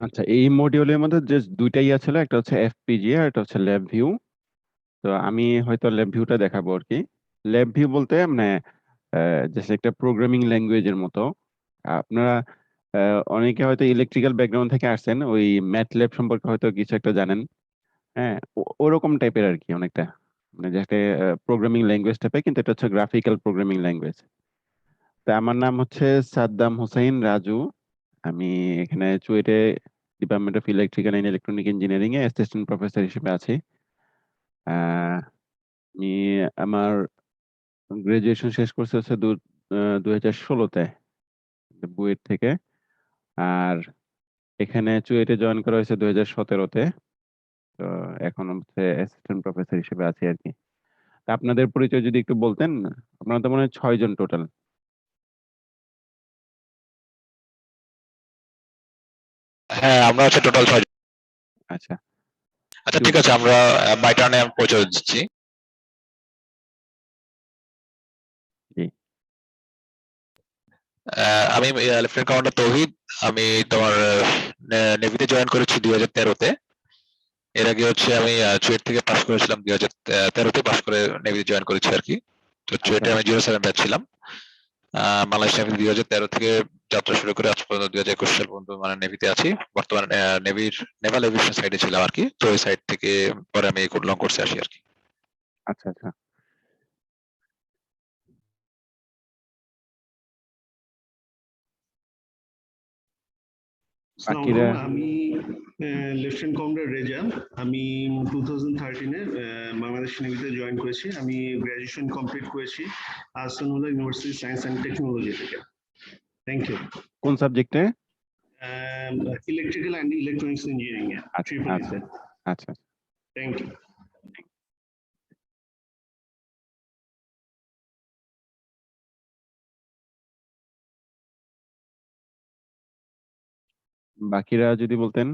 আচ্ছা, এই মডিউলের মধ্যে যে দুইটা ইয়া ছিল, একটা হচ্ছে এফপিজিএ আর একটা হচ্ছে ল্যাব ভিউ। তো আমি হয়তো ল্যাব ভিউটা দেখাবো আর কি। ল্যাব ভিউ বলতে মানে জাস্ট একটা প্রোগ্রামিং ল্যাঙ্গুয়েজের মতো। আপনারা অনেকে হয়তো ইলেকট্রিক্যাল ব্যাকগ্রাউন্ড থেকে আসছেন, ওই ম্যাটল্যাব সম্পর্কে হয়তো কিছু একটা জানেন। হ্যাঁ, ওরকম টাইপের আর কি অনেকটা, মানে যে একটা প্রোগ্রামিং ল্যাঙ্গুয়েজ টাইপের, কিন্তু এটা হচ্ছে গ্রাফিক্যাল প্রোগ্রামিং ল্যাঙ্গুয়েজ। তা আমার নাম হচ্ছে সাদ্দাম হোসাইন রাজু। আমি এখানে চুয়েটে department of electrical and electronic engineering এ অ্যাসিস্ট্যান্ট প্রফেসর হিসেবে আছি। আহ, আমি আমার গ্রাজুয়েশন শেষ করছি হচ্ছে 2016-তে বুয়েট থেকে। আর এখানে চুয়েটে জয়েন করা হয়েছে 2017-তে। তো এখন হচ্ছে অ্যাসিস্ট্যান্ট প্রফেসর হিসেবে আছি আর কি। তা আপনাদের পরিচয় যদি একটু বলতেন। আপনারা তো মনে হয় 6 জন টোটাল। হ্যাঁ, আমরা হচ্ছে টোটাল 6 জন। আচ্ছা, আচ্ছা, একটু। ঠিক আছে, আমরা বাই টার্নে আমি পরিচয় দিচ্ছি। জি। আমি লেফটেন্যান্ট কমান্ডার তৌহিদ। আমি তোমার নেভিতে জয়েন করেছি 2013-তে। এর আগে হচ্ছে আমি চুয়েট থেকে পাস করেছিলাম, 2013-তে পাস করে নেভিতে জয়েন করেছি আর কি। তো আচ্ছা, চুয়েটে আমি 07 ব্যাচ ছিলাম। বাংলাদেশ নেভি 2013 থেকে যাত্রা শুরু করে আজ পর্যন্ত 2021 সাল পর্যন্ত মানে নেভিতে আছি। বর্তমানে নেভির নেভাল এভিয়েশন সাইডে ছিলাম আর কি। তো ওই সাইড থেকে পরে আমি লং কোর্সে আসি আর কি। আচ্ছা, আচ্ছা। বাকিরা। আসসালামু আলাইকুম, আমি লেফটেন্যান্ট কমান্ডার রেজা। আমি 2013-এ বাংলাদেশ নেভিতে জয়েন করেছি। আমি গ্র্যাজুয়েশন কমপ্লিট করেছি Ahsanullah university science and technology থেকে। Thank you. কোন সাবজেক্টে? ইলেকট্রিক্যাল অ্যান্ড ইলেকট্রনিক্স ইঞ্জিনিয়ারিং এ আচ্ছা, ট্রিপল আচ্ছা, ইতে। আচ্ছা। Thank you. বাকিরা যদি বলতেন।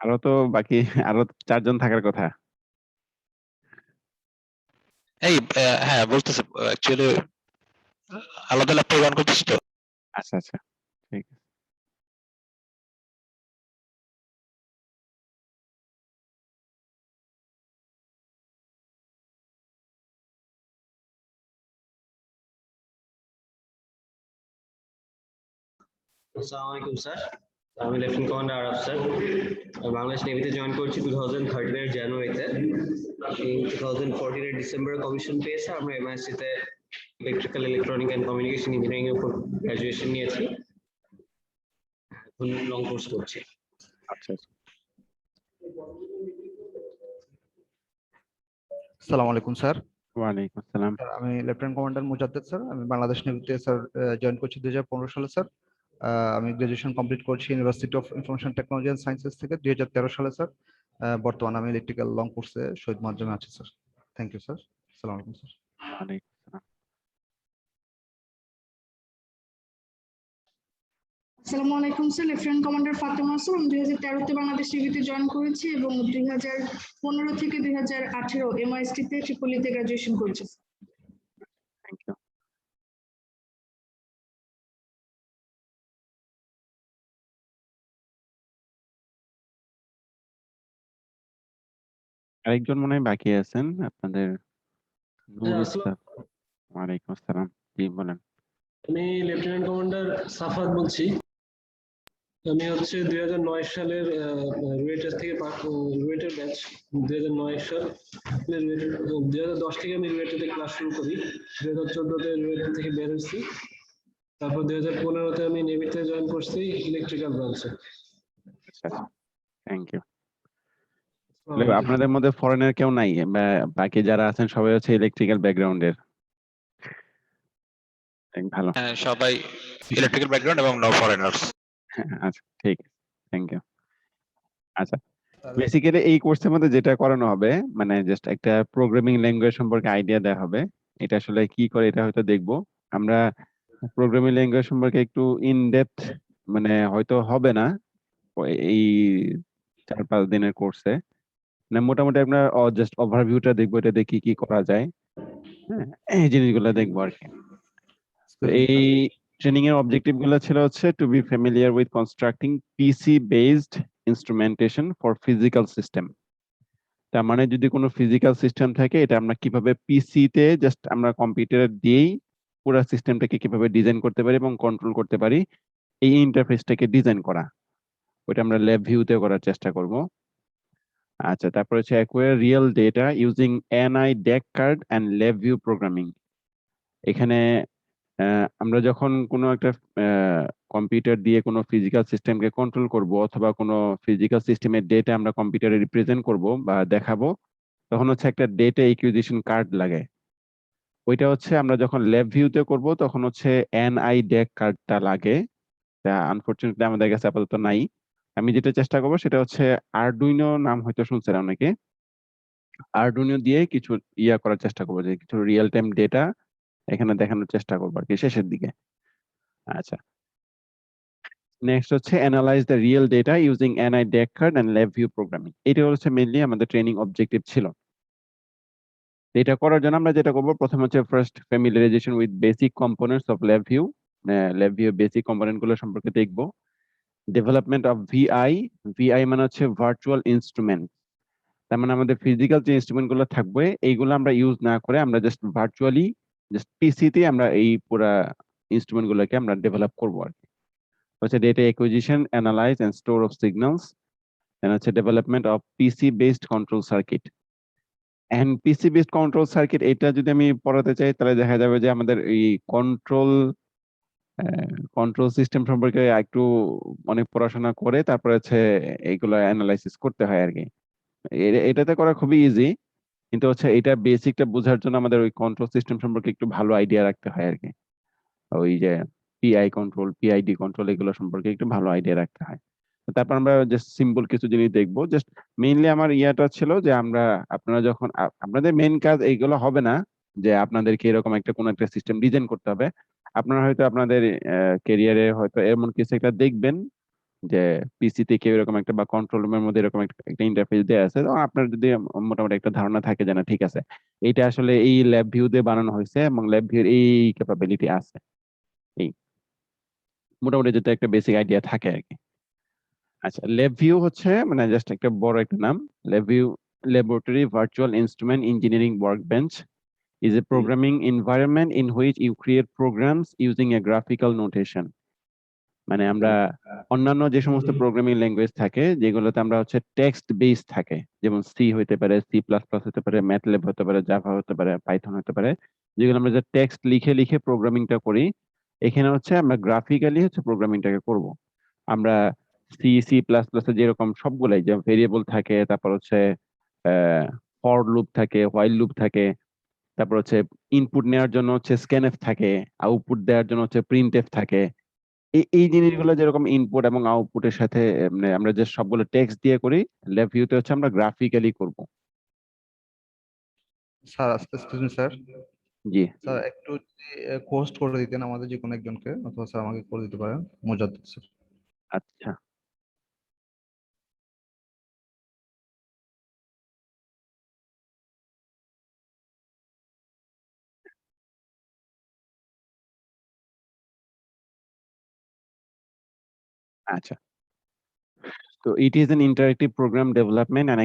আরো তো বাকি আরো 4 জন থাকার কথা। এই হ্যাঁ, বলতেছে অ্যাকচুয়ালি আলাদা ল্যাপটপ অন করতেছি তো। আচ্ছা, আচ্ছা, ঠিক আছে। আসসালামু আলাইকুম স্যার, আমি লেফটেন্যান্ট কমান্ডার আরব স্যার। বাংলাদেশ নেভিতে জয়েন করেছি 2013 জানুয়ারিতে। 2014 ডিসেম্বরে কমিশন পেয়েছে। আমরা এমআইএসসি তে electrical electronic and communication engineering এর উপর গ্রাজুয়েশন নিয়েছি। এখন লং কোর্স করছি। আচ্ছা, আচ্ছা। আসসালামু আলাইকুম স্যার। ওয়ালাইকুম আসসালাম। আমি লেফটেন্যান্ট কমান্ডার মুজাদ্দেদ স্যার। আমি বাংলাদেশ নেভিতে স্যার জয়েন করছি 2015 সালে স্যার। আমি গ্রাজুয়েশন কমপ্লিট করছি university of information technology and sciences থেকে 2013 সালে স্যার। বর্তমানে আমি ইলেকট্রিক্যাল লং কোর্সে শহীদ মাধ্যমে আছি স্যার। Thank you sir. আসসালামু আলাইকুম স্যার। ওয়ালাইকুম আসসালাম। আসসালামু আলাইকুম স্যার, লেফটেন্যান্ট কমান্ডার ফাতেমা আসল। আমি 2013-তে বাংলাদেশ নেভিতে জয়েন করেছি এবং 2015 থেকে 2018 এমআইএসটি তে ট্রিপলিতে গ্রাজুয়েশন করেছি। Thank you. আরেকজন মনে হয় বাকি আছেন আপনাদের। নূর ইসলাম। ওয়ালাইকুম আসসালাম। জি, বলেন। আমি লেফটেন্যান্ট কমান্ডার সাফাত বলছি। আমি হচ্ছে 2009 সালের রুয়েটার থেকে রুয়েটার ব্যাচ। 2009 সাল 2010 থেকে আমি রুয়েটাতে ক্লাস শুরু করি। 2014-তে রুয়েটার থেকে বের হয়েছি। তারপর 2015-তে আমি নেভিতে জয়েন করছি ইলেকট্রিক্যাল ব্রাঞ্চে। আচ্ছা, থ্যাংক ইউ। আপনাদের মধ্যে ফরেনের কেউ নাই? বাকি যারা আছেন সবাই হচ্ছে ইলেকট্রিক্যাল ব্যাকগ্রাউন্ডের? ভালো। হ্যাঁ, সবাই ইলেকট্রিক্যাল ব্যাকগ্রাউন্ড এবং নো ফরেনার্স। আচ্ছা, ঠিক আছে, থ্যাংক ইউ। আচ্ছা, বেসিক্যালি এই কোর্সের মধ্যে যেটা করানো হবে, মানে জাস্ট একটা প্রোগ্রামিং ল্যাঙ্গুয়েজ সম্পর্কে আইডিয়া দেওয়া হবে। এটা আসলে কি করে এটা হয়তো দেখবো আমরা। প্রোগ্রামিং ল্যাঙ্গুয়েজ সম্পর্কে একটু ইন ডেপথ মানে হয়তো হবে না এই 4-5 দিনের কোর্সে, মানে মোটামুটি আপনার জাস্ট ওভারভিউটা দেখবো, এটাতে কি কি করা যায়, হ্যাঁ এই জিনিসগুলো দেখবো আর কি। তো এই ট্রেনিং এর অবজেক্টিভ গুলো ছিল হচ্ছে to be familiar with constructing PC based instrumentation for physical system. তার মানে যদি কোনো ফিজিক্যাল সিস্টেম থাকে, এটা আমরা কিভাবে পিসি তে জাস্ট আমরা কম্পিউটার দিয়েই পুরো সিস্টেমটাকে কিভাবে ডিজাইন করতে পারি এবং কন্ট্রোল করতে পারি, এই ইন্টারফেসটাকে ডিজাইন করা, ওইটা আমরা ল্যাব ভিউতে করার চেষ্টা করব। আচ্ছা, তারপর হচ্ছে acquire real data using NI DAQ card and LabVIEW programming. এখানে আমরা যখন কোনো একটা কম্পিউটার দিয়ে কোনো ফিজিক্যাল সিস্টেমকে কন্ট্রোল করব অথবা কোনো ফিজিক্যাল সিস্টেমের ডেটা আমরা কম্পিউটারে রিপ্রেজেন্ট করব বা দেখাবো, তখন হচ্ছে একটা ডেটা ইকুইজিশন কার্ড লাগে। ওইটা হচ্ছে আমরা যখন ল্যাব ভিউতে করব তখন হচ্ছে এনআই ডেক কার্ডটা লাগে, আনফরচুনেটলি আমাদের কাছে আপাতত নাই। আমি যেটা চেষ্টা করবো সেটা হচ্ছে আরডুইনো, নাম হয়তো শুনছেন অনেকে, আরডুইনো দিয়ে কিছু ইয়া করার চেষ্টা করবো, যে কিছু রিয়েল টাইম ডেটা এখানে দেখানোর চেষ্টা করবো আর কি শেষের দিকে। আচ্ছা, নেক্সট হচ্ছে analyse the real data using NI DAQ card and LabVIEW programming. এটা হচ্ছে মেইনলি আমাদের ট্রেনিং অবজেক্টিভ ছিল। এটা করার জন্য আমরা যেটা করবো, প্রথম হচ্ছে first familiarization with basic components of LabVIEW. LabVIEW basic component গুলো সম্পর্কে দেখবো। ডেভেলপমেন্ট অফ ভিআই, ভিআই মানে হচ্ছে ভার্চুয়াল ইনস্ট্রুমেন্ট। তার মানে আমাদের ফিজিক্যাল যে ইনস্ট্রুমেন্ট গুলো থাকবে এইগুলো আমরা ইউজ না করে আমরা জাস্ট ভার্চুয়ালি জাস্ট পিসিতে আমরা এই পুরা ইনস্ট্রুমেন্ট গুলোকে আমরা ডেভেলপ করবো আর কি। হচ্ছে data acquisition, analyze and store of signals, then হচ্ছে development of PC based control circuit and PC based control circuit. এটা যদি আমি পড়াতে চাই তাহলে দেখা যাবে যে আমাদের এই কন্ট্রোল সিস্টেম সম্পর্কে একটু অনেক পড়াশোনা করে তারপরে হচ্ছে এইগুলো অ্যানালাইসিস করতে হয় আর কি। এটাতে করা খুবই ইজি, কিন্তু হচ্ছে এটা বেসিকটা বোঝার জন্য আমাদের ওই কন্ট্রোল সিস্টেম সম্পর্কে একটু ভালো আইডিয়া রাখতে হয় আর কি। ওই যে পিআই কন্ট্রোল, পিআইডি কন্ট্রোল, এগুলো সম্পর্কে একটু ভালো আইডিয়া রাখতে হয়। তো তারপর আমরা জাস্ট সিম্পল কিছু জিনিস দেখবো। জাস্ট মেইনলি আমার ইয়াটা ছিল যে আমরা, আপনারা যখন আপনাদের মেইন কাজ এইগুলো হবে না যে আপনাদেরকে এরকম একটা কোনো একটা সিস্টেম ডিজাইন করতে হবে। আপনারা হয়তো আপনাদের ক্যারিয়ারে হয়তো এমন কিছু একটা দেখবেন যে পিসি থেকে এরকম একটা বা কন্ট্রোল রুমের মধ্যে এরকম একটা ইন্টারফেস দেওয়া আছে, তো আপনার যদি মোটামুটি একটা ধারণা থাকে যে না ঠিক আছে এইটা আসলে এই ল্যাব ভিউ দিয়ে বানানো হয়েছে এবং ল্যাব ভিউর এই ক্যাপাবিলিটি আছে, এই মোটামুটি যাতে একটা বেসিক আইডিয়া থাকে আর কি। আচ্ছা, ল্যাব ভিউ হচ্ছে মানে জাস্ট একটা বড় একটা নাম। Lab view laboratory virtual instrument engineering workbench is a programming environment in which you create programs using a graphical notation. মানে আমরা অন্যান্য যে সমস্ত প্রোগ্রামিং ল্যাঙ্গুয়েজ থাকে যেগুলোতে আমরা হচ্ছে টেক্সট বেস থাকে, যেমন সি হইতে পারে, সি প্লাস প্লাস হতে পারে, ম্যাটল্যাব হতে পারে, জাভা হতে পারে, পাইথন হতে পারে, যেগুলো আমরা যে টেক্সট লিখে লিখে প্রোগ্রামিংটা করি, এখানে হচ্ছে আমরা গ্রাফিক্যালি হচ্ছে প্রোগ্রামিংটাকে করব। আমরা সি, সি প্লাস প্লাসে যেরকম সবগুলাই যে ভেরিয়েবল থাকে, তারপর হচ্ছে ফর লুপ থাকে, হোয়াইল লুপ থাকে, তারপর হচ্ছে ইনপুট নেওয়ার জন্য হচ্ছে স্ক্যানএফ থাকে, আউটপুট দেওয়ার জন্য হচ্ছে প্রিন্টএফ থাকে। এই জিনিসগুলো যেরকম ইনপুট এবং আউটপুটের সাথে মানে আমরা যে সবগুলো টেক্সট দিয়ে করি, ল্যাব ভিউতে হচ্ছে আমরা গ্রাফিক্যালি করব। স্যার এক্সকিউজ মি স্যার, জি স্যার একটু হোস্ট করে দিতেন আমাদের যে কোনো একজনকে, অথবা স্যার আমাকে করে দিতে পারেন, মোজাদ্দেদ স্যার। আচ্ছা, আচ্ছা। So it is an interactive program development and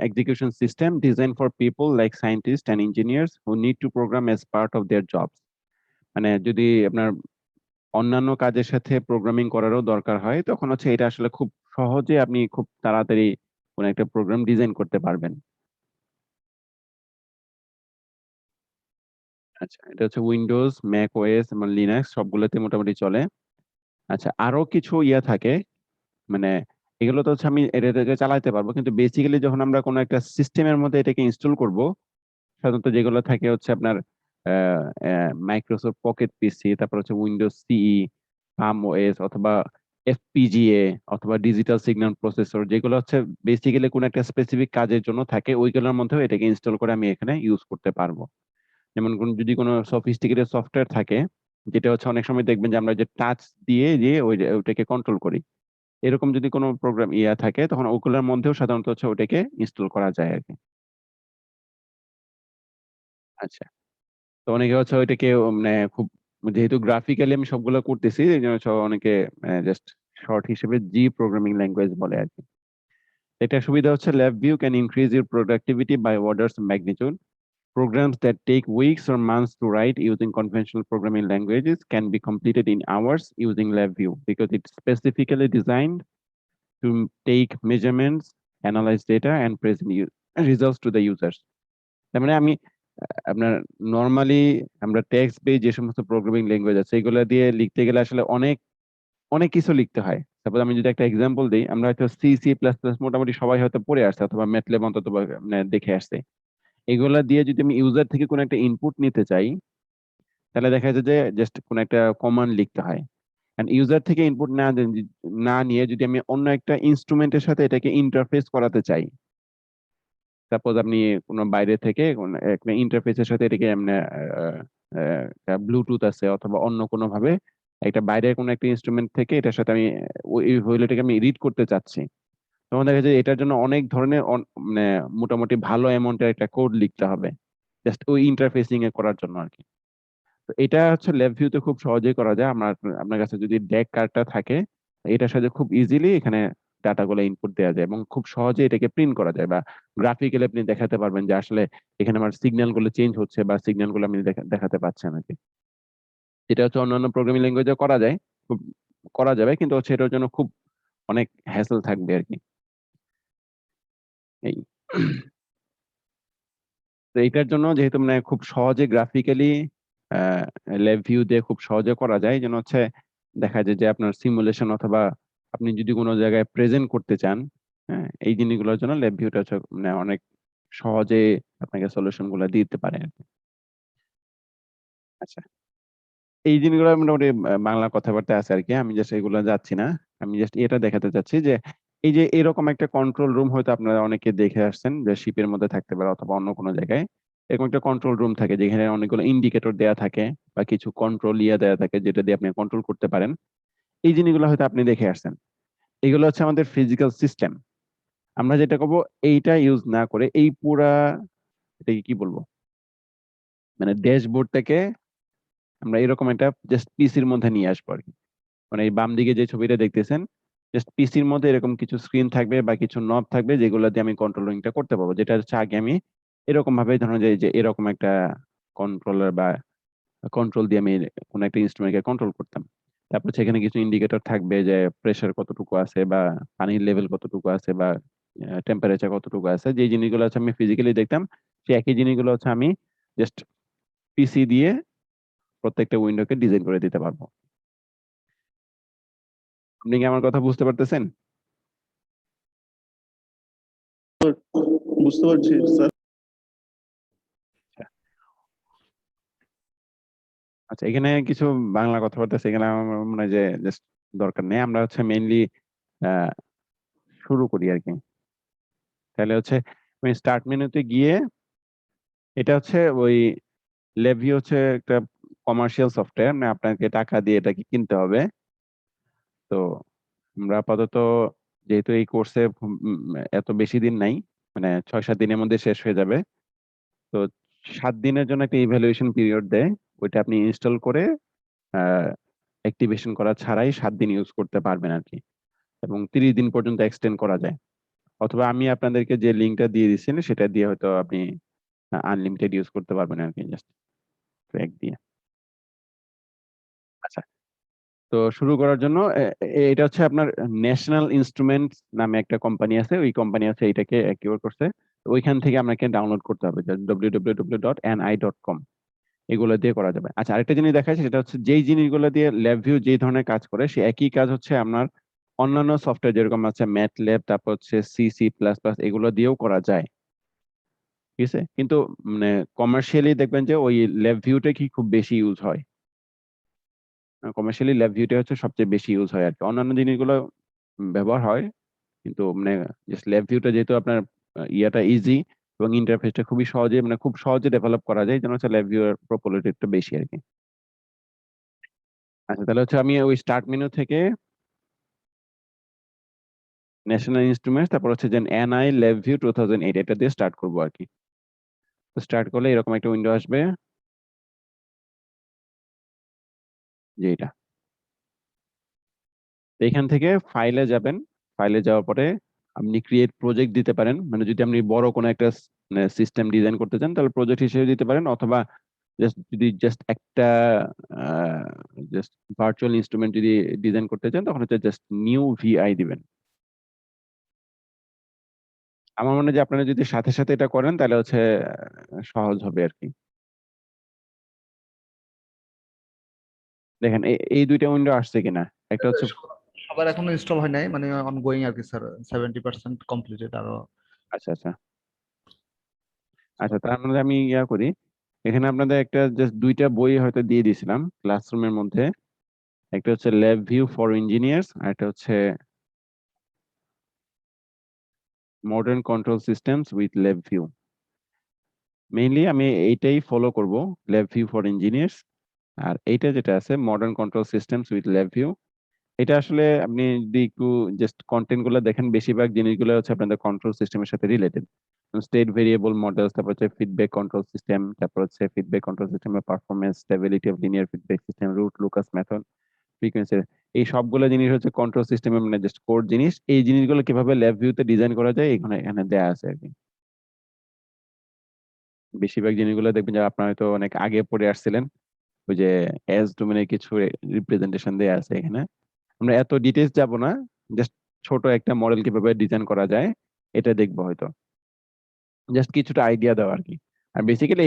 execution system designed for people like scientists and engineers who need to program as part of their jobs. মানে যদি আপনার অন্যান্য কাজের সাথে প্রোগ্রামিং করারও দরকার হয় তখন হচ্ছে এটা আসলে খুব সহজে আপনি খুব তাড়াতাড়ি কোনো একটা প্রোগ্রাম ডিজাইন করতে পারবেন। আচ্ছা, এটা হচ্ছে উইন্ডোজ, ম্যাক ওএস এবং লিনাক্স সবগুলোতে মোটামুটি চলে। আচ্ছা, আরো কিছু ইয়া থাকে, মানে এগুলো তো হচ্ছে আমি এটাকে চালাতে পারবো, কিন্তু বেসিক্যালি যখন আমরা কোনো একটা সিস্টেমের মধ্যে এটাকে ইনস্টল করব, সাধারণত যেগুলো থাকে হচ্ছে আপনার মাইক্রোসফট পকেট পিসি, তারপর হচ্ছে উইন্ডোজ সিই, পাম ওএস অথবা এফপিজিএ অথবা ডিজিটাল সিগন্যাল প্রসেসর, যেগুলো হচ্ছে বেসিক্যালি কোনো একটা স্পেসিফিক কাজের জন্য থাকে, ওইগুলোর মধ্যেও এটাকে ইনস্টল করে আমি এখানে ইউজ করতে পারবো। যেমন যদি কোনো সফিস্টিকেটেড সফটওয়্যার থাকে, যেটা হচ্ছে অনেক সময় দেখবেন যে আমরা যে টাচ দিয়ে ওইটাকে কন্ট্রোল করি, এরকম যদি কোনো প্রোগ্রাম থাকে তখন ওগুলোর মধ্যেও সাধারণত হচ্ছে ওটাকে ইনস্টল করা যায় আর কি। আচ্ছা, তো অনেকে হচ্ছে ওইটাকে মানে খুব, যেহেতু গ্রাফিক্যালি আমি সবগুলো করতেছি এই জন্য অনেকে জাস্ট শর্ট হিসেবে জি প্রোগ্রামিং ল্যাঙ্গুয়েজ বলে আর কি। এটা সুবিধা হচ্ছে LabVIEW can increase your productivity by orders magnitude. Programs that take weeks or months to write using conventional programming languages can be completed in hours using LabVIEW because it's specifically designed to take measurements, analyze data, and present results to the users. তার মানে আমি আপনার normally আমরা text base যে সমস্ত programming language আছে এগুলো দিয়ে লিখতে গেলে আসলে অনেক অনেক কিছু লিখতে হয়। তারপর আমি যদি একটা এক্সাম্পল দিই, আমরা হয়তো C++ মোটামুটি সবাই হয়তো পড়ে আসছে অথবা ম্যাটল্যাব অন্তত মানে দেখে আসছে। এগুলা দিয়ে যদি আমি ইউজার থেকে কোনো একটা ইনপুট নিতে চাই তাহলে দেখা যায় যে জাস্ট কোনো একটা কমান্ড লিখতে হয়। এন্ড ইউজার থেকে ইনপুট না নিয়ে যদি আমি অন্য একটা ইনস্ট্রুমেন্টের সাথে এটাকে ইন্টারফেস করাতে চাই, সাপোজ আপনি কোনো বাইরে থেকে একটা ইন্টারফেসের সাথে এটাকে ব্লুটুথ আছে অথবা অন্য কোনো ভাবে একটা বাইরের কোনো একটা ইনস্ট্রুমেন্ট থেকে এটার সাথে আমি ওই ভ্যালুটাকে আমি রিড করতে চাচ্ছি, তখন দেখা যায় এটার জন্য অনেক ধরনের মানে মোটামুটি ভালো অ্যামাউন্টের একটা কোড লিখতে হবে জাস্ট ওই ইন্টারফেসিং এ করার জন্য আর কি। তো এটা হচ্ছে LabVIEW তে খুব সহজেই করা যায়। আপনার কাছে যদি ডেক কার্ডটা থাকে এটার সাথে খুব ইজিলি এখানে ডাটাগুলো ইনপুট দেওয়া যায় এবং খুব সহজে এটাকে প্রিন্ট করা যায় বা গ্রাফিক্যালি আপনি দেখাতে পারবেন যে আসলে এখানে আমার সিগন্যাল গুলো চেঞ্জ হচ্ছে বা সিগন্যাল গুলো আমি দেখাতে পাচ্ছি নাকি। এটা হচ্ছে অন্যান্য প্রোগ্রামিং ল্যাঙ্গুয়েজে করা যায়, খুব করা যাবে, কিন্তু হচ্ছে এটার জন্য খুব অনেক হ্যাসেল থাকবে আর কি। এই তো এটার জন্য যেহেতু মানে খুব সহজে গ্রাফিক্যালি LabVIEW দিয়ে খুব সহজে করা যায়, যেন হচ্ছে দেখা যায় যে আপনার সিমুলেশন অথবা আপনি যদি কোনো জায়গায় প্রেজেন্ট করতে চান, হ্যাঁ, এই জিনিসগুলোর জন্য LabVIEWটা হচ্ছে মানে অনেক সহজে আপনাকে সলিউশন গুলো দিতে পারে আর কি। আচ্ছা, এই জিনিসগুলো মোটামুটি বাংলা কথাবার্তা আছে আর কি, আমি জাস্ট এগুলো যাচ্ছি না, আমি জাস্ট এটা দেখাতে চাচ্ছি যে এই যে এরকম একটা কন্ট্রোল রুম হয়তো আপনারা অনেকে দেখে আসছেন যে শিপের মধ্যে থাকতে পারে অথবা অন্য কোনো জায়গায় এরকম একটা কন্ট্রোল রুম থাকে যেখানে অনেকগুলো ইন্ডিকেটর দেয়া থাকে বা কিছু কন্ট্রোল দেয়া থাকে যেটা দিয়ে আপনি কন্ট্রোল করতে পারেন। এই জিনিসগুলো হয়তো আপনি দেখে আসছেন। এগুলো হচ্ছে আমাদের ফিজিক্যাল সিস্টেম। আমরা যেটা করবো এইটা ইউজ না করে এই পুরা, এটাকে কি বলবো, মানে ড্যাশবোর্ডটাকে আমরা এরকম একটা জাস্ট পিসির মধ্যে নিয়ে আসবো আর কি। মানে এই বাম দিকে যে ছবিটা দেখতেছেন জাস্ট পিসির মধ্যে এরকম কিছু স্ক্রিন থাকবে বা কিছু নব থাকবে যেগুলো দিয়ে আমি কন্ট্রোলিংটা করতে পারবো, যেটা হচ্ছে আগে আমি এরকম ভাবে ধরুন যে এরকম একটা কন্ট্রোলার বা কন্ট্রোল দিয়ে আমি কোনো একটা ইনস্ট্রুমেন্টকে কন্ট্রোল করতাম। তারপর সেখানে কিছু ইন্ডিকেটর থাকবে যে প্রেসার কতটুকু আছে বা পানির লেভেল কতটুকু আছে বা টেম্পারেচার কতটুকু আছে, যে জিনিসগুলো হচ্ছে আমি ফিজিক্যালি দেখতাম সেই একই জিনিসগুলো হচ্ছে আমি জাস্ট পিসি দিয়ে প্রত্যেকটা উইন্ডোকে ডিজাইন করে দিতে পারবো। আপনি কি আমার কথা বুঝতে পারতেছেন? বুঝতে পারছি স্যার। আচ্ছা, এখানে কিছু বাংলা কথাবার্তা আছে, এখানে আমার মনে হয় যে জাস্ট দরকার নেই, আমরা হচ্ছে মেইনলি শুরু করি আর কি। তাহলে হচ্ছে আমি স্টার্ট মেনুতে গিয়ে, এটা হচ্ছে ওই LabVIEW হচ্ছে একটা কমার্শিয়াল সফটওয়্যার, মানে আপনাকে টাকা দিয়ে এটাকে কিনতে হবে। তো আমরা আপাতত যেহেতু এই কোর্সে এত বেশি দিন নাই, মানে 6-7 দিনের মধ্যে শেষ হয়ে যাবে, তো 7 দিনের জন্য একটা ইভ্যালুয়েশন পিরিয়ড দেয়, ওইটা আপনি ইনস্টল করে অ্যাক্টিভেশন করা ছাড়াই 7 দিন ইউজ করতে পারবেন আর কি, এবং 30 দিন পর্যন্ত এক্সটেন্ড করা যায়। অথবা আমি আপনাদেরকে যে লিঙ্কটা দিয়ে দিচ্ছেন সেটা দিয়ে হয়তো আপনি আনলিমিটেড ইউজ করতে পারবেন আর কি, জাস্ট ট্র্যাক দিয়ে। আচ্ছা, তো শুরু করার জন্য এটা হচ্ছে আপনার ন্যাশনাল ইনস্ট্রুমেন্টস নামে একটা কোম্পানি আছে, ওই কোম্পানি আছে এটাকে অ্যাক্টিভেট করছে, ওইখান থেকে আপনাকে ডাউনলোড করতে হবে www.ni.com, এগুলো দিয়ে করা যাবে। আচ্ছা, আরেকটা জিনিস দেখাচ্ছে সেটা হচ্ছে যেই জিনিসগুলো দিয়ে LabVIEW যেই ধরনের কাজ করে সে একই কাজ হচ্ছে আপনার অন্যান্য সফটওয়্যার যেরকম আছে ম্যাটল্যাব, তারপর হচ্ছে C++, এগুলো দিয়েও করা যায়, ঠিক আছে? কিন্তু মানে কমার্শিয়ালি দেখবেন যে ওই LabVIEWটা কি খুব বেশি ইউজ হয়, কমার্শিয়ালি LabVIEWটা হচ্ছে সবচেয়ে বেশি ইউজ হয় আর কি, অন্যান্য জিনিসগুলো ব্যবহার হয় কিন্তু মানে জাস্ট LabVIEWটা যেহেতু আপনার ইয়াটা ইজি এবং ইন্টারফেসটা খুবই সহজে মানে খুব সহজে ডেভেলপ করা যায়, যেন হচ্ছে LabVIEW এর পপুলারিটি একটু বেশি আর কি। আচ্ছা, তাহলে হচ্ছে আমি ওই স্টার্ট মেনু থেকে ন্যাশনাল ইনস্ট্রুমেন্টস, তারপর হচ্ছে যে এনআই ল্যাবভিউ 2008, এটা দিয়ে স্টার্ট করবো আর কি। তো স্টার্ট করলে এরকম একটা উইন্ডো আসবে, যে এটা। তো এখান থেকে ফাইলে যাবেন, ফাইলে যাওয়ার পরে আপনি ক্রিয়েট প্রজেক্ট দিতে পারেন, মানে যদি আপনি বড় কোনো একটা সিস্টেম ডিজাইন করতে চান তাহলে প্রজেক্ট হিসেবে দিতে পারেন, অথবা যদি জাস্ট একটা জাস্ট ভার্চুয়াল ইনস্ট্রুমেন্ট যদি ডিজাইন করতে চান তখন হচ্ছে জাস্ট নিউ ভিআই দিবেন। আমার মনে হয় যে আপনারা যদি সাথে সাথে এটা করেন তাহলে হচ্ছে সহজ হবে আর কি। দেখেন এই দুইটা উইন্ডো আসছে কিনা, একটা হচ্ছে সবার এখনো ইনস্টল হয় নাই, মানে অনগোয়িং আর কি স্যার, 70% কমপ্লিটেড আরো। আচ্ছা আচ্ছা আচ্ছা, তার মানে আমি ইয়া করি, এখানে আপনাদের একটা জাস্ট দুইটা বই হয়তো দিয়ে দিয়েছিলাম ক্লাসরুমের মধ্যে, একটা হচ্ছে ল্যাব ভিউ ফর ইঞ্জিনিয়ার্স আর একটা হচ্ছে modern control systems with lab view. Mainly আমি এইটাই ফলো করব, ল্যাব ভিউ ফর ইঞ্জিনিয়ার্স, আর এইটা যেটা আছে modern control systems with lab view. এটা আসলে আপনি যদি একটু জাস্ট কন্টেন্ট গুলো দেখেন, বেশিরভাগ জিনিসগুলো হচ্ছে আপনাদের কন্ট্রোল সিস্টেমের সাথে রিলেটেড। স্টেট ভেরিয়েবল মডেলস, তারপর হচ্ছে ফিডব্যাক কন্ট্রোল সিস্টেম, তারপর হচ্ছে ফিডব্যাক কন্ট্রোল সিস্টেমের performance, stability of linear feedback system, root locus method, frequency, এই সবগুলো জিনিস হচ্ছে কন্ট্রোল সিস্টেমের মানে জাস্ট কোর জিনিস। এই জিনিসগুলো কিভাবে ল্যাব ভিউতে ডিজাইন করা যায় এখানে এখানে দেয়া আছে আর কি। বেশিরভাগ জিনিসগুলো দেখবেন যে আপনারা হয়তো অনেক আগে পড়ে আসছিলেন, ওই যে এস ডোমেনের কিছু রিপ্রেজেন্টেশন দেয়া আছে এখানে। আমরা এত ডিটেইলস যাব না, জাস্ট ছোট একটা মডেল কিভাবে ডিজাইন করা যায় এটা দেখবো হয়তো, জাস্ট কিছুটা আইডিয়া দেওয়া আর কি। আর বেসিক্যালি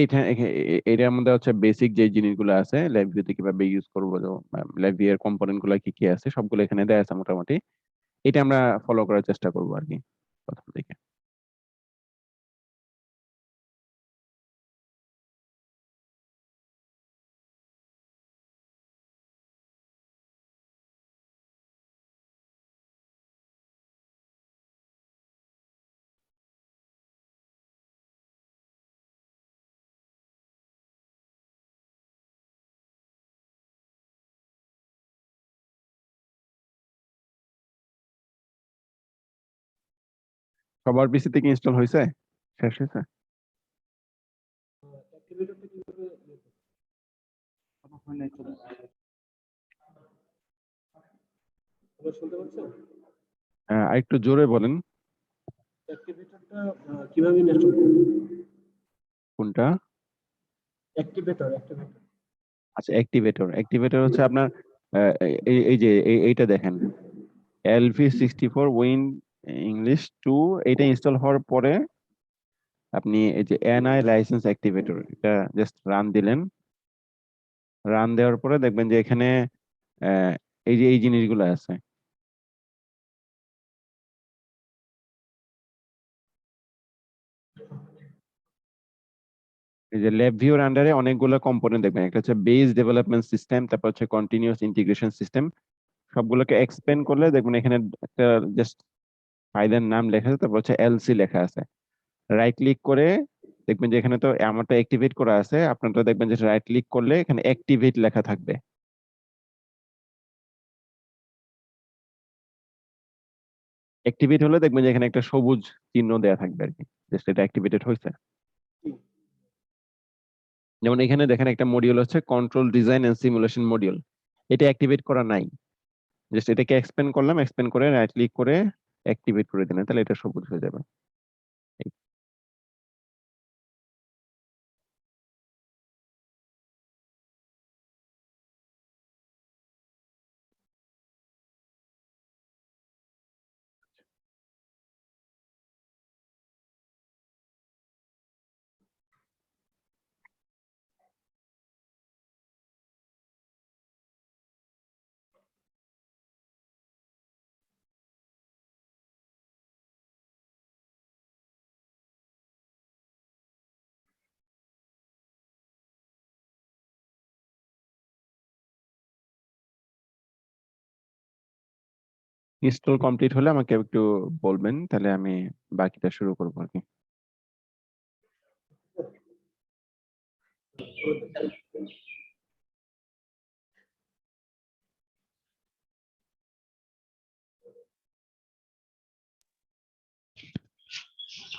এটার মধ্যে হচ্ছে বেসিক যে জিনিসগুলো আছে ল্যাব ভিউতে কিভাবে ইউজ করবো, ল্যাব ভিউ এর কম্পোনেন্ট গুলো কি কি আছে সবগুলো এখানে দেয়া আছে মোটামুটি। এটা আমরা ফলো করার চেষ্টা করবো আর কি প্রথম থেকে। সবার পিসি থেকে ইনস্টল হয়েছে, শেষ হয়েছে? শুনতে পাচ্ছেন? আরেকটু জোরে বলেন। অ্যাক্টিভেটরটা কিভাবে ইনস্টল করব? কোনটা? অ্যাক্টিভেটর আচ্ছা, অ্যাক্টিভেটর হচ্ছে আপনার এই যে এইটা দেখেন, LV64 উইন ইংলিশ 2, এটা ইনস্টল হওয়ার পরে আপনি এই যে এনআই লাইসেন্স অ্যাক্টিভেটর এটা জাস্ট রান দিলেন। রান দেওয়ার পরে দেখবেন যে এখানে এই যে এই জিনিসগুলো আছে, এই যে ল্যাব ভিউর আন্ডারে অনেকগুলো কম্পোনেন্ট দেখবেন, একটা হচ্ছে বেস ডেভেলপমেন্ট সিস্টেম, তারপর হচ্ছে কন্টিনিউয়াস ইন্টিগ্রেশন সিস্টেম। সবগুলোকে এক্সপ্যান্ড করলে দেখবেন এখানে একটা জাস্ট ফাইলের নাম লেখা আছে, তারপর হচ্ছে এলসি লেখা আছে। রাইট ক্লিক করে দেখবেন যে এখানে তো আমারটা অ্যাক্টিভেট করা আছে, আপনারটা দেখবেন যে রাইট ক্লিক করলে এখানে অ্যাক্টিভেট লেখা থাকবে। অ্যাক্টিভেট হলে দেখবেন যে এখানে একটা সবুজ চিহ্ন দেয়া থাকবে আর কি, জাস্ট এটা অ্যাক্টিভেটেড হয়েছে। যেমন এখানে দেখেন একটা মডিউল হচ্ছে control design and simulation module, এটা অ্যাক্টিভেট করা নাই। জাস্ট এটাকে এক্সপ্যান্ড করলাম, এক্সপ্যান্ড করে রাইট ক্লিক করে অ্যাক্টিভেট করে দিলেন, তাহলে এটা সবুজ হয়ে যাবে। ইনস্টল কমপ্লিট হলে আমাকে একটু বলবেন, তাহলে আমি বাকিটা শুরু করবো আর কি।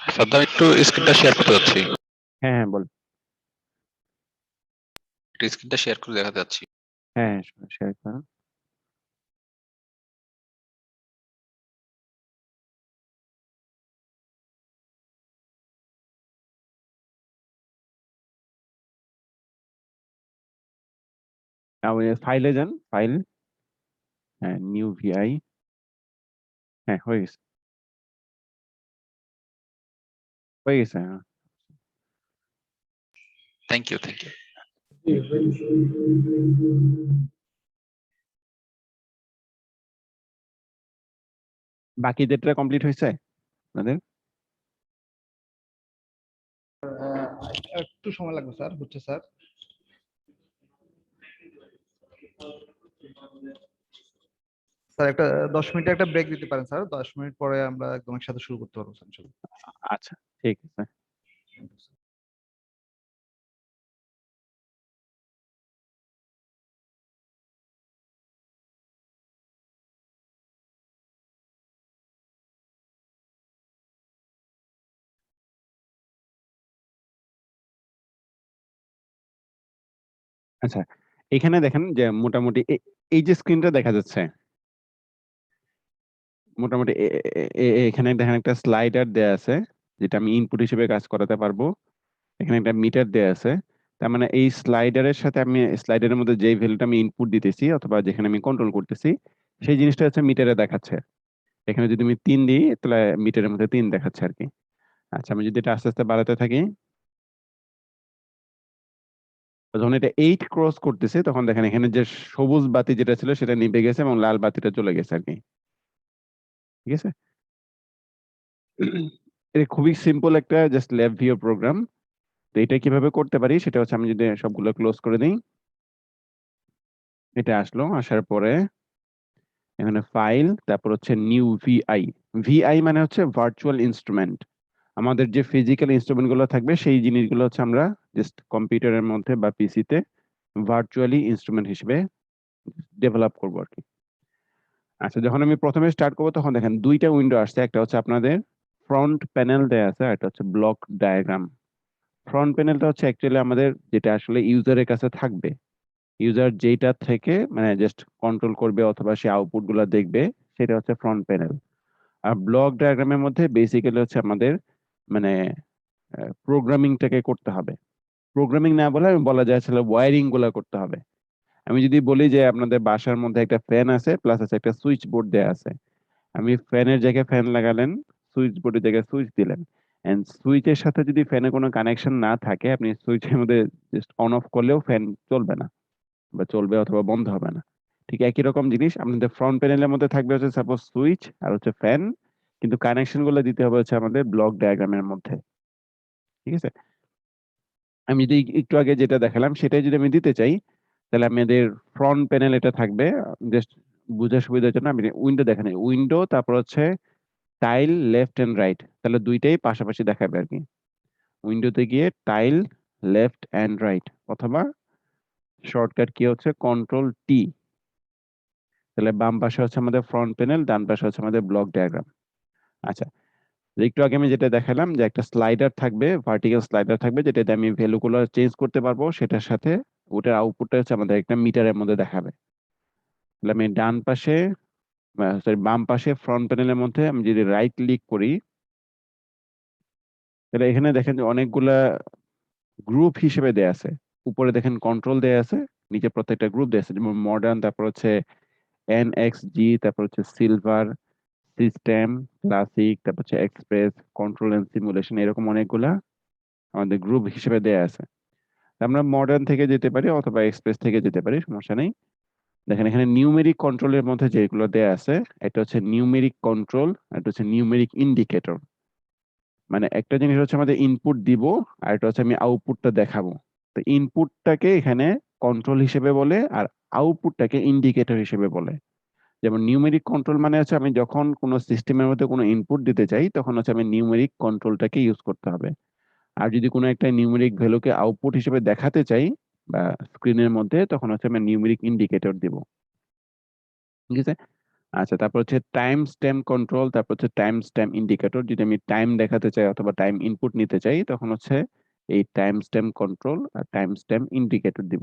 সাদ্দাম একটু স্ক্রিনটা শেয়ার করতে যাচ্ছি, হ্যাঁ হ্যাঁ বল। একটু স্ক্রিনটা শেয়ার করে দেখাতে যাচ্ছি। হ্যাঁ শেয়ার করো। ফাইলে যান, ফাইল, হ্যাঁ নিউ ভিআই, হ্যাঁ হয়ে গেছে, হয়ে গেছে হ্যাঁ। Thank you, thank you. বাকি যেটা কমপ্লিট হয়েছে আপনাদের? একটু সময় লাগবে স্যার, হচ্ছে স্যার। স্যার একটা 10 মিনিটের একটা ব্রেক দিতে পারেন স্যার, 10 মিনিট পরে আমরা একদম একসাথে শুরু করতে পারবো স্যার ইনশাল্লাহ। আচ্ছা ঠিক আছে। আচ্ছা এখানে দেখেন যে মোটামুটি এই যে স্ক্রিনটা দেখা যাচ্ছে, মোটামুটি এখানে দেখেন একটা স্লাইডার দেয়া আছে যেটা আমি ইনপুট হিসেবে কাজ করাতে পারবো। এখানে একটা মিটার দেয়া আছে, তার মানে এই স্লাইডারের সাথে আমি স্লাইডারের মধ্যে যে ভ্যালুটা আমি ইনপুট দিতেছি অথবা যেখানে আমি কন্ট্রোল করতেছি সেই জিনিসটা হচ্ছে মিটারে দেখাচ্ছে। এখানে যদি আমি 3 দিই তাহলে মিটারের মধ্যে 3 দেখাচ্ছে আর কি। আচ্ছা আমি যদি এটা আস্তে আস্তে বাড়াতে থাকি, যখন এটা 8 ক্রস করতেছে তখন দেখেন এখানে যে সবুজ বাতি যেটা ছিল সেটা নিভে গেছে এবং লাল বাতিটা চলে গেছে আর কি। ঠিক আছে, এটা খুবই সিম্পল একটা জাস্ট ল্যাব ভিউ প্রোগ্রাম। তো এটা কিভাবে করতে পারি সেটা হচ্ছে আমি যদি সবগুলো ক্লোজ করে দিই, এটা আসলো, আসার পরে এখানে ফাইল, তারপর হচ্ছে নিউ ভিআই। ভিআই মানে হচ্ছে ভার্চুয়াল ইনস্ট্রুমেন্ট। আমাদের যে ফিজিক্যাল ইনস্ট্রুমেন্ট গুলো থাকবে সেই জিনিসগুলো হচ্ছে আমরা জাস্ট কম্পিউটারের মধ্যে বা পিসিতে ভার্চুয়ালি ইনস্ট্রুমেন্ট হিসেবে ডেভেলপ করবো আর কি। আচ্ছা যখন আমি প্রথমে স্টার্ট করবো তখন দেখেন দুইটা উইন্ডো আসছে, একটা হচ্ছে আপনাদের ফ্রন্ট প্যানেল দেয়া আছে, আর একটা হচ্ছে ব্লক ডায়াগ্রাম। ফ্রন্ট প্যানেলটা হচ্ছে অ্যাকচুয়ালি আমাদের যেটা আসলে ইউজারের কাছে থাকবে, ইউজার যেটা থেকে মানে জাস্ট কন্ট্রোল করবে অথবা সে আউটপুট গুলা দেখবে, সেটা হচ্ছে ফ্রন্ট প্যানেল। আর ব্লক ডায়াগ্রামের মধ্যে বেসিক্যালি হচ্ছে আমাদের মানে প্রোগ্রামিংটাকে করতে হবে। প্রোগ্রামিং না বলে বলা যায় আসলে ওয়্যারিং গুলা করতে হবে। আমি যদি বলি যে আপনাদের বাসার মধ্যে একটা ফ্যান আছে প্লাস আছে একটা সুইচ বোর্ড দেয়া আছে, আমি ফ্যানের জায়গায় ফ্যান লাগালেন, সুইচ বোর্ডের জায়গায় সুইচ দিলেন, এন্ড সুইচের সাথে যদি ফ্যানের কোনো কানেকশন না থাকে আপনি সুইচের মধ্যে জাস্ট অন অফ করলেও ফ্যান চলবে না বা চলবে অথবা বন্ধ হবে না। ঠিক একই রকম জিনিস আপনাদের ফ্রন্ট প্যানেলের মধ্যে থাকবে হচ্ছে সাপোজ সুইচ আর হচ্ছে ফ্যান, কিন্তু কানেকশন গুলো দিতে হবে হচ্ছে আমাদের ব্লক ডায়াগ্রামের মধ্যে। ঠিক আছে, আমি যদি একটু আগে যেটা দেখালাম সেটাই যদি আমি দিতে চাই তাহলে আমাদের ফ্রন্ট প্যানেল এটা থাকবে, জাস্ট বোঝার সুবিধার জন্য আমি উইন্ডো দেখেন, উইন্ডো তারপর হচ্ছে টাইল লেফট এন্ড রাইট, তাহলে দুইটাই পাশাপাশি দেখাবে আর কি। উইন্ডোতে গিয়ে টাইল লেফট এন্ড রাইট অথবা শর্টকাট কি হচ্ছে কন্ট্রোল টি, তাহলে বাম পাশে হচ্ছে আমাদের ফ্রন্ট প্যানেল, ডান পাশে হচ্ছে আমাদের ব্লক ডায়াগ্রাম। আচ্ছা একটু আগে আমি যেটা দেখালাম যে একটা স্লাইডার থাকবে, ভার্টিক্যাল স্লাইডার থাকবে যেটাতে আমি ভ্যালুগুলো চেঞ্জ করতে পারবো, সেটার সাথে ওটার আউটপুটটা হচ্ছে আমাদের একটা মিটারের মধ্যে দেখাবে। তাহলে আমি ডান পাশে সরি বাম পাশে ফ্রন্ট প্যানেলের মধ্যে আমি যদি রাইট ক্লিক করি তাহলে এখানে দেখেন যে অনেকগুলা গ্রুপ হিসেবে দেয়া আছে। উপরে দেখেন কন্ট্রোল দেয়া আছে, নিচে প্রত্যেকটা গ্রুপ দেয়া আছে, যেমন মডার্ন, তারপর হচ্ছে এনএক্সজি, তারপর হচ্ছে সিলভার, সিস্টেম, ক্লাসিক, তারপর হচ্ছে এক্সপ্রেস, কন্ট্রোল এন্ড সিমুলেশন, এরকম অনেকগুলা আমাদের গ্রুপ হিসেবে দেয়া আছে। আমরা মডার্ন থেকে যেতে পারি অথবা এক্সপ্রেস থেকে যেতে পারি, সমস্যা নেই। দেখেন এখানে নিউমেরিক কন্ট্রোলের মধ্যে যেগুলো দেয়া আছে এটা হচ্ছে নিউমেরিক কন্ট্রোল, এটা হচ্ছে নিউমেরিক ইন্ডিকেটর। মানে একটা জিনিস হচ্ছে আমাদের ইনপুট দিব আর এটা হচ্ছে আমি আউটপুটটা দেখাবো। তো ইনপুটটাকে এখানে কন্ট্রোল হিসেবে বলে আর আউটপুটটাকে ইন্ডিকেটর হিসেবে বলে। যেমন নিউমেরিক কন্ট্রোল মানে হচ্ছে আমি যখন কোনো সিস্টেমের মধ্যে কোনো ইনপুট দিতে চাই তখন হচ্ছে আমি নিউমেরিক কন্ট্রোলটাকে ইউজ করতে হবে। আর যদি কোনো একটা নিউমেরিক ভ্যালুকে আউটপুট হিসেবে দেখাতে চাই বা স্ক্রিনের মধ্যে তখন হচ্ছে আমি নিউমেরিক ইন্ডিকেটর দিব। ঠিক আছে, আচ্ছা, তারপর হচ্ছে টাইম স্ট্যাম্প কন্ট্রোল, তারপর হচ্ছে টাইম স্ট্যাম্প ইন্ডিকেটর। যদি আমি টাইম দেখাতে চাই অথবা টাইম ইনপুট নিতে চাই তখন হচ্ছে এই টাইম স্ট্যাম্প কন্ট্রোল আর টাইম স্ট্যাম্প ইন্ডিকেটর দিব।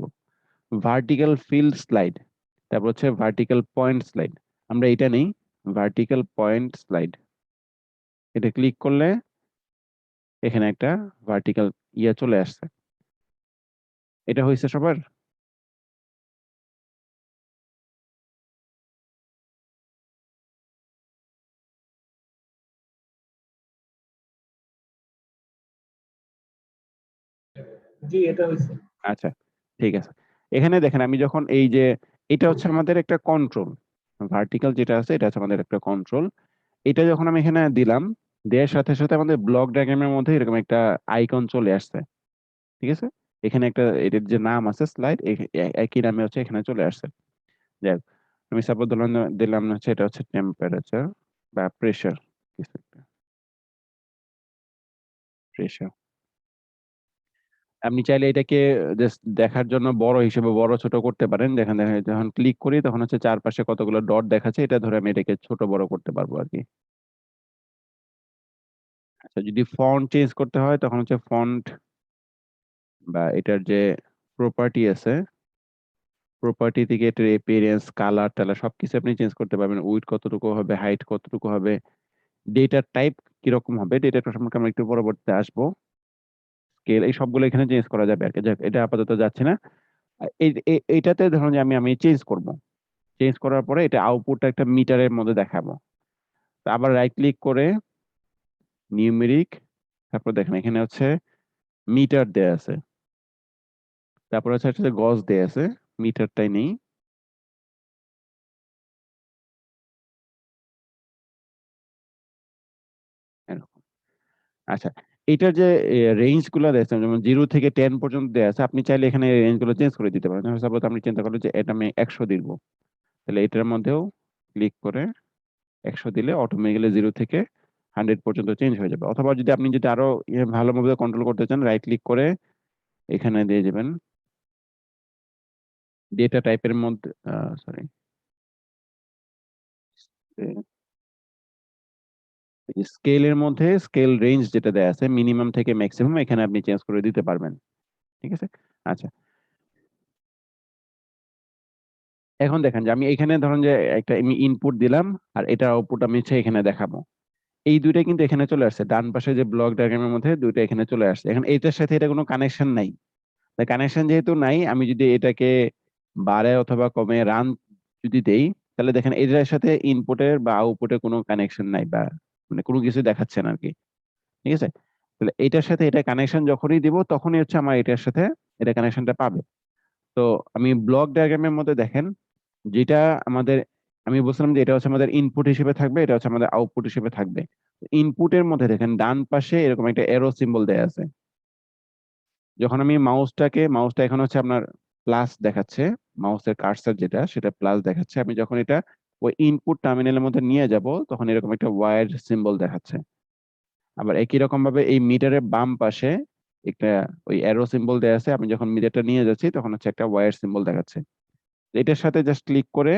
ভার্টিক্যাল ফিল্ড স্লাইড, তারপর হচ্ছে ভার্টিক্যাল পয়েন্ট স্লাইড। আমরা এটা নেই, ভার্টিক্যাল পয়েন্ট স্লাইড। এটা ক্লিক করলে এখানে একটা ভার্টিক্যাল চলে আসছে। এটা হয়েছে সবার? জি, এটা হয়েছে। আচ্ছা, ঠিক আছে। এখানে দেখেন আমি যখন এই যে এটা হচ্ছে আমাদের একটা কন্ট্রোল, ভার্টিক্যাল যেটা আছে এটা হচ্ছে আমাদের একটা কন্ট্রোল। এটা যখন আমি এখানে দিলাম, দেওয়ার সাথে সাথে আমাদের ব্লক ডায়াগ্রামের মধ্যে এরকম একটা আইকন চলে আসছে। ঠিক আছে, এখানে একটা এটার যে নাম আছে স্লাইড, একই নামে হচ্ছে এখানে চলে আসছে। যাই হোক, আমি সাপোজ দিলাম হচ্ছে এটা হচ্ছে টেম্পারেচার বা প্রেশার, কিছু একটা প্রেশার। আপনি চাইলে এটাকে জাস্ট দেখার জন্য বড় হিসেবে বড় ছোট করতে পারেন। দেখেন দেখেন যখন ক্লিক করি তখন হচ্ছে চারপাশে কতগুলো ডট দেখাচ্ছে, এটা ধরে আমি এটাকে ছোট বড় করতে পারবো আর কি। আচ্ছা, যদি ফন্ট চেঞ্জ করতে হয় তখন হচ্ছে ফন্ট বা এটার যে প্রপার্টি আছে, প্রপার্টি থেকে এটার এপিয়ারেন্স, কালার টালার সবকিছু আপনি চেঞ্জ করতে পারবেন। উইডথ কতটুকু হবে, হাইট কতটুকু হবে, ডেটার টাইপ কিরকম হবে, ডেটাটা সম্পর্কে আমরা একটু পরবর্তীতে আসবো। স্কেল, এই সবগুলো এখানে চেঞ্জ করা যাবে আর কি। যাক, এটা আপাতত যাচ্ছে না। এইটাতে ধরুন যে আমি চেঞ্জ করব, চেঞ্জ করার পরে এটা আউটপুটটা একটা মিটারের মধ্যে দেখাবো। তো আবার রাইট ক্লিক করে নিউমেরিক, তারপর দেখেন এখানে হচ্ছে মিটার দেয়া আছে, তারপর হচ্ছে গজ দেয়া আছে, মিটারটাই নেই। এরকম। আচ্ছা, এটার যে রেঞ্জ গুলো দেয়া আছে, যেমন 0 থেকে 10 পর্যন্ত দেয়া আছে, আপনি চাইলে এখানে রেঞ্জ গুলো চেঞ্জ করে দিতে পারেন। সাপোজ আপনি চিন্তা করলেন যে এটা আমি 100 দিব, তাহলে এটার মধ্যেও ক্লিক করে 100 দিলে অটোমেটিক্যালি 0 থেকে 100 পর্যন্ত চেঞ্জ হয়ে যাবে। অথবা যদি আপনি যদি আরো ভালোভাবে কন্ট্রোল করতে চান, রাইট ক্লিক করে এখানে দিয়ে যাবেন ডেটা টাইপের মধ্যে, সরি, স্কেলের মধ্যে স্কেল রেঞ্জ যেটা দেয়া আছে মিনিমাম থেকে ম্যাক্সিমাম, এখানে আপনি চেঞ্জ করে দিতে পারবেন। ঠিক আছে। আচ্ছা, এখন দেখেন যে আমি এখানে ধরুন যে একটা আমি ইনপুট দিলাম আর এটার আউটপুট আমি এখানে দেখাবো। এই দুইটা কিন্তু এখানে চলে আসছে, ডান পাশে যে ব্লক ডায়াগ্রামের মধ্যে দুইটা এখানে চলে আসছে। এখন এটার সাথে এটা কোনো কানেকশন নাই। কানেকশন যেহেতু নাই, আমি যদি এটাকে বাড়ে অথবা কমে রান যদি দেই, তাহলে দেখেন এটার সাথে ইনপুটের বা আউটপুটের কোনো কানেকশন নাই, বা মানে কোনো কিছু দেখাচ্ছে না আর কি। ঠিক আছে, তাহলে এটার সাথে এটা কানেকশন যখনই দিব তখনই হচ্ছে আমার এটার সাথে এটা কানেকশনটা পাবে। তো আমি ব্লক ডায়াগ্রামের মধ্যে দেখেন যেটা আমাদের, আমি বলছিলাম যে এটা হচ্ছে আমাদের ইনপুট হিসেবে থাকবে, এটা হচ্ছে আমাদের আউটপুট হিসেবে থাকবে। ইনপুটের মধ্যে দেখেন ডান পাশে এরকম একটা এরো সিম্বল দেয়া আছে। যখন আমি মাউসটা এখন হচ্ছে আপনার প্লাস দেখাচ্ছে, মাউসের কার্সার যেটা সেটা প্লাস দেখাচ্ছে। আমি যখন এটা ওই ইনপুট টার্মিনালের মধ্যে নিয়ে যাব তখন এরকম একটা ওয়ার সিম্বল দেখাচ্ছে। আবার একই রকম ভাবে এই মিটারের বাম পাশে একটা ওই অ্যারো সিম্বল দেয়া আছে, আমি যখন মিটারটা নিয়ে যাচ্ছি তখন হচ্ছে একটা ওয়ার সিম্বল দেখাচ্ছে। এটার সাথে জাস্ট ক্লিক করে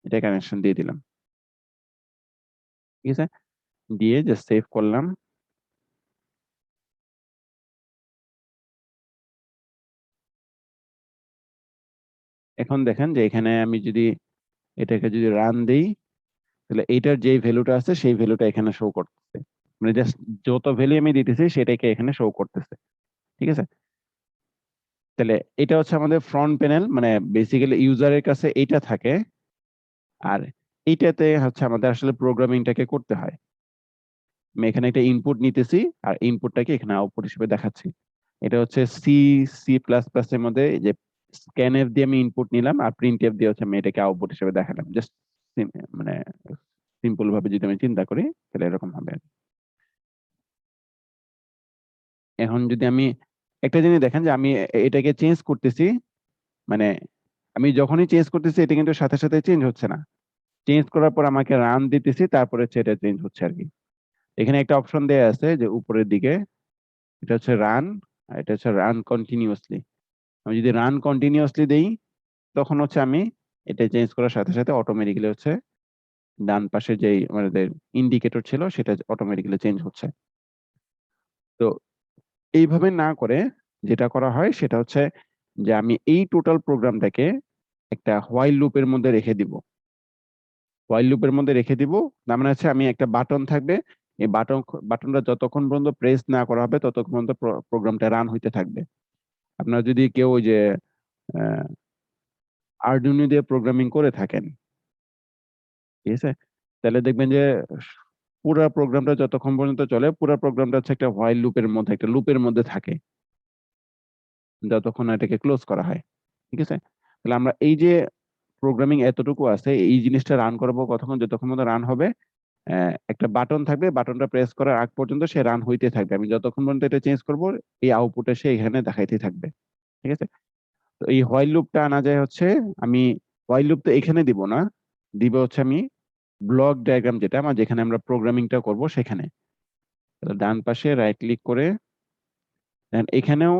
এটা কানেকশন দিয়ে দিলাম। ঠিক আছে, দিয়ে জাস্ট সেভ করলাম। এখন দেখেন যে এখানে আমি যদি এটাকে যদি রান দিই, তাহলে এইটার যে ভ্যালুটা আছে সেই ভ্যালুটা এখানে শো করতেছে। মানে জাস্ট যত ভ্যালু আমি দিতেছি সেটাকে এখানে শো করতেছে। ঠিক আছে, তাহলে এটা হচ্ছে আমাদের ফ্রন্ট প্যানেল, মানে বেসিক্যালি ইউজারের কাছে এইটা থাকে। আর এইটাতে হচ্ছে আমাদের আসলে প্রোগ্রামিংটাকে করতে হয়। আমি এখানে একটা ইনপুট নিতেছি আর ইনপুটটাকে এখানে আউটপুট হিসেবে দেখাচ্ছি। এটা হচ্ছে সি প্লাস প্লাস এর মধ্যে এই যে স্ক্যানএফ দিয়ে আমি ইনপুট নিলাম আর প্রিন্টএফ দিয়ে হচ্ছে আমি এটাকে আউটপুট হিসেবে দেখালাম। জাস্ট মানে সিম্পল ভাবে যদি আমি চিন্তা করি তাহলে এরকম হবে। এখন যদি আমি একটা জিনিস দেখেন যে আমি এটাকে চেঞ্জ করতেছি, মানে আমি যখনই চেঞ্জ করতেছি এটা কিন্তু সাথে সাথে চেঞ্জ হচ্ছে না। চেঞ্জ করার পর আমাকে রান দিতেছি, তারপরে হচ্ছে এটা চেঞ্জ হচ্ছে আর কি। এখানে একটা অপশন দেয়া আছে যে উপরের দিকে, এটা হচ্ছে রান, আর এটা হচ্ছে রান কন্টিনিউয়াসলি। আমি যদি রান কন্টিনিউয়াসলি দেই তখন হচ্ছে আমি এটা চেঞ্জ করার সাথে সাথে অটোমেটিক্যালি হচ্ছে ডান পাশে যেই আমাদের ইন্ডিকেটর ছিল সেটা অটোমেটিক্যালি চেঞ্জ হচ্ছে। তো এইভাবে না করে যেটা করা হয় সেটা হচ্ছে যে আমি এই টোটাল প্রোগ্রামটাকে একটা হোয়াইল লুপের মধ্যে রেখে দিব। হোয়াইল লুপের মধ্যে রেখে দিব, তার মানে হচ্ছে আমি একটা বাটন থাকবে, এই বাটনটা যতক্ষণ পর্যন্ত প্রেস না করা হবে ততক্ষণ পর্যন্ত প্রোগ্রামটা রান হইতে থাকবে। আপনারা যদি কেউ ওই যে আরডুইনো দিয়ে প্রোগ্রামিং করে থাকেন, ঠিক আছে, তাহলে দেখবেন যে পুরা প্রোগ্রামটা যতক্ষণ পর্যন্ত চলে, পুরা প্রোগ্রামটা হচ্ছে একটা হোয়াইল লুপের মধ্যে, একটা লুপের মধ্যে থাকে যতক্ষণ না এটাকে ক্লোজ করা হয়। ঠিক আছে, তাহলে আমরা এই যে প্রোগ্রামিং এতটুকু আছে, এই জিনিসটা রান করবো কতক্ষণ, যতক্ষণ পর্যন্ত রান হবে। একটা বাটন থাকবে, বাটনটা প্রেস করার আগ পর্যন্ত সে রান হইতে থাকবে। আমি যতক্ষণ পর্যন্ত এটা চেঞ্জ করব, এই আউটপুটে সে এখানে দেখাইতে থাকবে। ঠিক আছে, তো এই হোয়াইল লুপটা আনা যায় হচ্ছে, আমি হোয়াইল লুপ তো এখানে দিব না, দিব হচ্ছে আমি ব্লক ডায়াগ্রাম, যেটা আমার যেখানে আমরা প্রোগ্রামিংটা করব সেখানে। ডান পাশে রাইট ক্লিক করে এখানেও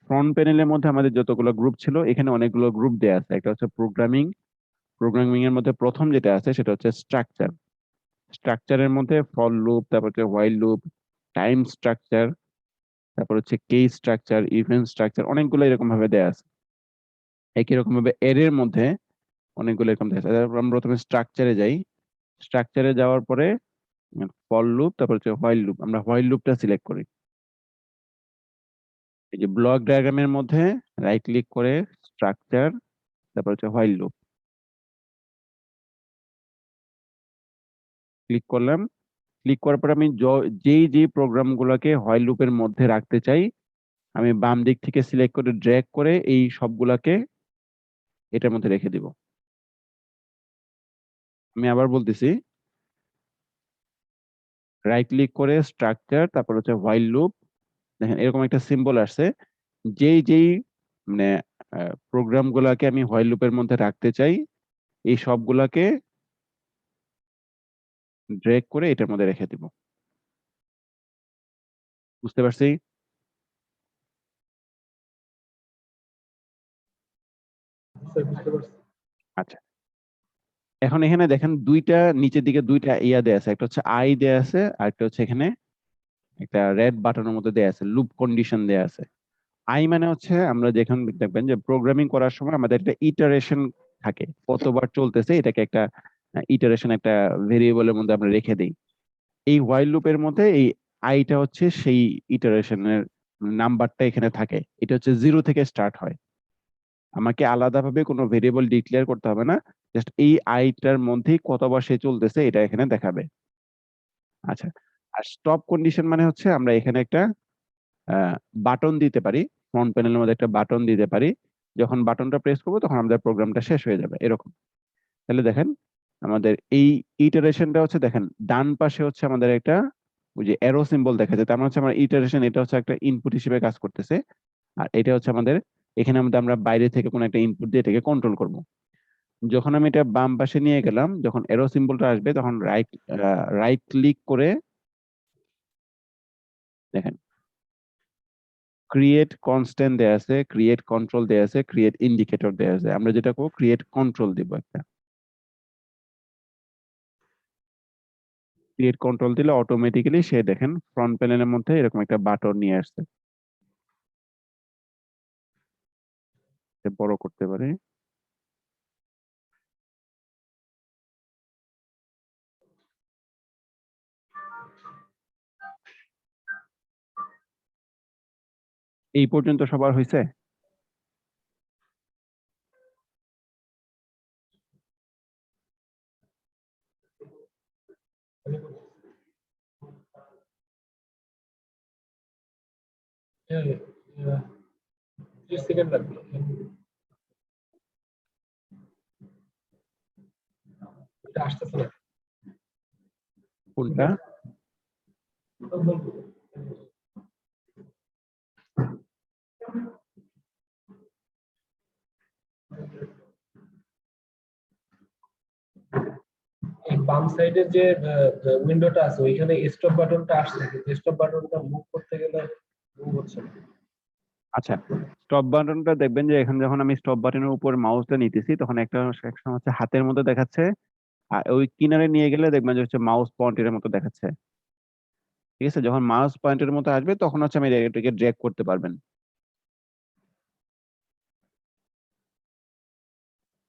ফ্রন্ট প্যানেলের মধ্যে আমাদের যতগুলো গ্রুপ ছিল, এখানে অনেকগুলো গ্রুপ দেয়া আছে। একটা হচ্ছে প্রোগ্রামিং, প্রোগ্রামিং এর মধ্যে প্রথম যেটা আছে সেটা হচ্ছে স্ট্রাকচার। স্ট্রাকচারের মধ্যে ফর লুপ, তারপর হচ্ছে হোয়াইল লুপ, টাইম স্ট্রাকচার, তারপর হচ্ছে কেস স্ট্রাকচার, ইভেন্ট স্ট্রাকচার, অনেকগুলো এরকম ভাবে দেয়া আছে। একই রকম ভাবে এর মধ্যে অনেকগুলো এরকম দেয়া আছে। আমরা প্রথমে স্ট্রাকচারে যাই, স্ট্রাকচারে যাওয়ার পরে ফর লুপ, তারপর হচ্ছে হোয়াইল লুপ, আমরা হোয়াইল লুপটা সিলেক্ট করি। এই যে ব্লক ডায়াগ্রামের মধ্যে রাইট ক্লিক করে স্ট্রাকচার, তারপর হচ্ছে হোয়াইল লুপ ক্লিক করলাম। ক্লিক করার পর আমি যেই প্রোগ্রাম গুলোকে হোয়াইল লুপের মধ্যে রাখতে চাই, আমি বাম দিক থেকে সিলেক্ট করে ড্র্যাগ করে এই সবগুলাকে এটার মধ্যে রেখে দিব। আমি আবার বলতেছি, রাইট ক্লিক করে স্ট্রাকচার, তারপর হচ্ছে হোয়াইল লুপ, দেখেন এরকম একটা সিম্বল আসছে। যেই মানে প্রোগ্রাম গুলাকে আমি হোয়াইল লুপের মধ্যে রাখতে চাই, এই সবগুলাকে ড্র্যাগ করে এটার মধ্যে রেখে দিব। বুঝতে পারছি? আচ্ছা, এখন এখানে দেখেন দুইটা নিচের দিকে দুইটা ইয়া দেয়া আছে, একটা হচ্ছে আই দেয়া আছে, আর একটা হচ্ছে এখানে একটা রেড বাটনের মধ্যে দেয়া আছে, লুপ কন্ডিশন দেয়া আছে। আই মানে হচ্ছে আমরা যেখানে দেখবেন যে প্রোগ্রামিং করার সময় আমাদের একটা ইটারেশন থাকে, কতবার চলতেছে এটাকে একটা ইটারেশন, একটা ভেরিয়েবলের মধ্যে আমরা রেখে দিই। এই হোয়াইল লুপের মধ্যে এই আইটা হচ্ছে সেই ইটারেশনের নাম্বারটা এখানে থাকে। এটা হচ্ছে 0 থেকে স্টার্ট হয়। আমাকে আলাদাভাবে কোনো ভেরিয়েবল ডিক্লেয়ার করতে হবে না, জাস্ট এই আইটার মধ্যেই কতবার সে চলতেছে এটা এখানে দেখাবে। আচ্ছা, আর স্টপ কন্ডিশন মানে হচ্ছে আমরা এখানে একটা বাটন দিতে পারি, ফ্রন্ট প্যানেলের মধ্যে একটা বাটন দিতে পারি। যখন বাটনটা প্রেস করবো তখন আমাদের প্রোগ্রামটা শেষ হয়ে যাবে, এরকম। তাহলে দেখেন আমাদের এই ইটারেশনটা হচ্ছে, দেখেন ডান পাশে হচ্ছে আমাদের একটা ওই যে অ্যারো সিম্বল দেখা যায়, তার মানে হচ্ছে আমার ইটারেশন, এটা হচ্ছে একটা ইনপুট হিসেবে কাজ করতেছে। আর এটা হচ্ছে আমাদের, এখানে আমরা বাইরে থেকে কোনো একটা ইনপুট দিয়ে এটাকে কন্ট্রোল করব। যখন আমি এটা বাম পাশে নিয়ে গেলাম, যখন অ্যারো সিম্বলটা আসবে তখন রাইট ক্লিক করে দেখেন ক্রিয়েট কনস্ট্যান্ট দেয়া আছে, ক্রিয়েট কন্ট্রোল দেয়া আছে, ক্রিয়েট ইন্ডিকেটর দেয়া আছে। আমরা যেটা করব ক্রিয়েট কন্ট্রোল দিব একটা। ক্রিয়েট কন্ট্রোল দিলে অটোমেটিক্যালি সে দেখেন ফ্রন্ট প্যানেলের মধ্যে এরকম একটা বাটন নিয়ে আসছে। বড় করতে পারে। এই পর্যন্ত সবার হয়েছে? কোনটা? এই বাম সাইডের যে উইন্ডোটা আছে ওইখানে স্টপ বাটনটা আসছে, কিন্তু স্টপ বাটনটা মুভ করতে গেলে মুভ হচ্ছে না। আচ্ছা, স্টপ বাটনটা দেখবেন যে এখানে যখন আমি স্টপ বাটনের উপর মাউসটা নিতেছি তখন একটা সেকশন হচ্ছে হাতের মতো দেখাচ্ছে, আর ওই কিনারে নিয়ে গেলে দেখবেন যে হচ্ছে মাউস পয়েন্টের মতো দেখাচ্ছে। ঠিক আছে, যখন মাউস পয়েন্টের মতো আসবে তখন হচ্ছে আমি এটাকে ড্র্যাগ করতে পারবেন।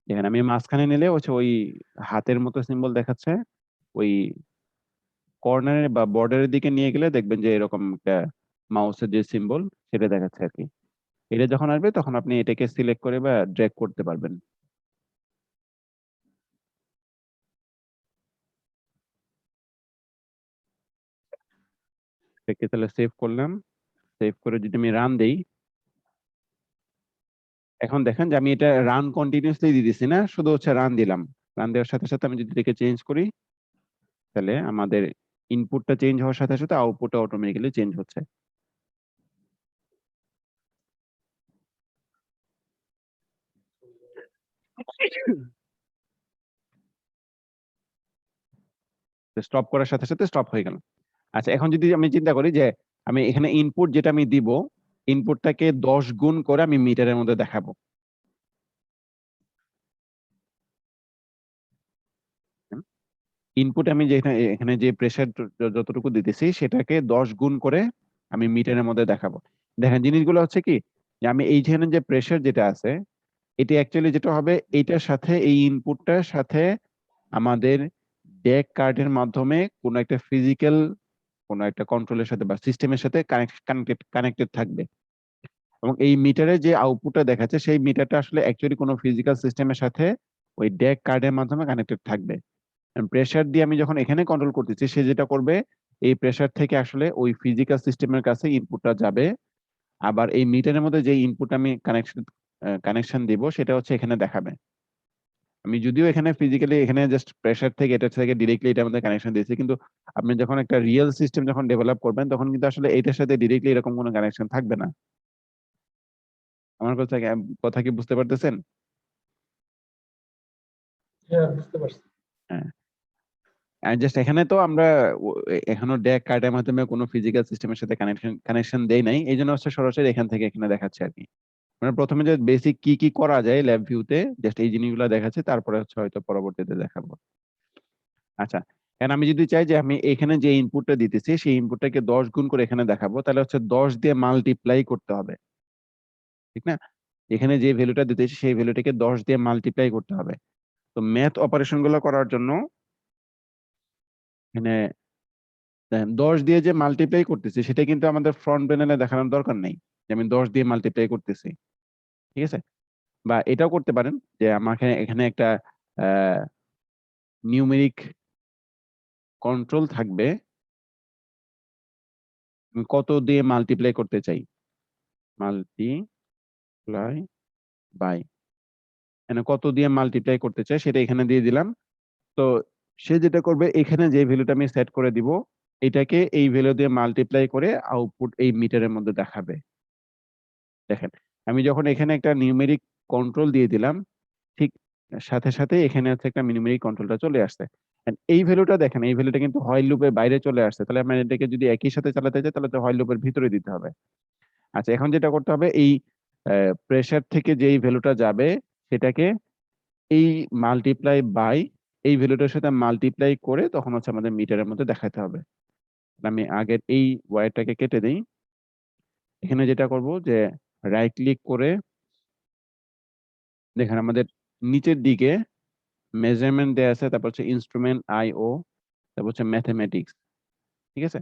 দেখেন আমি মাঝখানে নিলে হচ্ছে ওই হাতের মতো সিম্বল দেখাচ্ছে, ওই কর্নারে বা বর্ডারের দিকে নিয়ে গেলে দেখবেন যে এরকম একটা মাউসের যে সিম্বল সেটা দেখাচ্ছে আর কি। এটা যখন আসবে তখন আপনি এটাকে সিলেক্ট করে বা ড্র্যাগ করতে পারবেন। এটাকে তাহলে সেভ করলাম, সেভ করে যদি আমি রান দেই, এখন দেখেন যে আমি এটা রান কন্টিনিউসলি দিতেছি না, শুধু হচ্ছে রান দিলাম। রান দেওয়ার সাথে সাথে আমি যদি এটাকে চেঞ্জ করি তাহলে আমাদের ইনপুটটা চেঞ্জ হওয়ার সাথে সাথে আউটপুটটা অটোমেটিক্যালি চেঞ্জ হচ্ছে। স্টপ করার সাথে সাথে স্টপ হয়ে গেল। আচ্ছা, এখন যদি আমি চিন্তা করি যে আমি এখানে ইনপুট যেটা আমি দিব, ইনপুটটাকে 10 গুণ করে আমি মিটারের মধ্যে দেখাবো। ইনপুট আমি যে এখানে যে প্রেসার যতটুকু দিতেছি সেটাকে 10 গুণ করে আমি মিটারের মধ্যে দেখাবো। দেখেন জিনিসগুলো হচ্ছে কি, যে আমি এইখানে যে প্রেসার যেটা আছে, এটি অ্যাকচুয়ালি যেটা হবে এইটার সাথে এই ইনপুটটার সাথে আমাদের ডেক কার্ডের মাধ্যমে কোনো একটা ফিজিক্যাল কোনো একটা কন্ট্রোলের সাথে বা সিস্টেমের সাথে কানেক্টেড থাকবে। এবং এই মিটারে যে আউটপুটটা দেখাচ্ছে সেই মিটারটা আসলে অ্যাকচুয়ালি কোনো ফিজিক্যাল সিস্টেমের সাথে ওই ডেক কার্ডের মাধ্যমে কানেক্টেড থাকবে। প্রেসার দিয়ে আমি যখন এখানে কন্ট্রোল করতেছি, সে যেটা করবে এই প্রেসার থেকে আসলে ওই ফিজিক্যাল সিস্টেমের কাছে ইনপুটটা যাবে। আবার এই মিটারের মধ্যে যে ইনপুট আমি কানেকশন দিব সেটা হচ্ছে এখানে দেখাবে। আমি যদিও এখানে ফিজিক্যালি এখানে জাস্ট প্রেসার থেকে এটা থেকে ডিরেক্টলি এটার মধ্যে কানেকশন দিয়েছি, কিন্তু আপনি যখন একটা রিয়েল সিস্টেম যখন ডেভেলপ করবেন তখন কিন্তু আসলে এটার সাথে ডিরেক্টলি এরকম কোনো কানেকশন থাকবে না। আমার কথা কি বুঝতে পারতেছেন? হ্যাঁ, বুঝতে পারছি। হ্যাঁ, জাস্ট এখানে তো আমরা এখনো ডেক কার্ডের মাধ্যমে কোনো ফিজিক্যাল সিস্টেমের সাথে কানেকশন দেই নাই, এই জন্য হচ্ছে সরাসরি এখান থেকে এখানে দেখাচ্ছে আর কি। মানে প্রথমে যে বেসিক কি কি করা যায় ল্যাব ভিউতে, জাস্ট এই জিনিসগুলো দেখাচ্ছে, তারপরে হচ্ছে হয়তো পরবর্তীতে দেখাবো। আচ্ছা, এখন আমি যদি চাই যে আমি এখানে যে ইনপুটটা দিতেছি সেই ইনপুটটাকে 10 গুণ করে এখানে দেখাবো, তাহলে হচ্ছে 10 দিয়ে মাল্টিপ্লাই করতে হবে, ঠিক না? এখানে যে ভ্যালুটা দিতেছি সেই ভ্যালুটাকে 10 দিয়ে মাল্টিপ্লাই করতে হবে। তো ম্যাথ অপারেশন গুলো করার জন্য এখানে 10 দিয়ে যে মাল্টিপ্লাই করতেছি সেটা কিন্তু আমাদের ফ্রন্ট প্যানেলে দেখানোর দরকার নেই যে আমি 10 দিয়ে মাল্টিপ্লাই করতেছি, ঠিক আছে? বা এটাও করতে পারেন যে আমাকে এখানে একটা নিউমেরিক কন্ট্রোল থাকবে, আমি কত দিয়ে মাল্টিপ্লাই করতে চাই, মাল্টিপ্লাই বাই, এখানে কত দিয়ে মাল্টিপ্লাই করতে চাই সেটা এখানে দিয়ে দিলাম। তো সে যেটা করবে, এখানে যে ভ্যালুটা আমি সেট করে দিব এটাকে এই ভ্যালু দিয়ে মাল্টিপ্লাই করে আউটপুট এই মিটারের মধ্যে দেখাবে। দেখেন আমি যখন এখানে একটা নিউমেরিক কন্ট্রোল দিয়ে দিলাম, ঠিক সাথে সাথে এখানে হচ্ছে একটা নিউমেরিক কন্ট্রোলটা চলে আসছে। And এই ভ্যালুটা দেখেন, এই ভ্যালুটা কিন্তু হোয়াইল লুপের বাইরে চলে আসছে, তাহলে আমরা এটাকে যদি একই সাথে চালাতে চাই তাহলে তো হোয়াইল লুপের ভিতরে দিতে হবে। আচ্ছা, এখন যেটা করতে হবে, এই প্রেসার থেকে যেই ভ্যালুটা যাবে সেটাকে এই মাল্টিপ্লাই বাই এই ভ্যালুটার সাথে মাল্টিপ্লাই করে তখন হচ্ছে আমাদের মিটারের মধ্যে দেখাতে হবে। আমি আগের এই ওয়্যারটাকে কেটে দিই। এখানে যেটা করব যে রাইট ক্লিক করে দেখেন আমাদের নিচের দিকে মেজারমেন্ট দেয়া আছে, তারপর হচ্ছে ইনস্ট্রুমেন্ট আইও, তারপর হচ্ছে ম্যাথমেটিক্স, ঠিক আছে?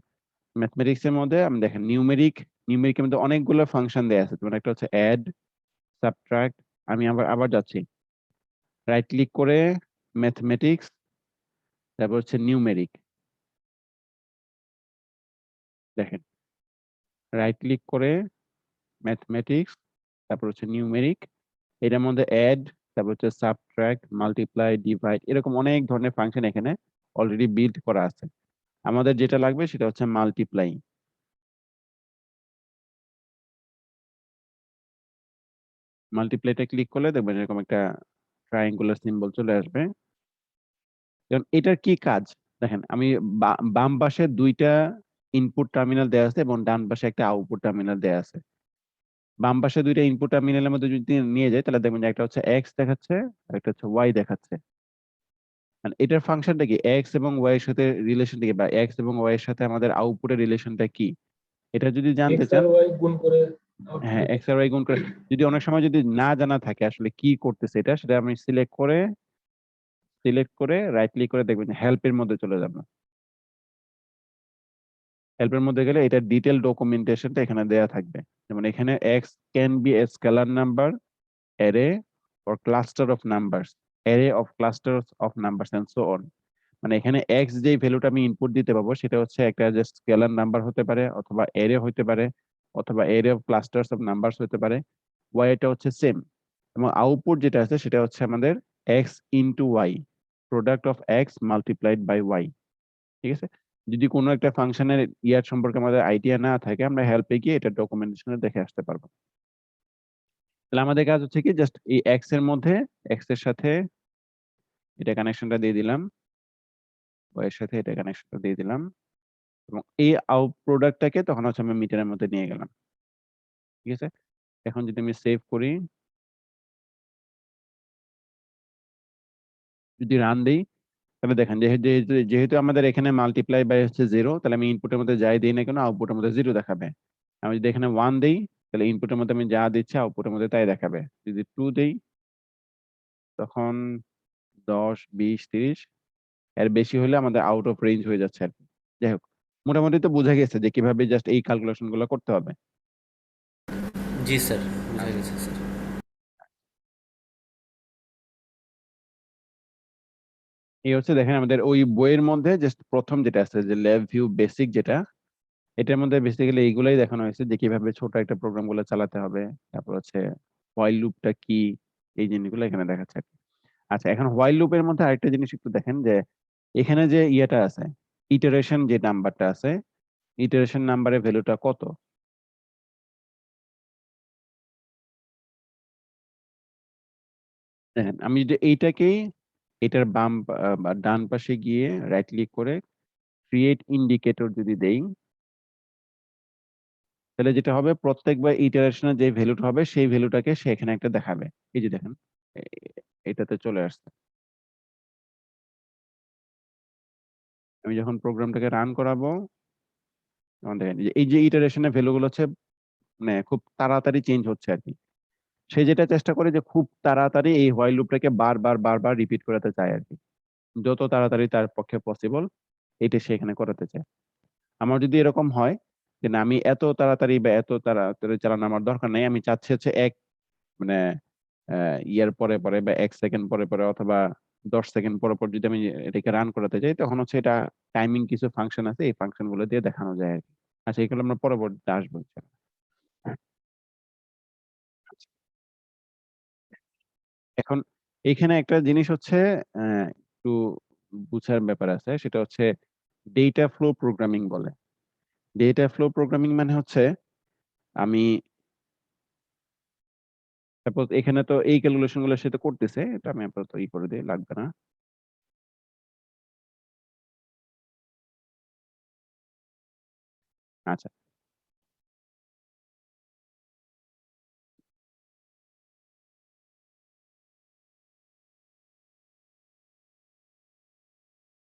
ম্যাথমেটিক্স এর মধ্যে আমি দেখেন নিউমেরিকের মধ্যে অনেকগুলো ফাংশন দেয়া আছে, যেমন একটা হচ্ছে অ্যাড, সাবট্রাক্ট। আমি আবার যাচ্ছি, রাইট ক্লিক করে ম্যাথমেটিক্স, তারপর হচ্ছে নিউমেরিক। দেখেন রাইট ক্লিক করে ম্যাথমেটিক্স, তারপর হচ্ছে নিউমেরিক, এটার মধ্যে অ্যাড, তারপর হচ্ছে সাবট্রাক্ট, মাল্টিপ্লাই, ডিভাইড, এরকম অনেক ধরনের ফাংশন এখানে অলরেডি বিল্ড করা আছে। আমাদের যেটা লাগবে সেটা হচ্ছে মাল্টিপ্লাই। মাল্টিপ্লাইটা ক্লিক করলে দেখবেন এরকম একটা ট্রায়াঙ্গুলার সিম্বল চলে আসবে। এখন এটার কি কাজ দেখেন, আমি বাম পাশে দুইটা ইনপুট টার্মিনাল দেয়া আছে এবং ডান পাশে একটা আউটপুট টার্মিনাল দেয়া আছে। বাম পাশে দুইটা ইনপুট টার্মিনালের মধ্যে যদি নিয়ে যায় তাহলে দেখবেন যে একটা হচ্ছে এক্স দেখাচ্ছে আর একটা হচ্ছে ওয়াই দেখাচ্ছে। মানে এটার ফাংশনটা কি, এক্স এবং ওয়াই এর সাথে রিলেশনটা কি, বা এক্স এবং ওয়াই এর সাথে আমাদের আউটপুটের রিলেশনটা কি, এটা যদি জানতে এক্স চান, আর ওয়াই গুণ করে হ্যাঁ আউটপুট এক্স আর ওয়াই গুণ করে, যদি অনেক সময় যদি না জানা থাকে আসলে কি করতেছে এটা, সেটা আমি সিলেক্ট করে রাইট ক্লিক করে দেখবেন হেল্পের মধ্যে চলে যাবে। হেল্পের মধ্যে গেলে এটা ডিটেল ডকুমেন্টেশনটা এখানে দেয়া থাকবে। যেমন এখানে x can B A scalar number, array or cluster of numbers, array of clusters of numbers and so on. মানে এখানে এক্স যে ভ্যালুটা আমি ইনপুট দিতে পারবো সেটা হচ্ছে একটা জাস্ট স্কেলার নাম্বার হতে পারে, অথবা অ্যারে হতে পারে, অথবা array of clusters of numbers হতে পারে। ওয়াই এটা হচ্ছে সেম, এবং আউটপুট যেটা আছে সেটা হচ্ছে আমাদের X into Y, product of X multiplied by Y. ঠিক আছে, যদি কোনো একটা ফাংশনের ইয়ার সম্পর্কে আমাদের আইডিয়া না থাকে আমরা হেল্পে গিয়ে এটা ডকুমেন্টেশনে দেখে আসতে পারবো। তাহলে আমাদের কাজ হচ্ছে কি, জাস্ট এই এক্স এর মধ্যে এক্স এর সাথে এটা কানেকশনটা দিয়ে দিলাম, ওয়াই এর সাথে এটা কানেকশনটা দিয়ে দিলাম, এবং এই আউট প্রোডাক্টটাকে তখন হচ্ছে আমি মিটারের মধ্যে নিয়ে গেলাম। ঠিক আছে, এখন যদি আমি সেভ করি, যদি রান দিই, তাহলে দেখেন যেহেতু আমাদের এখানে মাল্টিপ্লাই বাই হচ্ছে 0, তাহলে আমি ইনপুটের মধ্যে যাই দিই না কেন আউটপুটের মধ্যে 0 দেখাবে। আমি যদি এখানে 1 দিই তাহলে ইনপুটের মধ্যে আমি যা দিচ্ছি আউটপুটের মধ্যে তাই দেখাবে। যদি 2 দিই তখন 10, 20, 30, এর বেশি হলে আমাদের আউট অফ রেঞ্জ হয়ে যাচ্ছে আর কি। যাই হোক, মোটামুটি তো বোঝা গেছে যে কিভাবে জাস্ট এই ক্যালকুলেশন গুলো করতে হবে। জি স্যার, বুঝা গেছে স্যার। এই হচ্ছে দেখেন আমাদের ওই বইয়ের মধ্যে জাস্ট প্রথম যেটা আছে যে ল্যাব ভিউ বেসিক, যেটা এটার মধ্যে বেসিক্যালি এইগুলাই দেখানো হয়েছে যে কিভাবে ছোট একটা প্রোগ্রাম গুলো চালাতে হবে, তারপর হচ্ছে হোয়াইল লুপটা কি, এই জিনিসগুলো এখানে দেখাচ্ছে আর কি। আচ্ছা, এখন হোয়াইল লুপের মধ্যে আরেকটা জিনিস একটু দেখেন যে এখানে যে ইয়েটা আছে, ইটারেশন যে নাম্বারটা আছে, ইটারেশন নাম্বারের ভ্যালুটা কত। দেখেন আমি যদি এইটাকেই এটার বাম বা ডান পাশে গিয়ে রাইট ক্লিক করে ক্রিয়েট ইন্ডিকেটর যদি দেই, তাহলে যেটা হবে প্রত্যেকবার ইটারেশনের যে ভ্যালুটা হবে সেই ভ্যালুটাকে সে এখানে একটা দেখাবে। এই যে দেখেন এটাতে চলে আসছে। আমি যখন প্রোগ্রামটাকে রান করাবো তখন দেখেন এই যে ইটারেশনের ভ্যালুগুলো হচ্ছে মানে খুব তাড়াতাড়ি চেঞ্জ হচ্ছে আর কি। সে যেটা চেষ্টা করে যে খুব তাড়াতাড়ি এই হোয়াইল লুপটাকে বারবার রিপিট করাতে চায় আর কি, যত তাড়াতাড়ি তার পক্ষে পসিবল এটা সে এখানে করাতে চায়। আমার যদি এরকম হয় যে না আমি এত তাড়াতাড়ি বা এত তাড়াতাড়ি চালানো আমার দরকার নেই, আমি চাচ্ছি হচ্ছে মানে ইয়ার পরে পরে বা 1 সেকেন্ড পরে পরে অথবা 10 সেকেন্ড পরে পর যদি আমি এটাকে রান করাতে চাই, তখন হচ্ছে এটা টাইমিং কিছু ফাংশন আছে, এই ফাংশন গুলো দিয়ে দেখানো যায় আর কি। আচ্ছা, এগুলো আমরা পরবর্তীতে আসবো ইনশাআল্লাহ। আচ্ছা, এখন এইখানে একটা জিনিস হচ্ছে একটু বুঝার ব্যাপার আছে, সেটা হচ্ছে ডেটা ফ্লো প্রোগ্রামিং বলে। ডেটা ফ্লো প্রোগ্রামিং মানে হচ্ছে আমি সাপোজ এখানে তো এই ক্যালকুলেশন গুলো সেটা করতেছে, এটা আমি আপাতত করে দিই, লাগবে না। আচ্ছা,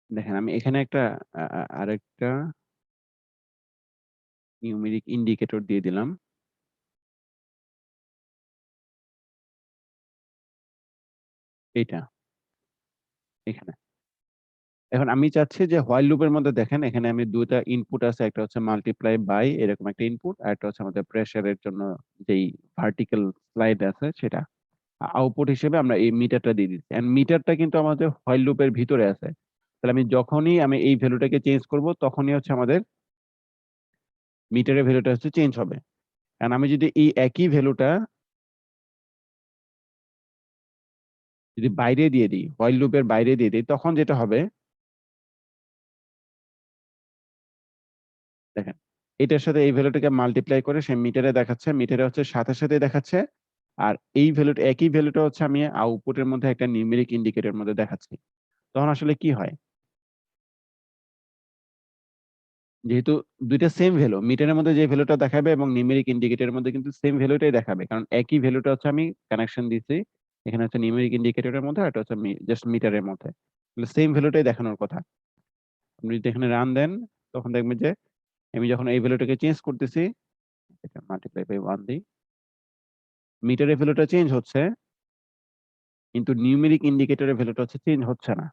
দেখেন আমি এখানে একটা আরেকটা নিউমেরিক ইন্ডিকেটর দিয়ে দিলাম এটা এখানে। এখন আমি চাচ্ছি যে হোয়াইল লুপের মধ্যে দেখেন এখানে আমি দুইটা ইনপুট আছে, একটা হচ্ছে মাল্টিপ্লাই বাই এরকম একটা ইনপুট, আর একটা হচ্ছে আমাদের প্রেসারের জন্য যেই ভার্টিক্যাল স্লাইড আছে সেটা আউটপুট হিসেবে আমরা এই মিটারটা দিয়ে দিচ্ছি। এন্ড মিটারটা কিন্তু আমাদের হোয়াইল লুপের ভিতরে আছে, তাহলে আমি যখনই আমি এই ভ্যালুটাকে চেঞ্জ করব তখনই হচ্ছে আমাদের মিটারের ভ্যালুটা হচ্ছে চেঞ্জ হবে। কারণ আমি যদি এই একই ভ্যালুটা যদি বাইরে দিয়ে দিই, হোয়াইল লুপের বাইরে দিয়ে দিই, তখন যেটা হবে দেখেন এটার সাথে এই ভ্যালুটাকে মাল্টিপ্লাই করে সে মিটারে দেখাচ্ছে, মিটারে হচ্ছে সাথে সাথে দেখাচ্ছে, আর এই ভ্যালুটা একই ভ্যালুটা হচ্ছে আমি আউটপুটের মধ্যে একটা নিউমেরিক ইন্ডিকেটরের মধ্যে দেখাচ্ছি। তখন আসলে কি হয়, যেহেতু দুইটা সেম ভ্যালু, মিটারের মধ্যে যে ভ্যালুটা দেখাবে এবং নিউমেরিক ইন্ডিকেটরের মধ্যে কিন্তু সেম ভ্যালুটাই দেখাবে, কারণ একই ভ্যালুটা হচ্ছে আমি কানেকশন দিচ্ছি, এখানে হচ্ছে নিউমেরিক ইন্ডিকেটরের মধ্যে আর এটা হচ্ছে জাস্ট মিটারের মধ্যে, সেম ভ্যালুটাই দেখানোর কথা। আপনি যদি এখানে রান দেন তখন দেখবেন যে আমি যখন এই ভ্যালুটাকে চেঞ্জ করতেছি, এটা মাল্টিপ্লাই বাই 1 দিই, মিটারের ভ্যালুটা চেঞ্জ হচ্ছে কিন্তু নিউমেরিক ইন্ডিকেটরের ভ্যালুটা হচ্ছে চেঞ্জ হচ্ছে না।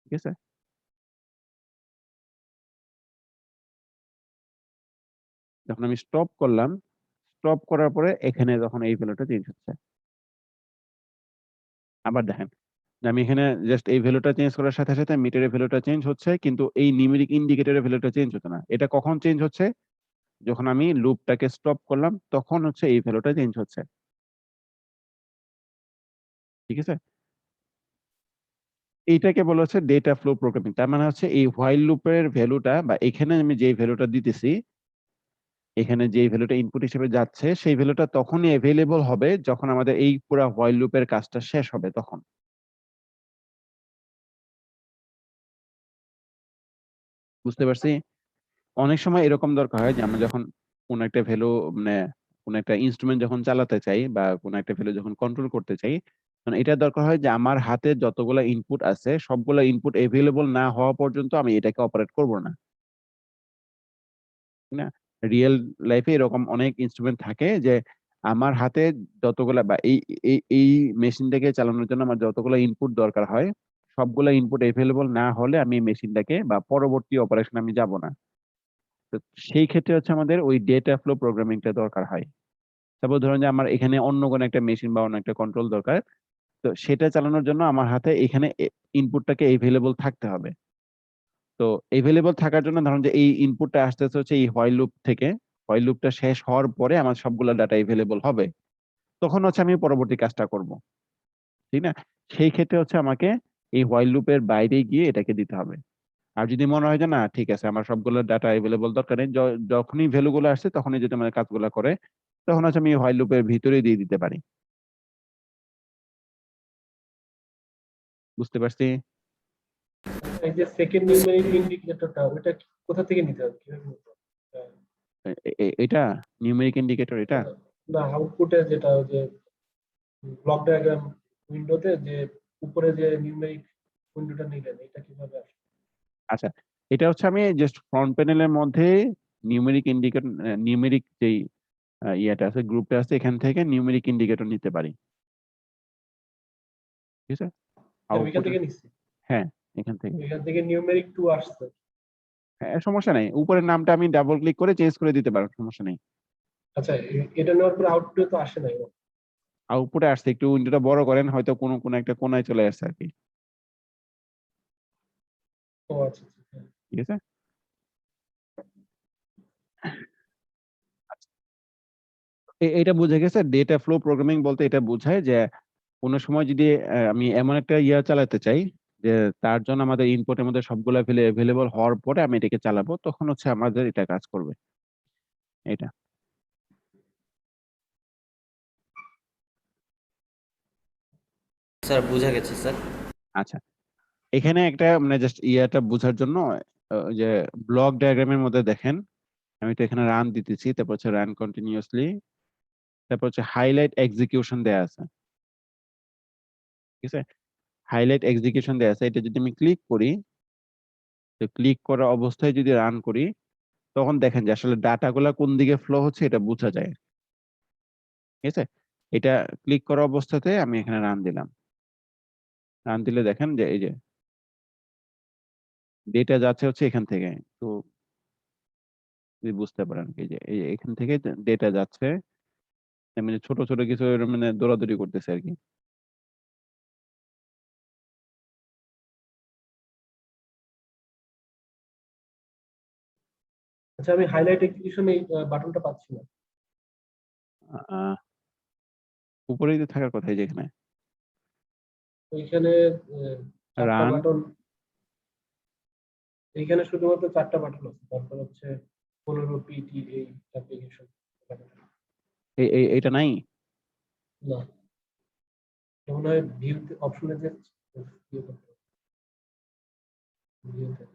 ঠিক আছে, যখন আমি স্টপ করলাম, স্টপ করার পরে এখানে যখন এই ভ্যালুটা চেঞ্জ হচ্ছে, আবার দেখেন যে আমি এখানে জাস্ট এই ভ্যালুটা চেঞ্জ করার সাথে সাথে মিটারের ভ্যালুটা চেঞ্জ হচ্ছে কিন্তু এই নিউমেরিক ইন্ডিকেটরের ভ্যালুটা চেঞ্জ হচ্ছে না। এটা কখন চেঞ্জ হচ্ছে? যখন আমি লুপটাকে স্টপ করলাম তখন হচ্ছে এই ভ্যালুটা চেঞ্জ হচ্ছে। ঠিক আছে, এইটাকে বলা হচ্ছে ডেটা ফ্লো প্রোগ্রামিং। তার মানে হচ্ছে এই হোয়াইল লুপের ভ্যালুটা বা এখানে আমি যে ভ্যালুটা দিতেছি, এখানে যে ভ্যালুটা ইনপুট হিসেবে যাচ্ছে সেই ভ্যালুটা তখনই অ্যাভেলেবল হবে যখন আমাদের এই পুরো হোয়াইল লুপের কাজটা শেষ হবে তখন। বুঝতে পারছি? অনেক সময় এরকম দরকার হয় যে আমরা যখন কোন একটা ভ্যালু মানে কোন একটা ইনস্ট্রুমেন্ট যখন চালাতে চাই বা কোন একটা ভ্যালু যখন কন্ট্রোল করতে চাই, তখন এটা দরকার হয় যে আমার হাতে যতগুলা ইনপুট আছে সবগুলা ইনপুট এভেলেবল না হওয়া পর্যন্ত আমি এটাকে অপারেট করব না। ঠিক না? রিয়েল লাইফে এরকম অনেক ইনস্ট্রুমেন্ট থাকে যে আমার হাতে যতগুলা বা এই মেশিনটাকে চালানোর জন্য আমার যতগুলা ইনপুট দরকার হয় সবগুলা ইনপুট এভেলেবল না হলে আমি মেশিনটাকে বা পরবর্তী অপারেশন আমি যাব না। তো সেই ক্ষেত্রে হচ্ছে আমাদের ওই ডেটা ফ্লো প্রোগ্রামিংটা দরকার হয়। তারপর ধরুন যে আমার এখানে অন্য কোনো একটা মেশিন বা অন্য একটা কন্ট্রোল দরকার, তো সেটা চালানোর জন্য আমার হাতে এখানে ইনপুটটাকে এভেলেবল থাকতে হবে। তো এভেলেবল থাকার জন্য ধরুন যে এই ইনপুটটা আসতেছে হচ্ছে এই হোয়াইল লুপ থেকে, হোয়াইল লুপটা শেষ হওয়ার পরে আমার সবগুলো ডাটা এভেলেবল হবে, তখন হচ্ছে আমি পরবর্তী কাজটা করব। ঠিক না? সেই ক্ষেত্রে হচ্ছে আমাকে এই হোয়াইল লুপের বাইরে গিয়ে এটাকে দিতে হবে। আর যদি মনে হয় যে না ঠিক আছে আমার সবগুলো ডাটা এভেলেবল দরকার নেই, যখনই ভ্যালু গুলো আসছে তখনই যদি আমার কাজগুলো করে, তখন হচ্ছে আমি হোয়াইল লুপের ভিতরে দিয়ে দিতে পারি। বুঝতে পারছি? এই যে সেকেন্ড নিউমেরিক ইন্ডিকেটরটা ওটা কোথা থেকে নিতে হবে, কিভাবে নিতে হবে? এটা নিউমেরিক ইন্ডিকেটর, এটা না, আউটপুটে যেটা ওই যে ব্লক ডায়াগ্রাম উইন্ডোতে যে উপরে যে নিউমেরিক উইন্ডোটা নিলেন, এটা কিভাবে আসবে? আচ্ছা, এটা হচ্ছে আমি জাস্ট ফ্রন্ট প্যানেলের মধ্যে নিউমেরিক ইন্ডিকেটর, নিউমেরিক যেই ইয়েটা আছে গ্রুপটা আছে এখান থেকে নিউমেরিক ইন্ডিকেটর নিতে পারি। ঠিক আছে, আমি এখান আউটপুট, থেকে নিচ্ছি, হ্যাঁ এখান থেকে, এখান থেকে নিউমেরিক 2 আসছে। হ্যাঁ সমস্যা নাই, উপরের নামটা আমি ডাবল ক্লিক করে চেঞ্জ করে দিতে পারবো, সমস্যা নেই। আচ্ছা, এটা নেওয়ার পরে আউটপুটে তো আসে নাই। আউটপুটে আসছে, একটু উইন্ডোটা বড় করেন, হয়তো কোনো কোনো একটা কোনায় চলে আসছে আর কি। ও আচ্ছা আচ্ছা, হ্যাঁ। ঠিক আছে, এটা বুঝে গেছে। ডেটা ফ্লো প্রোগ্রামিং বলতে এটা বোঝায় যে কোনো সময় যদি আমি এমন একটা ইয়া চালাতে চাই যে তার জন্য আমাদের ইনপুটের মধ্যে সবগুলা এভেলেবল হওয়ার পরে আমি এটাকে চালাবো, তখন হচ্ছে আমাদের এটা কাজ করবে এটা। স্যার বোঝা গেছে স্যার। আচ্ছা, এখানে একটা মানে জাস্ট ইয়াটা বোঝার জন্য ওই যে ব্লক ডায়াগ্রামের মধ্যে দেখেন আমি তো এখানে রান দিতেছি, তারপর হচ্ছে রান কন্টিনিউয়াসলি, তারপর হচ্ছে হাইলাইট এক্সিকিউশন দেয়া আছে। ঠিক আছে, হাইলাইট এক্সিকিউশন দেয়া আছে, এটা যদি আমি ক্লিক করি, তো ক্লিক করা অবস্থায় যদি রান করি তখন দেখেন যে আসলে ডাটাগুলা কোন দিকে ফ্লো হচ্ছে এটা বোঝা যায়। ঠিক আছে, এটা ক্লিক করা অবস্থাতে আমি এখানে রান দিলাম, রান দিলে দেখেন যে এই যে ডেটা যাচ্ছে হচ্ছে এখান থেকে, তো যদি বুঝতে পারেন এই যে এখান থেকে ডেটা যাচ্ছে, মানে ছোট ছোট কিছু মানে দৌড়াদৌড়ি করতেছে আর কি। আচ্ছা, আমি হাইলাইট এক্সিকিউশন এই বাটনটা পাচ্ছি না। আহ, উপরেই তো থাকার কথা, এই যে এখানে এইখানে 4টা রান, বাটন, এইখানে শুধুমাত্র 4টা বাটন আছে, তারপর হচ্ছে 15 পিটি এই অ্যাপ্লিকেশন। এটা নাই। না, মনে হয় ভিউ অপশনে যে ইয়ে করতে হবে, view তে।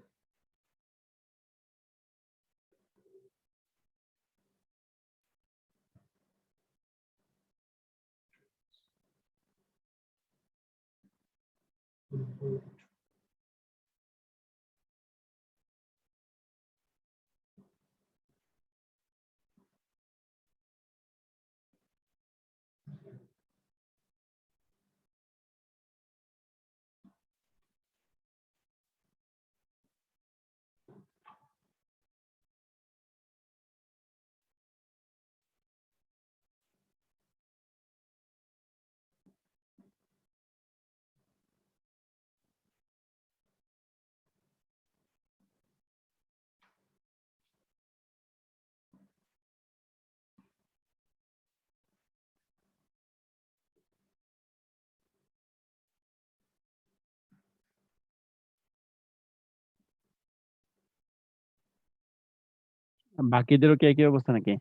বাকিদেরও কি একই অবস্থা নাকি?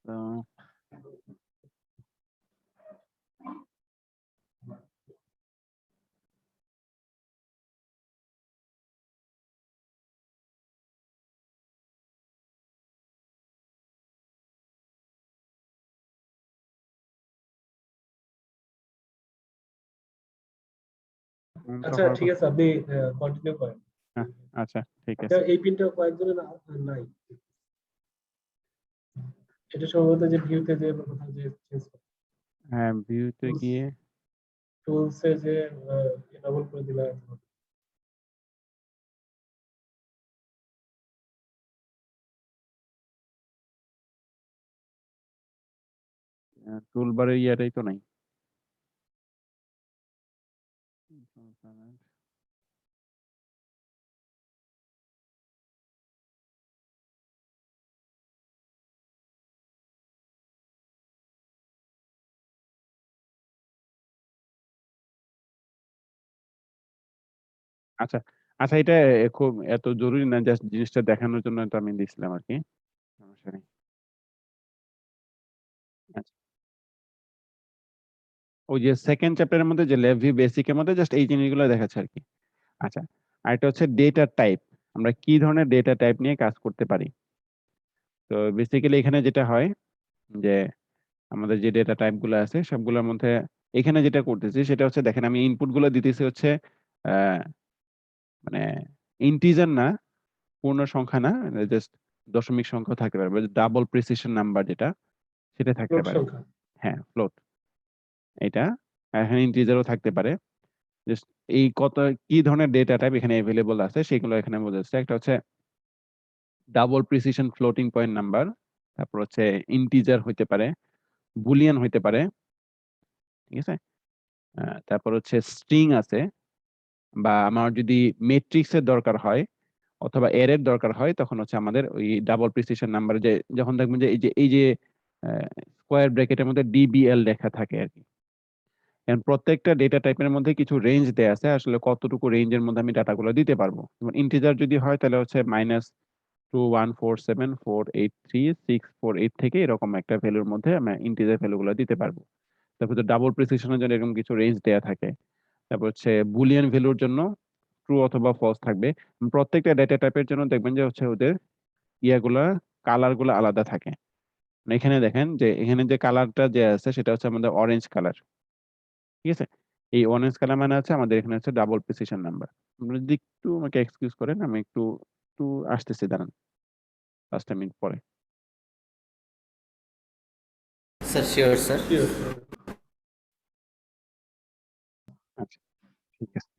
তো আচ্ছা ঠিক আছে, আপনি কন্টিনিউ করেন। আচ্ছা ঠিক আছে। এই পিনটা কয়েকজনের নাই, এটা সম্ভবত যে ভিউতে যে কোথাও যে চেঞ্জ হ্যাঁ, ভিউতে গিয়ে টুলসে যে এনেবল করে দিলে টুলবারের ইয়াটাই তো নাই। আচ্ছা আচ্ছা, এটা খুব এত জরুরি না, জাস্ট জিনিসটা দেখানোর জন্য তো আমি দিছিলাম আর কি, সমস্যা নেই। আচ্ছা, ওই যে সেকেন্ড চ্যাপ্টারের মধ্যে যে ল্যাব ভিউ বেসিকের মধ্যে জাস্ট এই জিনিসগুলো দেখাচ্ছে আর কি। আচ্ছা, আর এটা হচ্ছে ডেটা টাইপ, আমরা কি ধরনের ডেটা টাইপ নিয়ে কাজ করতে পারি। তো বেসিক্যালি এখানে যেটা হয় যে আমাদের যে ডেটা টাইপ গুলো আছে সবগুলোর মধ্যে এখানে যেটা করতেছি সেটা হচ্ছে, দেখেন আমি ইনপুট গুলো দিতেছি হচ্ছে মানে ইন্টিজার না, পূর্ণ সংখ্যা না, জাস্ট দশমিক সংখ্যা থাকতে পারে, ডাবল প্রিসিশন নাম্বার যেটা সেটা থাকতে ফ্লোট পারে। সংখ্যা। হ্যাঁ, ফ্লোট, এটা এখানে ইন্টিজারও থাকতে পারে। জাস্ট এই কত কি ধরনের ডেটা টাইপ এখানে अवेलेबल আছে সেগুলো এখানে বোঝাচ্ছে। একটা হচ্ছে double precision floating point number, তারপর হচ্ছে ইন্টিজার হইতে পারে, বুলিয়ান হইতে পারে, ঠিক আছে। তারপর হচ্ছে স্ট্রিং আছে, বা আমার যদি মেট্রিক্স এর দরকার হয় অথবা এর এর দরকার হয় তখন হচ্ছে আমাদের ওই ডাবল প্রিসিশন নাম্বার, যে যখন দেখবেন যে এই যে স্কোয়ার ব্র্যাকেটের মধ্যে ডিবিএল লেখা থাকে আর কি। এখন প্রত্যেকটা ডেটা টাইপের মধ্যে কিছু রেঞ্জ দেয়া আছে, আসলে কতটুকু রেঞ্জের মধ্যে আমি ডাটাগুলো দিতে পারবো। যেমন ইন্টিজার যদি হয় তাহলে হচ্ছে -21474836648 থেকে এরকম একটা ভ্যালুর মধ্যে আমি ইন্টিজার ভ্যালুগুলো দিতে পারবো। তারপর ডাবল প্রিসিশনের জন্য এরকম কিছু রেঞ্জ দেয়া থাকে। তারপর হচ্ছে বুলিয়ান ভ্যালুর জন্য ট্রু অথবা ফলস থাকবে। প্রত্যেকটা ডেটা টাইপের জন্য দেখবেন যে হচ্ছে ওদের ইয়াগুলা কালার গুলো আলাদা থাকে। এখানে দেখেন যে এখানে যে কালারটা যে আছে সেটা হচ্ছে আমাদের অরেঞ্জ কালার, ঠিক আছে। এই অরেঞ্জ কালার মানে হচ্ছে আমাদের এখানে হচ্ছে ডাবল প্রিসিশন নাম্বার। আপনারা যদি একটু আমাকে এক্সকিউজ করেন, আমি একটু একটু আসতেছি, দাঁড়ান 5টা মিনিট পরে। Sir sure sir. আচ্ছা ঠিক আছে।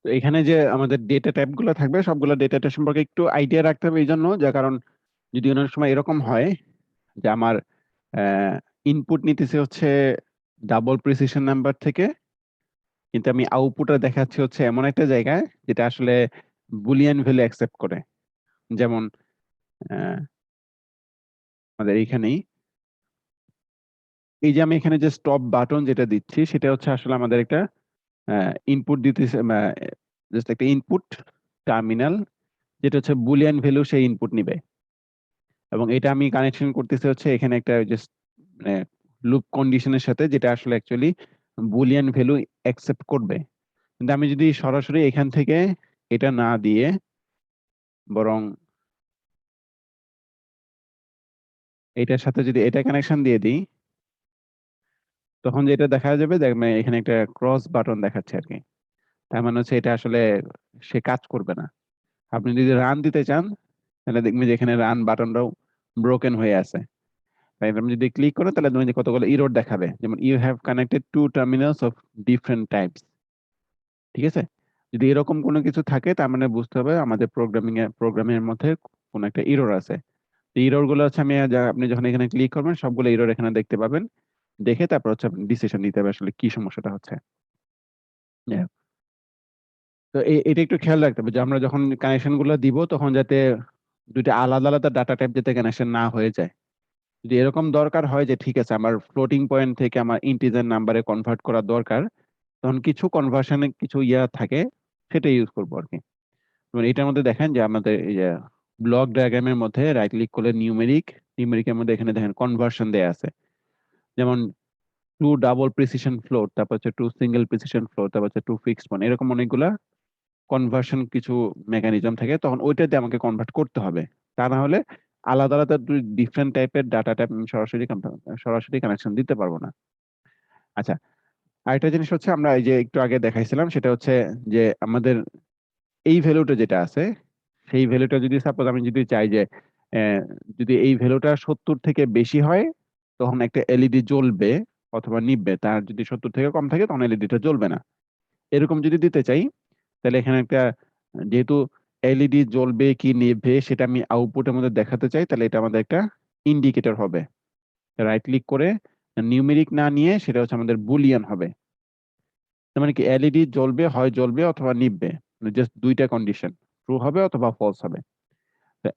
তো এখানে যে আমাদের ডেটা টাইপ গুলো থাকবে সবগুলো ডেটা টাইপ সম্পর্কে একটু আইডিয়া রাখতে হবে, এই জন্য যে কারণ যদি অনেক সময় এরকম হয় যে আমার ইনপুট নিতেছে হচ্ছে ডাবল প্রিসিশন নাম্বার থেকে, কিন্তু আমি আউটপুটে দেখাচ্ছি হচ্ছে এমন একটা জায়গায় যেটা আসলে বুলিয়ান ভ্যালু অ্যাকসেপ্ট করে। যেমন আমাদের এইখানেই এই যে আমি এখানে যে স্টপ বাটন যেটা দিচ্ছি সেটা হচ্ছে আসলে আমাদের একটা ইনপুট দিতেছে, জাস্ট একটা ইনপুট টার্মিনাল যেটা হচ্ছে বুলিয়ান ভ্যালু সেই ইনপুট নিবে, এবং এটা আমি কানেকশন করতেছি হচ্ছে এখানে একটা জাস্ট মানে লুপ কন্ডিশনের সাথে, যেটা আসলে অ্যাকচুয়ালি বুলিয়ান ভ্যালু অ্যাকসেপ্ট করবে। কিন্তু আমি যদি সরাসরি এখান থেকে এটা না দিয়ে বরং এটার সাথে যদি এটা কানেকশন দিয়ে দিই, তখন যেটা দেখা যাবে, দেখবেন এখানে একটা ক্রস বাটন দেখাচ্ছে আর কি। তার মানে হচ্ছে এটা আসলে সে কাজ করবে না। আপনি যদি রান দিতে চান, তাহলে দেখবেন যে এখানে রান বাটনটাও ব্রোকেন হয়ে আছে। তাই আপনি যদি ক্লিক করেন, তাহলে দেখবেন যে কতগুলো ইরর দেখাবে, যেমন you have connected two terminals of different types. ঠিক আছে, যদি এরকম কোনো কিছু থাকে, তার মানে বুঝতে হবে আমাদের প্রোগ্রামের মধ্যে কোনো একটা ইরর আছে। ইরর গুলো হচ্ছে আপনি যখন এখানে ক্লিক করবেন, সবগুলো ইরর এখানে দেখতে পাবেন। দেখে তারপর হচ্ছে আপনি ডিসিশন নিতে হবে আসলে কি সমস্যাটা হচ্ছে। যাই হোক, তো এটা একটু খেয়াল রাখতে হবে যে আমরা যখন কানেকশন গুলো দিব, তখন যাতে দুইটা আলাদা আলাদা ডাটা টাইপ যাতে কানেকশন না হয়ে যায়। যদি এরকম দরকার হয় যে ঠিক আছে, আমার ফ্লোটিং পয়েন্ট থেকে আমার ইন্টিজার নাম্বারে কনভার্ট করা দরকার, তখন কিছু কনভার্সনে কিছু থাকে, সেটা ইউজ করবো আর কি। যেমন এটার মধ্যে দেখেন যে আমাদের এই যে ব্লক ডায়াগ্রামের মধ্যে রাইট ক্লিক করলে নিউমেরিকের মধ্যে এখানে দেখেন কনভার্সন দেয়া আছে। যেমন 2 ডাবল প্রিসিশন ফ্লোট, তারপর হচ্ছে 2 সিঙ্গেল প্রিসিশন ফ্লোট, তারপর হচ্ছে 2 ফিক্সড পয়েন্ট, এরকম অনেকগুলা কনভার্সন কিছু মেকানিজম থাকে, তখন ওইটা দিয়ে আমাকে কনভার্ট করতে হবে। তা না হলে আলাদা আলাদা ডিফারেন্ট টাইপের ডাটা টাইপ সরাসরি কানেকশন দিতে পারবো না। আচ্ছা, আরেকটা জিনিস হচ্ছে, আমরা এই যে একটু আগে দেখাইছিলাম, সেটা হচ্ছে যে আমাদের এই ভ্যালুটা যেটা আছে, সেই ভ্যালুটা যদি সাপোজ আমি যদি চাই যে যদি এই ভ্যালুটা 70 থেকে বেশি হয়, তখন একটা এলইডি জ্বলবে অথবা নিভবে। তার যদি 70 থেকে কম থাকে, তখন এলইডিটা জ্বলবে না। এরকম যদি দিতে চাই, তাহলে এখানে একটা, যেহেতু এলইডি জ্বলবে কি নিভবে সেটা আমি আউটপুটের মধ্যে দেখাতে চাই, তাহলে এটা আমাদের একটা ইন্ডিকেটর হবে। রাইট ক্লিক করে নিউমেরিক না নিয়ে সেটা হচ্ছে আমাদের বুলিয়ান হবে। তার মানে কি, এলইডি জ্বলবে অথবা নিভবে, জাস্ট দুইটা কন্ডিশন, ট্রু হবে অথবা ফলস হবে।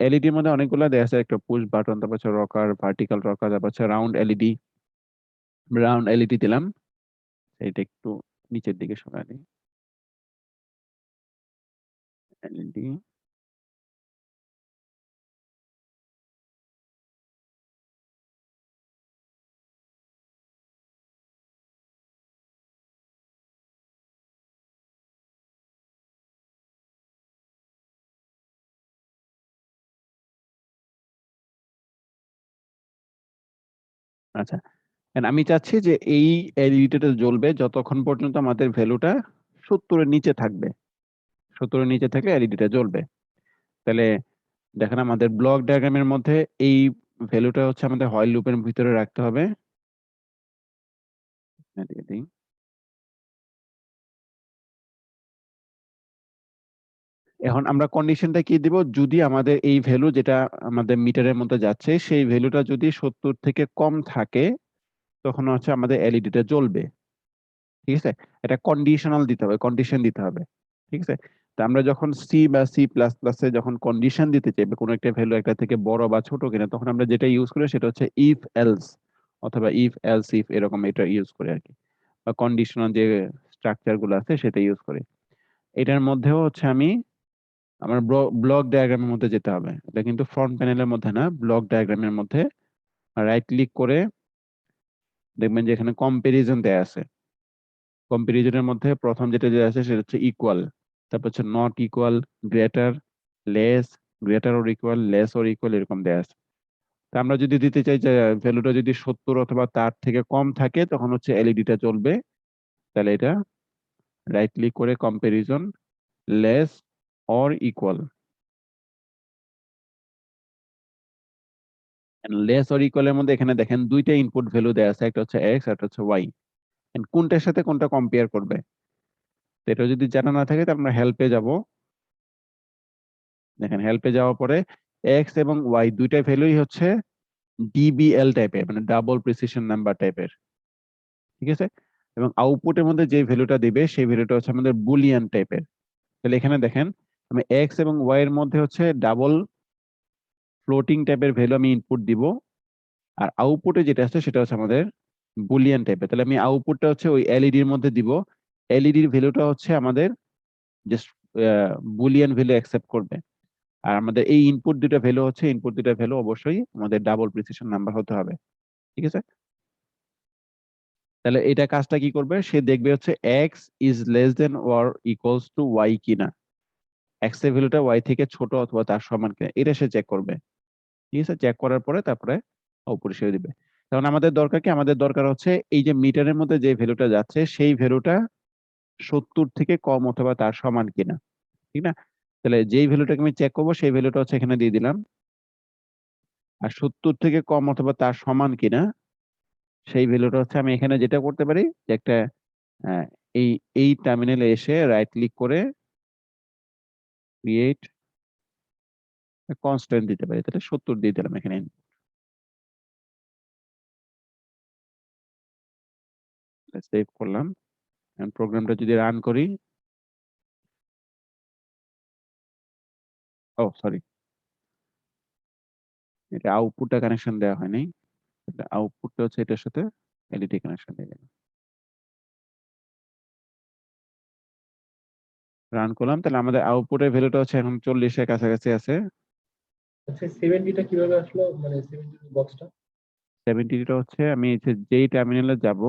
এলইডির মধ্যে অনেকগুলো দেয়া আছে, একটা পুশ বাটন, তারপর হচ্ছে রকার, ভার্টিক্যাল রকার, তারপর হচ্ছে রাউন্ড এলইডি দিলাম। এটা একটু নিচের দিকে সরাই দিই। এলইডি, আচ্ছা। And আমি চাচ্ছি যে এই এলইডিটা জ্বলবে যতক্ষণ পর্যন্ত আমাদের ভ্যালুটা 70 এর নিচে থাকবে। 70 এর নিচে থাকলে এলইডিটা জ্বলবে। তাহলে দেখেন, আমাদের ব্লক ডায়াগ্রামের মধ্যে এই ভ্যালুটা হচ্ছে আমাদের হোয়াইল লুপের ভিতরে রাখতে হবে। এখন আমরা কন্ডিশনটা কি দিব, যদি আমাদের এই ভ্যালু যেটা আমাদের মিটারের মধ্যে যাচ্ছে, সেই ভ্যালুটা যদি 70 থেকে কম থাকে, তখন হচ্ছে আমাদের এলইডিটা জ্বলবে। ঠিক আছে, এটা কন্ডিশনাল দিতে হবে, কন্ডিশন দিতে হবে। ঠিক আছে, তো আমরা যখন সি বা C++ এ যখন কন্ডিশন দিতে চাইবে কোনো একটা ভ্যালু একটা থেকে বড় বা ছোট কিনা, তখন আমরা যেটা ইউজ করি সেটা হচ্ছে ইফ এলস অথবা ইফ এলস ইফ, এরকম এটা ইউজ করি আর কি, বা কন্ডিশনাল যে স্ট্রাকচার গুলো আছে সেটা ইউজ করি। এটার মধ্যেও হচ্ছে আমার ব্লক ডায়াগ্রামের মধ্যে যেতে হবে। এটা কিন্তু ফ্রন্ট প্যানেলের মধ্যে না, ব্লক ডায়াগ্রামের মধ্যে রাইট ক্লিক করে দেখবেন যে এখানে কম্পারিজন দেয়া আছে। কম্পারিজনের মধ্যে প্রথম যেটা দেয়া আছে সেটা হচ্ছে ইকুয়াল, তারপর হচ্ছে not equal, greater, less, greater or equal, less or equal, এরকম দেয়া আছে। তা আমরা যদি দিতে চাই যে ভ্যালুটা যদি 70 অথবা তার থেকে কম থাকে, তখন হচ্ছে এলইডিটা জ্বলবে। তাহলে এটা রাইট ক্লিক করে comparison, less or equal, less or ইকুয়ালের মধ্যে এখানে দেখেন দুইটা ইনপুট ভ্যালু দেয়া আছে, একটা হচ্ছে এক্স, একটা হচ্ছে ওয়াই। কোনটার সাথে কোনটা কম্পেয়ার করবে, তো এটা যদি জানা না থাকে, তাহলে আমরা হেল্পে যাব। দেখেন, হেল্পে যাওয়ার পরে এক্স এবং ওয়াই দুইটা ভ্যালুই হচ্ছে ডিবিএল টাইপের, মানে ডাবল প্রিসিশন নাম্বার টাইপের। ঠিক আছে, এবং আউটপুটের মধ্যে যে ভ্যালুটা দিবে সেই ভ্যালুটা হচ্ছে আমাদের বুলিয়ান টাইপের। তাহলে এখানে দেখেন, আমি এক্স এবং ওয়াই এর মধ্যে হচ্ছে ডাবল ফ্লোটিং টাইপের ভ্যালু আমি ইনপুট দিব, আর আউটপুটে যেটা আছে সেটা হচ্ছে আমাদের বুলিয়ান টাইপের। তাহলে আমি আউটপুটটা হচ্ছে ওই এলইডির মধ্যে দিব, এলইডির ভ্যালুটা হচ্ছে আমাদের জাস্ট বুলিয়ান ভ্যালু অ্যাকসেপ্ট করবে। আর আমাদের এই ইনপুট দুটো ভ্যালু অবশ্যই আমাদের ডাবল প্রিসিশন নাম্বার হতে হবে। ঠিক আছে, তাহলে এটা কাজটা কি করবে, সে দেখবে হচ্ছে X is less than or equals to Y কিনা, এক্স এর ভ্যালুটা ওয়াই থেকে ছোট অথবা তার সমান কিনা, এটা সে চেক করবে। ঠিক আছে, চেক করার পরে তারপরে উপরে সেরে দিবে। কারণ আমাদের দরকার কি, আমাদের দরকার হচ্ছে এই যে মিটারের মধ্যে যে ভ্যালুটা যাচ্ছে সেই ভ্যালুটা 70 থেকে কম অথবা তার সমান কিনা, ঠিক না? তাহলে যেই ভ্যালুটাকে আমি চেক করবো সেই ভ্যালুটা হচ্ছে এখানে দিয়ে দিলাম, আর 70 থেকে কম অথবা তার সমান কিনা সেই ভ্যালুটা হচ্ছে আমি এখানে যেটা করতে পারি যে একটা আহ, এই এই টার্মিনালে এসে রাইট ক্লিক করে ক্রিয়েট কনস্ট্যান্ট দিতে পারি, তাহলে 70 দিয়ে দিলাম এখানে। সেভ করলাম, প্রোগ্রামটা যদি রান করি, ও সরি, এটা আউটপুটটা কানেকশন দেওয়া হয়নি, আউটপুটটা হচ্ছে এটার সাথে এলইডি কানেকশন দিয়ে দিলাম। রান করলাম, তাহলে আমাদের আউটপুটের ভ্যালুটা হচ্ছে এখন 40 এর কাছাকাছি আছে। আচ্ছা 70টা কিভাবে আসলো, মানে 70 বক্সটা? 70টা হচ্ছে আমি যেই টার্মিনালে যাব,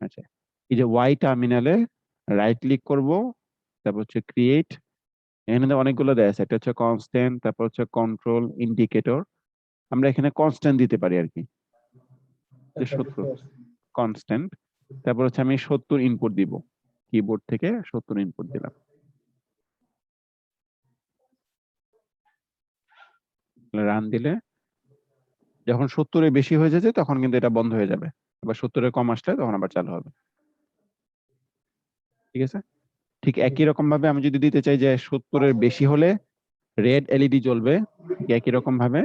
আচ্ছা এই যে ওয়াই টার্মিনালে রাইট ক্লিক করব, তারপর হচ্ছে ক্রিয়েট, এখানে তো অনেকগুলো দেয়া আছে, একটা হচ্ছে কনস্ট্যান্ট, তারপর হচ্ছে কন্ট্রোল ইন্ডিকেটর, আমরা এখানে কনস্ট্যান্ট দিতে পারি আর কি, যে আচ্ছা 70 বুঝতে পারছি। কনস্ট্যান্ট। তারপর হচ্ছে আমি 70 ইনপুট দিব, কিবোর্ড থেকে 70 ইনপুট দিলাম। রান দিলে যখন 70 এর বেশি হয়ে যাচ্ছে তখন কিন্তু এটা বন্ধ হয়ে যাবে, আবার 70 এর কম আসলে তখন আবার চালু হবে, ঠিক আছে? ঠিক একই রকম ভাবে আমি যদি দিতে চাই যে 70 এর বেশি হলে রেড এলইডি জ্বলবে, ঠিক একই রকম ভাবে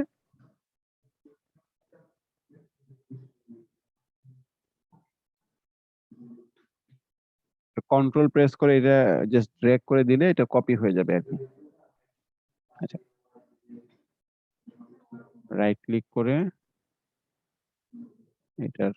কন্ট্রোল প্রেস করে এটা জাস্ট ড্র্যাগ করে দিলে এটা কপি হয়ে যাবে আর কি। আচ্ছা, রাইট ক্লিক করে এটার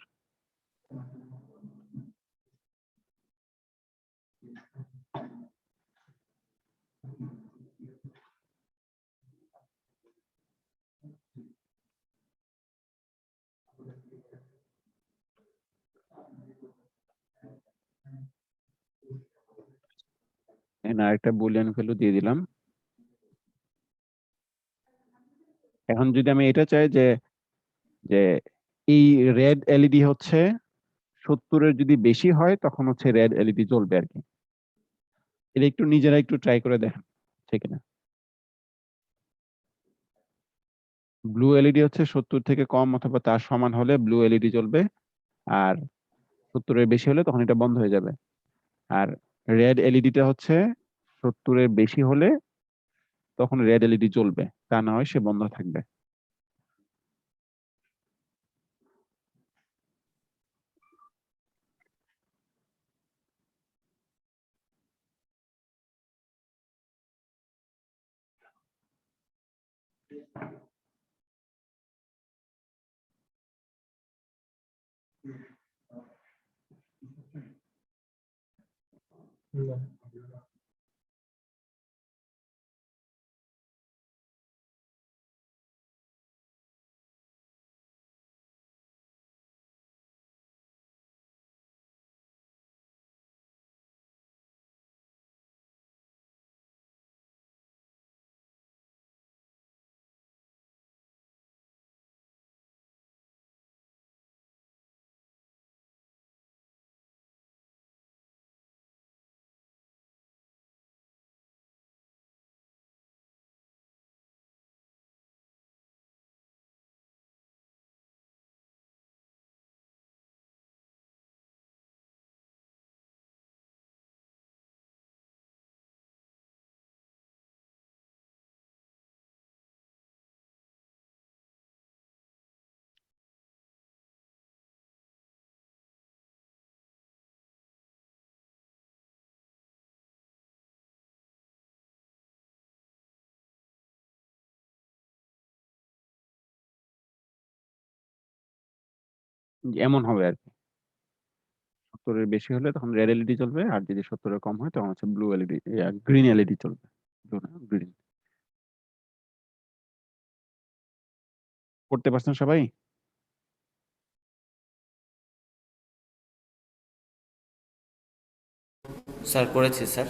আরেকটা বুলিয়ান ভ্যালু দিয়ে দিলাম। এখন যদি আমি এটা চাই যে যে এই রেড এলইডি হচ্ছে 70 এর যদি বেশি হয় তখন হচ্ছে রেড এলইডি জ্বলবে আর কি, এটা একটু নিজেরা একটু ট্রাই করে দেখেন ঠিক না। ব্লু এলইডি হচ্ছে 70 থেকে কম অথবা তার সমান হলে ব্লু এলইডি জ্বলবে, আর 70 এর বেশি হলে তখন এটা বন্ধ হয়ে যাবে। আর রেড এলইডিটা হচ্ছে 70 এর বেশি হলে তখন রেড এলইডি জ্বলবে, তা না হয় সে বন্ধ থাকবে। না। এমন হবে আর কি, 70 এর বেশি হলে তখন রেড এলইডি জ্বলবে, আর যদি 70 এর কম হয় তখন হচ্ছে ব্লু এলইডি, গ্রিন এলইডি চলবে, গ্রিন। করতে পারছেন সবাই? স্যার করেছি স্যার।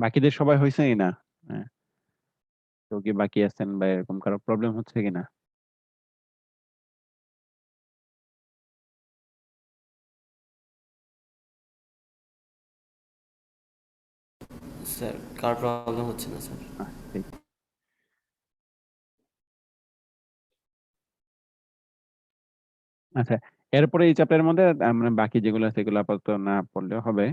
বাকিদের সবাই হয়েছে কিনা? হ্যাঁ, কেউ কি বাকি আছেন বা এরকম কারো প্রবলেম হচ্ছে কিনা? স্যার কার প্রবলেম হচ্ছে না স্যার? ঠিক। আচ্ছা, এরপরে এই চ্যাপ্টারের মধ্যে আমরা বাকি যেগুলো আছে সেগুলো আপাতত না পড়লেও হবে।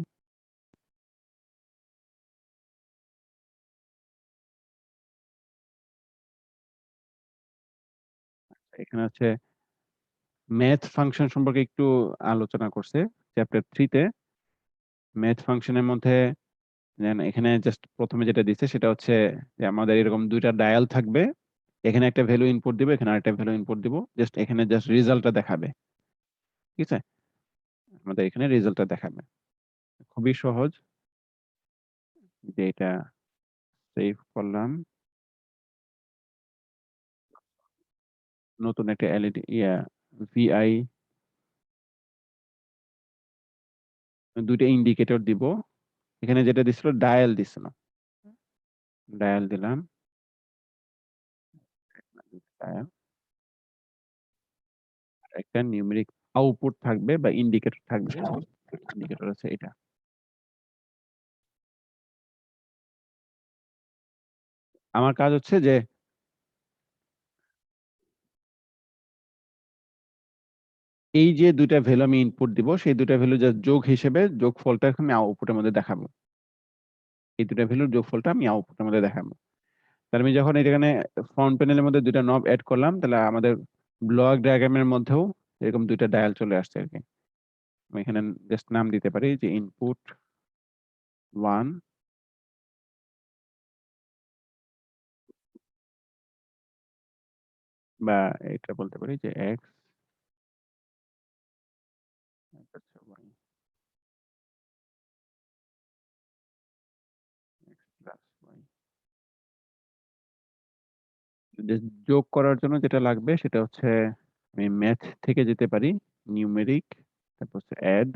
এখানে হচ্ছে ম্যাথ ফাংশন সম্পর্কে একটু আলোচনা করছে চ্যাপ্টার 3 তে। ম্যাথ ফাংশনের মধ্যে এখানে জাস্ট প্রথমে যেটা দিচ্ছে সেটা হচ্ছে যে আমাদের এরকম দুইটা ডায়াল থাকবে। এখানে একটা ভ্যালু ইনপুট দিব, এখানে আরেকটা ভ্যালু ইনপুট দিব। জাস্ট এখানে জাস্ট রেজাল্টটা দেখাবে। ঠিক আছে? আমাদের এখানে রেজাল্টটা দেখাবে। খুবই সহজ। যে এটা সেভ করলাম। নতুন একটা এলইডি ভিআই দুইটা ইন্ডিকেটর দিব। এখানে যেটা দিছিল ডায়াল দিছিল। ডায়াল দিলাম। ডায়াল। একটা নিউমেরিক আউটপুট থাকবে বা ইন্ডিকেটর থাকবে। ইন্ডিকেটর আছে এটা। আমার কাজ হচ্ছে যে এই যে দুইটা ভ্যালু আমি ইনপুট দিব সেই দুইটা ভ্যালু জাস্ট যোগ হিসেবে যোগফলটা এখন আমি আউটপুটের মধ্যে দেখাবো। এই দুইটা ভ্যালুর যোগফলটা আমি আউটপুটের মধ্যে দেখাবো। তাহলে আমি যখন এখানে ফ্রন্ট প্যানেলের মধ্যে দুইটা নব অ্যাড করলাম তাহলে আমাদের ব্লক ডায়াগ্রামের মধ্যেও এরকম দুইটা ডায়াল চলে আসছে আর কি। আমি এখানে জাস্ট নাম দিতে পারি যে ইনপুট 1 বা এটা বলতে পারি যে x y x plus y। যোগ করার জন্য যেটা লাগবে সেটা হচ্ছে আমি ম্যাথ থেকে যেতে পারি নিউমেরিক তারপর হচ্ছে অ্যাড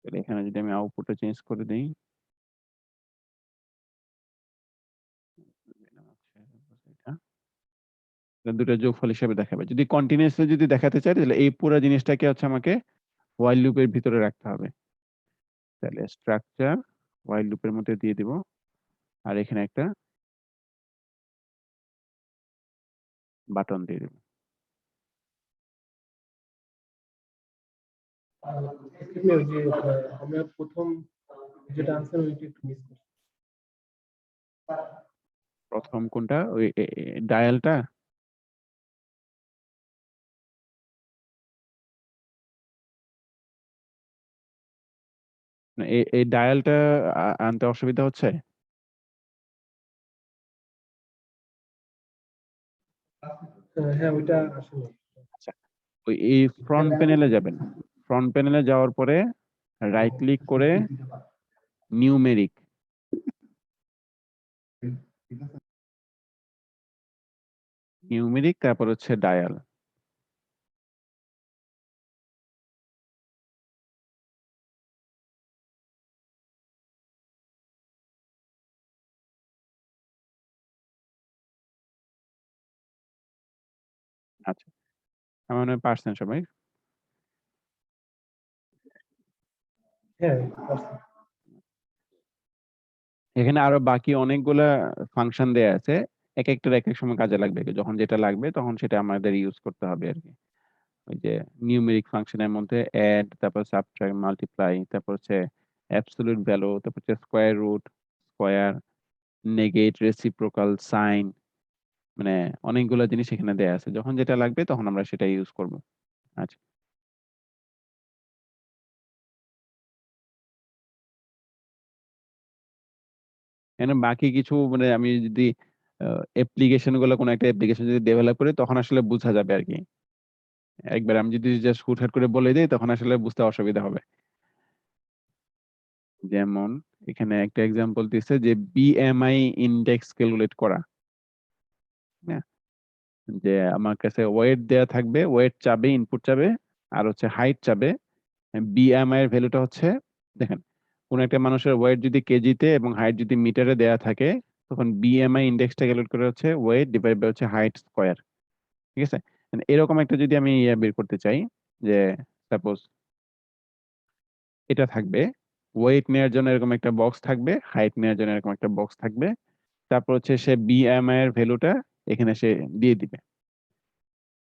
এখানে যদি আমি আউটপুটটা চেঞ্জ করে দিই দুটো যোগফল হিসেবে দেখাবে। যদি কন্টিনিউয়াসলি যদি দেখাতে চাই তাহলে এই পুরো জিনিসটাকে হচ্ছে আমাকে হোয়াইল লুপের ভিতরে রাখতে হবে। তাহলে স্ট্রাকচার হোয়াইল লুপের মধ্যে দিয়ে দিব আর এখানে একটা বাটন দিয়ে দেব। আমরা প্রথম যেটা আনসার ওইটা একটু মিস করছি। প্রথম কোনটা ওই ডায়ালটা? না, এই ডায়ালটা আনতে অসুবিধা হচ্ছে? হ্যাঁ ওইটা আসলে আচ্ছা, ওই এই ফ্রন্ট প্যানেলে যাবেন। ফ্রন্ট প্যানেলে যাওয়ার পরে রাইট ক্লিক করে নিউমেরিক নিউমেরিক তারপর হচ্ছে ডায়াল। আচ্ছা, আমার মনে হয় পারছেন সবাই। হ্যাঁ এখানে আরো বাকি অনেকগুলা ফাংশন দেয়া আছে। এক একটার এক এক সময় কাজে লাগবে। যখন যেটা লাগবে তখন সেটা আমাদের ইউজ করতে হবে আর কি। ওই যে নিউমেরিক ফাংশনের মধ্যে অ্যাড, তারপর সাবট্রাক্ট, মাল্টিপ্লাই, তারপর হচ্ছে অ্যাবসলিউট ভ্যালু, তারপর হচ্ছে square root, square, negate, reciprocal, sine, মানে অনেকগুলা জিনিস এখানে দেয়া আছে। যখন যেটা লাগবে তখন আমরা সেটা ইউজ করব। আচ্ছা, এখানে বাকি কিছু মানে আমি যদি অ্যাপ্লিকেশন গুলো কোনো একটা অ্যাপ্লিকেশন যদি ডেভেলপ করি তখন আসলে বোঝা যাবে আর কি। একবার আমি যদি জাস্ট হুটহাট করে বলে দিই তখন আসলে বুঝতে অসুবিধা হবে। যেমন এখানে একটা এক্সাম্পল দিচ্ছে যে বিএমআই ইন্ডেক্স ক্যালকুলেট করা। হ্যাঁ, যে আমার কাছে ওয়েট দেয়া থাকবে, ওয়েট চাবে, ইনপুট চাবে, আর হচ্ছে হাইট চাবে। বিএমআই এর ভ্যালুটা হচ্ছে, দেখেন কোন একটা মানুষের ওয়েট যদি কেজিতে এবং হাইট যদি মিটারে দেয়া থাকে, তখন বিএমআই ইন্ডেক্সটা ক্যালকুলেট করে হচ্ছে ওয়েট ডিভাইড বাই হচ্ছে হাইট স্কয়ার। ঠিক আছে, মানে এরকম একটা যদি আমি বের করতে চাই, যে সাপোজ এটা থাকবে, ওয়েট নেওয়ার জন্য এরকম একটা বক্স থাকবে, হাইট নেওয়ার জন্য এরকম একটা বক্স থাকবে, তারপর হচ্ছে সে বিএমআই এর ভ্যালুটা এখানে সে দিয়ে দিবে।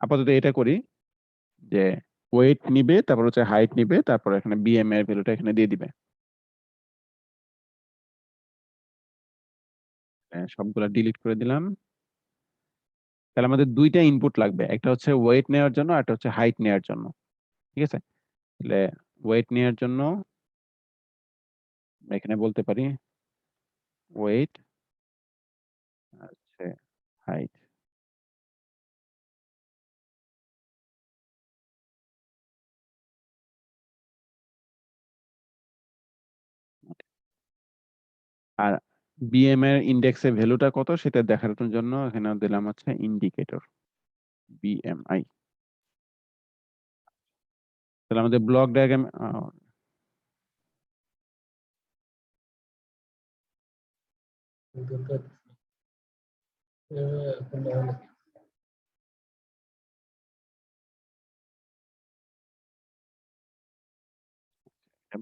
আপাতত এটা করি যে ওয়েট নিবে, তারপর হচ্ছে হাইট নিবে, তারপর এখানে বিএমআই এর ভ্যালুটা এখানে দিয়ে দিবে। সবগুলা ডিলিট করে দিলাম। তাহলে আমাদের দুইটা ইনপুট লাগবে, একটা হচ্ছে ওয়েট নেওয়ার জন্য, আর একটা হচ্ছে হাইট নেওয়ার জন্য। ঠিক আছে, তাহলে ওয়েট নেওয়ার জন্য আমরা এখানে বলতে পারি ওয়েট আর হচ্ছে হাইট। আর বিএমআই এর ইন্ডেক্সের ভ্যালুটা কত সেটা দেখার জন্য এখানে দিলাম হচ্ছে ইন্ডিকেটর বিএমআই। তাহলে আমাদের ব্লক ডায়াগ্রাম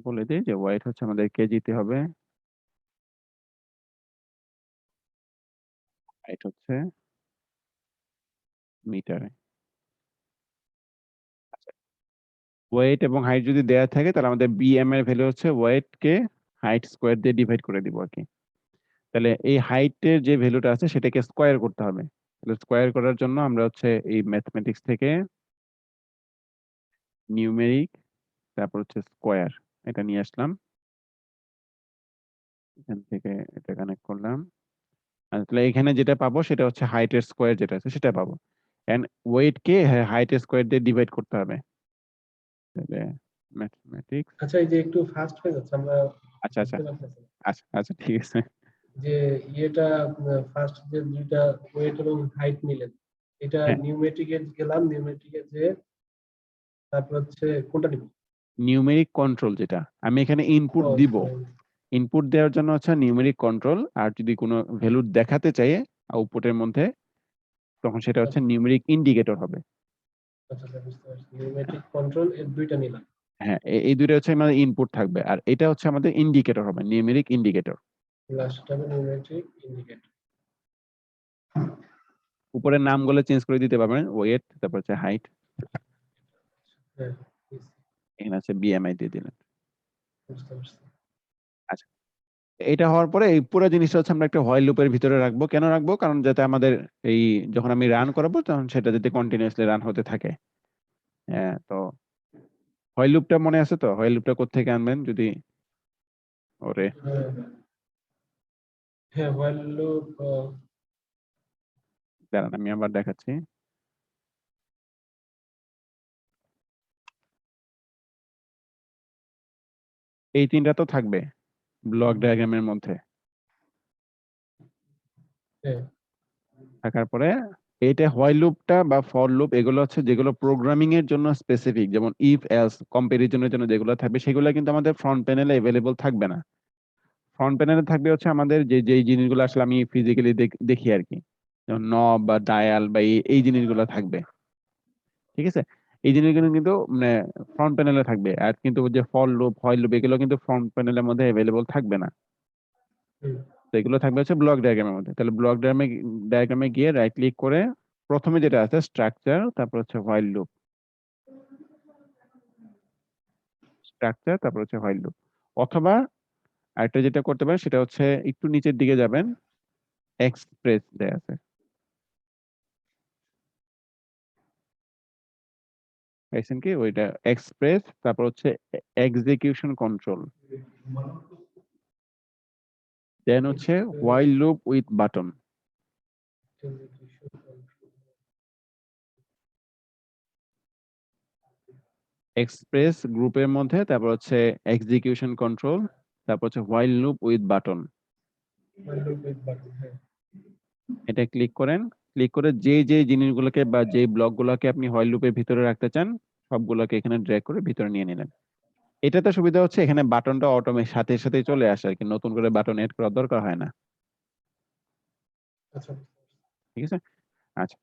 বলে দিই যে ওয়েট হচ্ছে আমাদের কেজিতে হবে, হাইট হচ্ছে মিটারে। ওয়েট এবং হাইট যদি দেয়া থাকে তাহলে আমাদের বিএম এর ভ্যালু হচ্ছে ওয়েট কে হাইট স্কোয়ার দিয়ে ডিভাইড করে দিব আর কি। তাহলে এই হাইটের যে ভ্যালুটা আছে সেটাকে স্কোয়ার করতে হবে। তাহলে স্কোয়ার করার জন্য আমরা হচ্ছে এই ম্যাথমেটিক্স থেকে নিউমেরিক, তারপর হচ্ছে স্কোয়ার, এটা নিয়ে আসলাম, এখান থেকে এটা কানেক্ট করলাম। আর তাহলে এখানে যেটা পাবো সেটা হচ্ছে হাইটের স্কোয়ার যেটা আছে সেটা পাবো, এন্ড ওয়েট কে হাইটের স্কোয়ার দিয়ে ডিভাইড করতে হবে। তাহলে ম্যাথমেটিক্স, আচ্ছা, এই যে একটু ফাস্ট হয়ে যাচ্ছে, আমরা আচ্ছা আচ্ছা বুঝতে পারতেছি না। আচ্ছা আচ্ছা ঠিক আছে। যে ইয়েটা ফার্স্ট যে দুইটা ওয়েট এবং হাইট নিলেন, এটা হ্যাঁ, নিউমেট্রিকে গেলাম, নিউমেট্রিকে যে তারপর হচ্ছে কোনটা নিব? নিউমেরিক কন্ট্রোল যেটা আমি এখানে ইনপুট ও, দিব, ইনপুট দেওয়ার জন্য হচ্ছে নিউমেরিক কন্ট্রোল, আর যদি কোনো ভ্যালু দেখাতে চাই আউটপুটের মধ্যে তখন সেটা হচ্ছে নিউমেরিক ইন্ডিকেটর হবে। আচ্ছা আচ্ছা, বুঝতে পারছি। নিউমেট্রিক কন্ট্রোল এর দুইটা নিলাম, হ্যাঁ, এই দুইটা হচ্ছে আমাদের ইনপুট থাকবে, আর এটা হচ্ছে আমাদের ইন্ডিকেটর হবে, নিউমেরিক ইন্ডিকেটর। লাস্টটা হবে নিউমেট্রিক ইন্ডিকেটর। উপরের নামগুলো চেঞ্জ করে দিতে পারবেন, ওয়েট তারপর হচ্ছে হাইট, হ্যাঁ, এখানে আছে বিএমআই দিয়ে দিলেন। বুঝতে পারছি। আচ্ছা, এটা হওয়ার পরে এই পুরো জিনিসটা হচ্ছে আমরা একটা হোয়াইল লুপের ভিতরে রাখবো। কেন রাখবো? কারণ যাতে আমাদের এই যখন আমি রান করাবো তখন সেটা যাতে কন্টিনিউয়াসলি রান হতে থাকে। হ্যাঁ, তো হোয়াইল লুপটা মনে আছে তো? হোয়াইল লুপটা কোত্থেকে আনবেন যদি? ওরে হ্যাঁ হ্যাঁ, while loop, দাঁড়ান আমি আবার দেখাচ্ছি। এই তিনটা তো থাকবে ব্লক ডায়াগ্রামের মধ্যে। হ্যাঁ থাকার পরে এইটা হোয়াইল লুপটা বা ফর লুপ এগুলো হচ্ছে যেগুলো প্রোগ্রামিং এর জন্য স্পেসিফিক, যেমন ইফ এলস কম্পারিজনের জন্য যেগুলো থাকবে সেগুলো কিন্তু আমাদের ফ্রন্ট প্যানেলে अवेलेबल থাকবে না। ফ্রন্ট প্যানেলে থাকবে হচ্ছে আমাদের যেই জিনিসগুলো আসলে আমি ফিজিক্যালি দেখি আর কি, যেমন নব বা ডায়াল বা এই জিনিসগুলো থাকবে। ঠিক আছে, এই জিনিসগুলো কিন্তু মানে ফ্রন্ট প্যানেলে থাকবে, আর কিন্তু যে ফর লুপ হোয়াইল লুপ এগুলো কিন্তু ফ্রন্ট প্যানেলের মধ্যে अवेलेबल থাকবে না। হুম, তো এগুলো থাকবে হচ্ছে ব্লক ডায়াগ্রামের মধ্যে। তাহলে ব্লক ডায়াগ্রামে গিয়ে রাইট ক্লিক করে প্রথমে যেটা আছে স্ট্রাকচার, তারপর হচ্ছে হোয়াইল লুপ, স্ট্রাকচার তারপর হচ্ছে হোয়াইল লুপ। অথবা আরেকটা যেটা করতে পারেন সেটা হচ্ছে একটু নিচের দিকে যাবেন, এক্সপ্রেস দেয়া আছে, পাইছেন কি ওইটা এক্সপ্রেস, তারপর হচ্ছে এক্সিকিউশন কন্ট্রোল, দেন হচ্ছে while loop with button. execution control, express গ্রুপের মধ্যে তারপর হচ্ছে এক্সিকিউশন কন্ট্রোল, তারপর হচ্ছে হোয়াইল লুপ উইথ বাটন, হ্যাঁ এটা ক্লিক করেন। ক্লিক করে যে যে জিনিসগুলোকে বা যে ব্লকগুলোকে আপনি হোয়াইল লুপের ভিতরে রাখতে চান সবগুলোকে এখানে ড্র্যাগ করে ভিতরে নিয়ে নিলেন। এটাতে সুবিধা হচ্ছে এখানে বাটনটা অটোমেটিক সাথে সাথেই চলে আসে আর কি, নতুন করে বাটন এড করার দরকার হয় না। আচ্ছা ঠিক আছে, আচ্ছা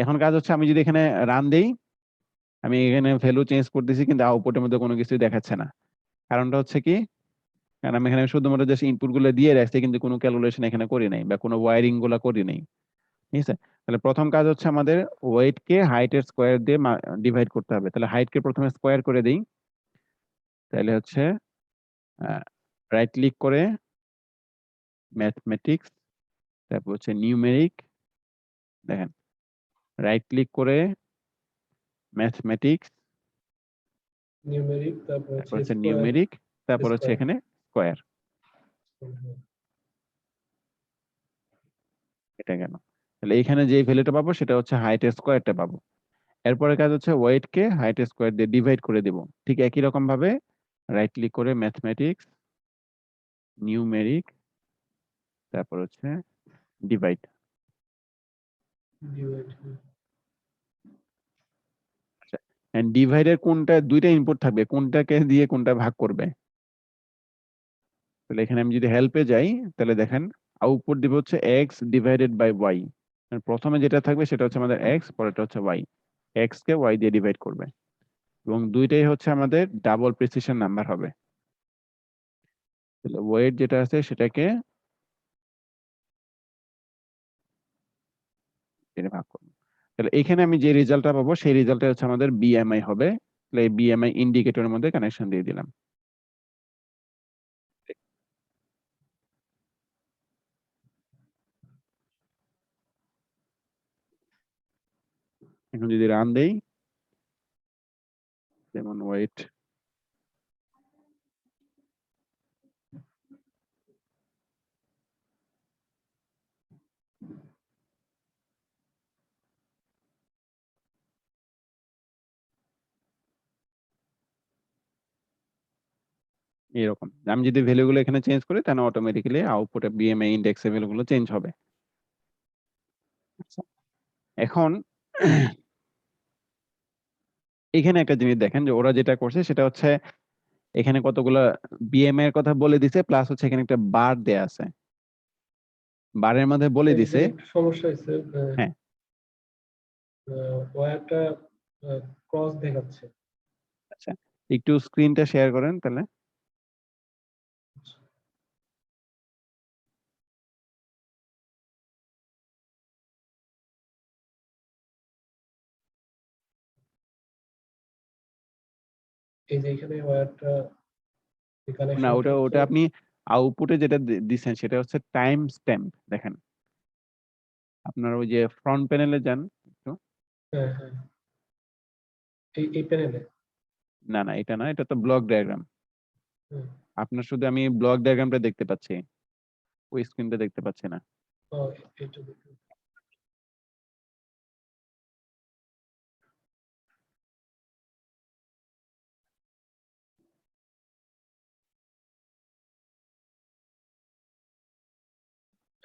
এখন কাজ হচ্ছে আমি যদি এখানে রান দেই, আমি এখানে ভ্যালু চেঞ্জ করতেছি কিন্তু আউটপুটের মধ্যে কোনো কিছুই দেখাচ্ছে না। কারণটা হচ্ছে কি, কারণ আমি এখানে শুধুমাত্র জাস্ট ইনপুট গুলো দিয়ে রাখছি কিন্তু কোনো ক্যালকুলেশন এখানে করি নাই বা কোনো ওয়ারিং গুলা করি নাই। ঠিক আছে, তাহলে প্রথম কাজ হচ্ছে আমাদের ওয়েট কে হাইটের স্কোয়ার দিয়ে ডিভাইড করতে হবে। তাহলে হাইট কে প্রথমে স্কোয়ার করে দিই, তাহলে হচ্ছে রাইট ক্লিক করে ম্যাথমেটিক্স, তারপর হচ্ছে নিউমেরিক, দেখেন রাইট ক্লিক করে ম্যাথমেটিক্স, নিউমেরিক তারপর তারপর হচ্ছে হচ্ছে স্কয়ার নিউমেরিক, তারপর হচ্ছে স্কয়ার এখানে স্কোয়ার। এটা কেন, তাহলে এখানে যে ভ্যালুটা পাবো সেটা হচ্ছে হাইটের স্কোয়ারটা পাবো। এরপরে কাজ হচ্ছে ওয়েট কে হাইটের স্কোয়ার দিয়ে ডিভাইড করে দিব। ঠিক একই রকম ভাবে রাইট ক্লিক করে ম্যাথমেটিক্স, নিউমেরিক, তারপর হচ্ছে ডিভাইড। আচ্ছা, ডিভাইডের কোনটা দুইটা ইনপুট থাকবে, কোনটাকে দিয়ে কোনটা ভাগ করবে। তাহলে এখানে আমি যদি হেল্পে যাই তাহলে দেখেন আউটপুট দিব হচ্ছে এক্স ডিভাইডেড বাই ওয়াই। প্রথমে যেটা থাকবে সেটা হচ্ছে আমাদের এক্স, পরেরটা হচ্ছে ওয়াই। এক্স কে ওয়াই দিয়ে ডিভাইড করবে এবং দুইটাই হচ্ছে আমাদের ডাবল প্রিসিশন নাম্বার হবে। তাহলে ওয়েট যেটা আছে সেটাকে এটা ভাগ করবো। তাহলে এখানে আমি যে রেজাল্টটা পাবো সেই রেজাল্টটা হচ্ছে আমাদের বিএমআই হবে। তাহলে এই বিএমআই ইন্ডিকেটরের মধ্যে কানেকশন দিয়ে দিলাম। এখন যদি রান দেই, যেমন ওয়েট, এরকম আমি যদি ভ্যালুগুলো এখানে চেঞ্জ করি তাহলে অটোমেটিক্যালি আউটপুটে বিএমআই ইন্ডেক্স এর ভ্যালুগুলো চেঞ্জ হবে। আচ্ছা, এখন এখানে একটা জিনিস দেখেন যে ওরা যেটা করছে সেটা হচ্ছে এখানে কতগুলো বিএমআই এর কথা বলে দিছে, প্লাস হচ্ছে এখানে একটা বার দেয়া আছে, বারের মধ্যে বলে দিছে। একটু সমস্যা হয়েছে হ্যাঁ, ওয়্যারটা ক্রস দেখাচ্ছে। আচ্ছা একটু স্ক্রিনটা শেয়ার করেন তাহলে। এই যে এখানে ওয়্যারটা না, কানেকশন ওটা ওটা আপনি আউটপুটে যেটা দিচ্ছেন সেটা হচ্ছে টাইম স্ট্যাম্প। দেখেন আপনার ওই যে ফ্রন্ট প্যানেলে যান একটু। হ্যাঁ হ্যাঁ এই প্যানেলে না না, এটা না, এটা তো ব্লক ডায়াগ্রাম। আপনার শুধু আমি ব্লক ডায়াগ্রামটা দেখতে পাচ্ছি, ওই স্ক্রিনটা দেখতে পাচ্ছি না। এইটা দেখুন।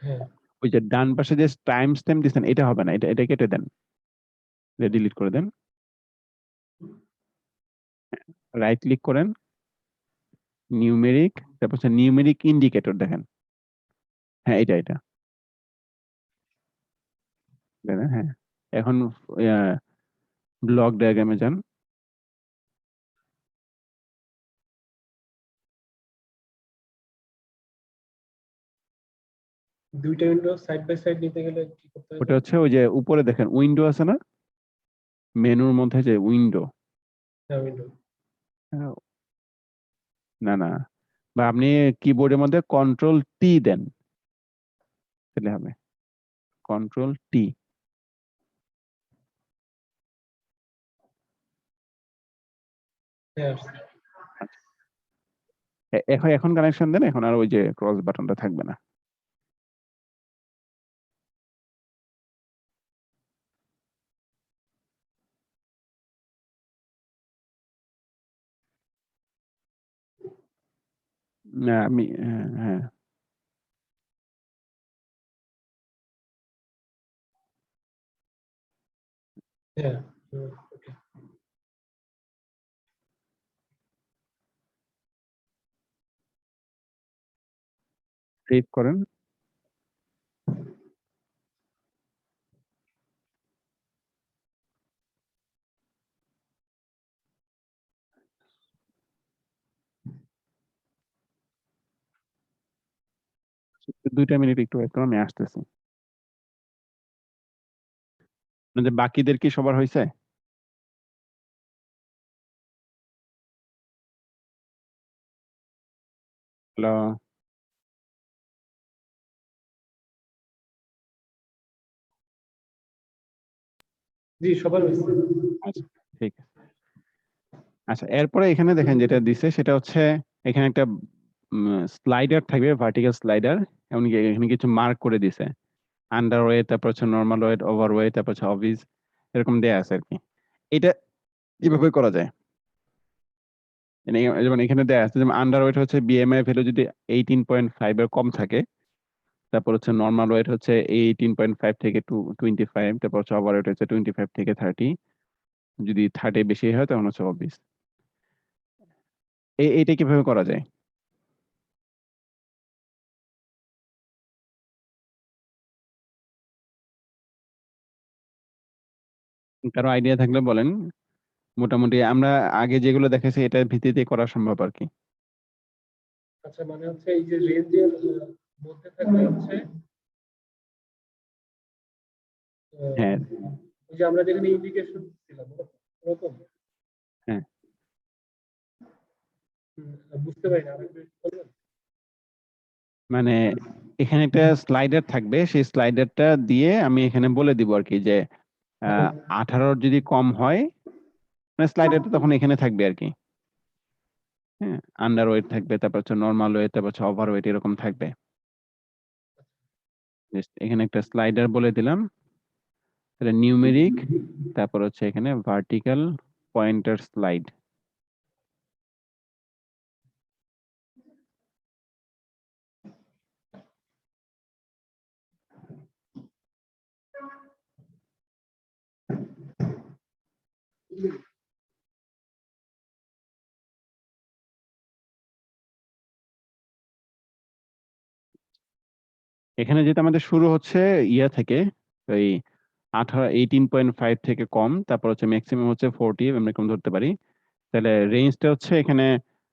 হ্যাঁ ওই যে ডান পাশে যে টাইম স্ট্যাম্প দিচ্ছেন এটা হবে না, এটা এটা কেটে দেন, এটা ডিলিট করে দেন। রাইট ক্লিক করেন, নিউমেরিক, তারপর হচ্ছে নিউমেরিক ইন্ডিকেটর দেখেন। হ্যাঁ এটা এটা দেখেন, হ্যাঁ এখন ব্লক ডায়াগ্রামে যান। দুইটা উইন্ডো সাইড বাই সাইড নিতে গেলে কি করতে হবে? ওটা হচ্ছে ওই যে উপরে দেখেন উইন্ডো আছে না, মেনুর মধ্যে যে উইন্ডো, হ্যাঁ উইন্ডো না না, বা আপনি কিবোর্ডের মধ্যে কন্ট্রোল টি দেন তাহলে হবে, কন্ট্রোল টি। হ্যাঁ এখন এখন কানেকশন দেন, এখন আর ওই যে ক্রস বাটনটা থাকবে না। না আমি হ্যাঁ হ্যাঁ ওকে সেভ করেন। দুইটা মিনিট একটু ওয়েট করো, আমি আসতেছি। আপনাদের বাকিদের কি সবার হয়েছে? হ্যালো, জি সবার হয়েছে আচ্ছা ঠিক আছে। আচ্ছা এরপরে এখানে দেখেন যেটা দিছে সেটা হচ্ছে এখানে একটা স্লাইডার থাকবে, ভার্টিক্যাল স্লাইডার। এমনকি এখানে কিছু মার্ক করে দিছে, আন্ডার ওয়েট, তারপর হচ্ছে নর্মাল ওয়েট, ওভার ওয়েট, তারপর হচ্ছে অবিস, এরকম দেয়া আছে আর কি। এটা কিভাবে করা যায়? যেমন এখানে দেয়া আছে, যেমন আন্ডার ওয়েট হচ্ছে বিএমআই ভ্যালু যদি 18.5 এর কম থাকে, তারপর হচ্ছে নর্মাল ওয়েট হচ্ছে 18.5 থেকে 25, তারপর হচ্ছে ওভার ওয়েট হচ্ছে 25 থেকে 30, যদি 30 বেশি হয় তখন হচ্ছে অবিস। এইটা কিভাবে করা যায়? কারো আইডিয়া থাকলে বলেন। মোটামুটি আমরা আগে যেগুলো দেখেছি এটার ভিত্তিতে করা সম্ভব আর কি। আচ্ছা মানে হচ্ছে এই যে রেঞ্জের মধ্যে থাকলে হচ্ছে হ্যাঁ ওই যে আমরা যেখানে ইন্ডিকেশন দিলাম ওরকম হ্যাঁ বুঝতে পারি না আরেকটু বলবেন? মানে এখানে একটা স্লাইডার থাকবে, সেই স্লাইডারটা দিয়ে আমি এখানে বলে দিব আর কি যে 18 যদি কম হয়, মানে স্লাইডারটা তখন এখানে থাকবে আর কি। হ্যাঁ, আন্ডার ওয়েট থাকবে, তারপর হচ্ছে নর্মাল ওয়েট, তারপর হচ্ছে ওভার ওয়েট, এরকম থাকবে। Just এখানে একটা স্লাইডার বলে দিলাম, তাহলে নিউমেরিক, তারপর হচ্ছে এখানে ভার্টিক্যাল পয়েন্টার স্লাইড। এখানে যেটা আমাদের শুরু হচ্ছে ইয়া থেকে, ওই 18 18.5 থেকে কম, তারপর হচ্ছে ম্যাক্সিমাম হচ্ছে 40, আমরা এরকম ধরতে পারি। তাহলে রেঞ্জটা হচ্ছে এখানে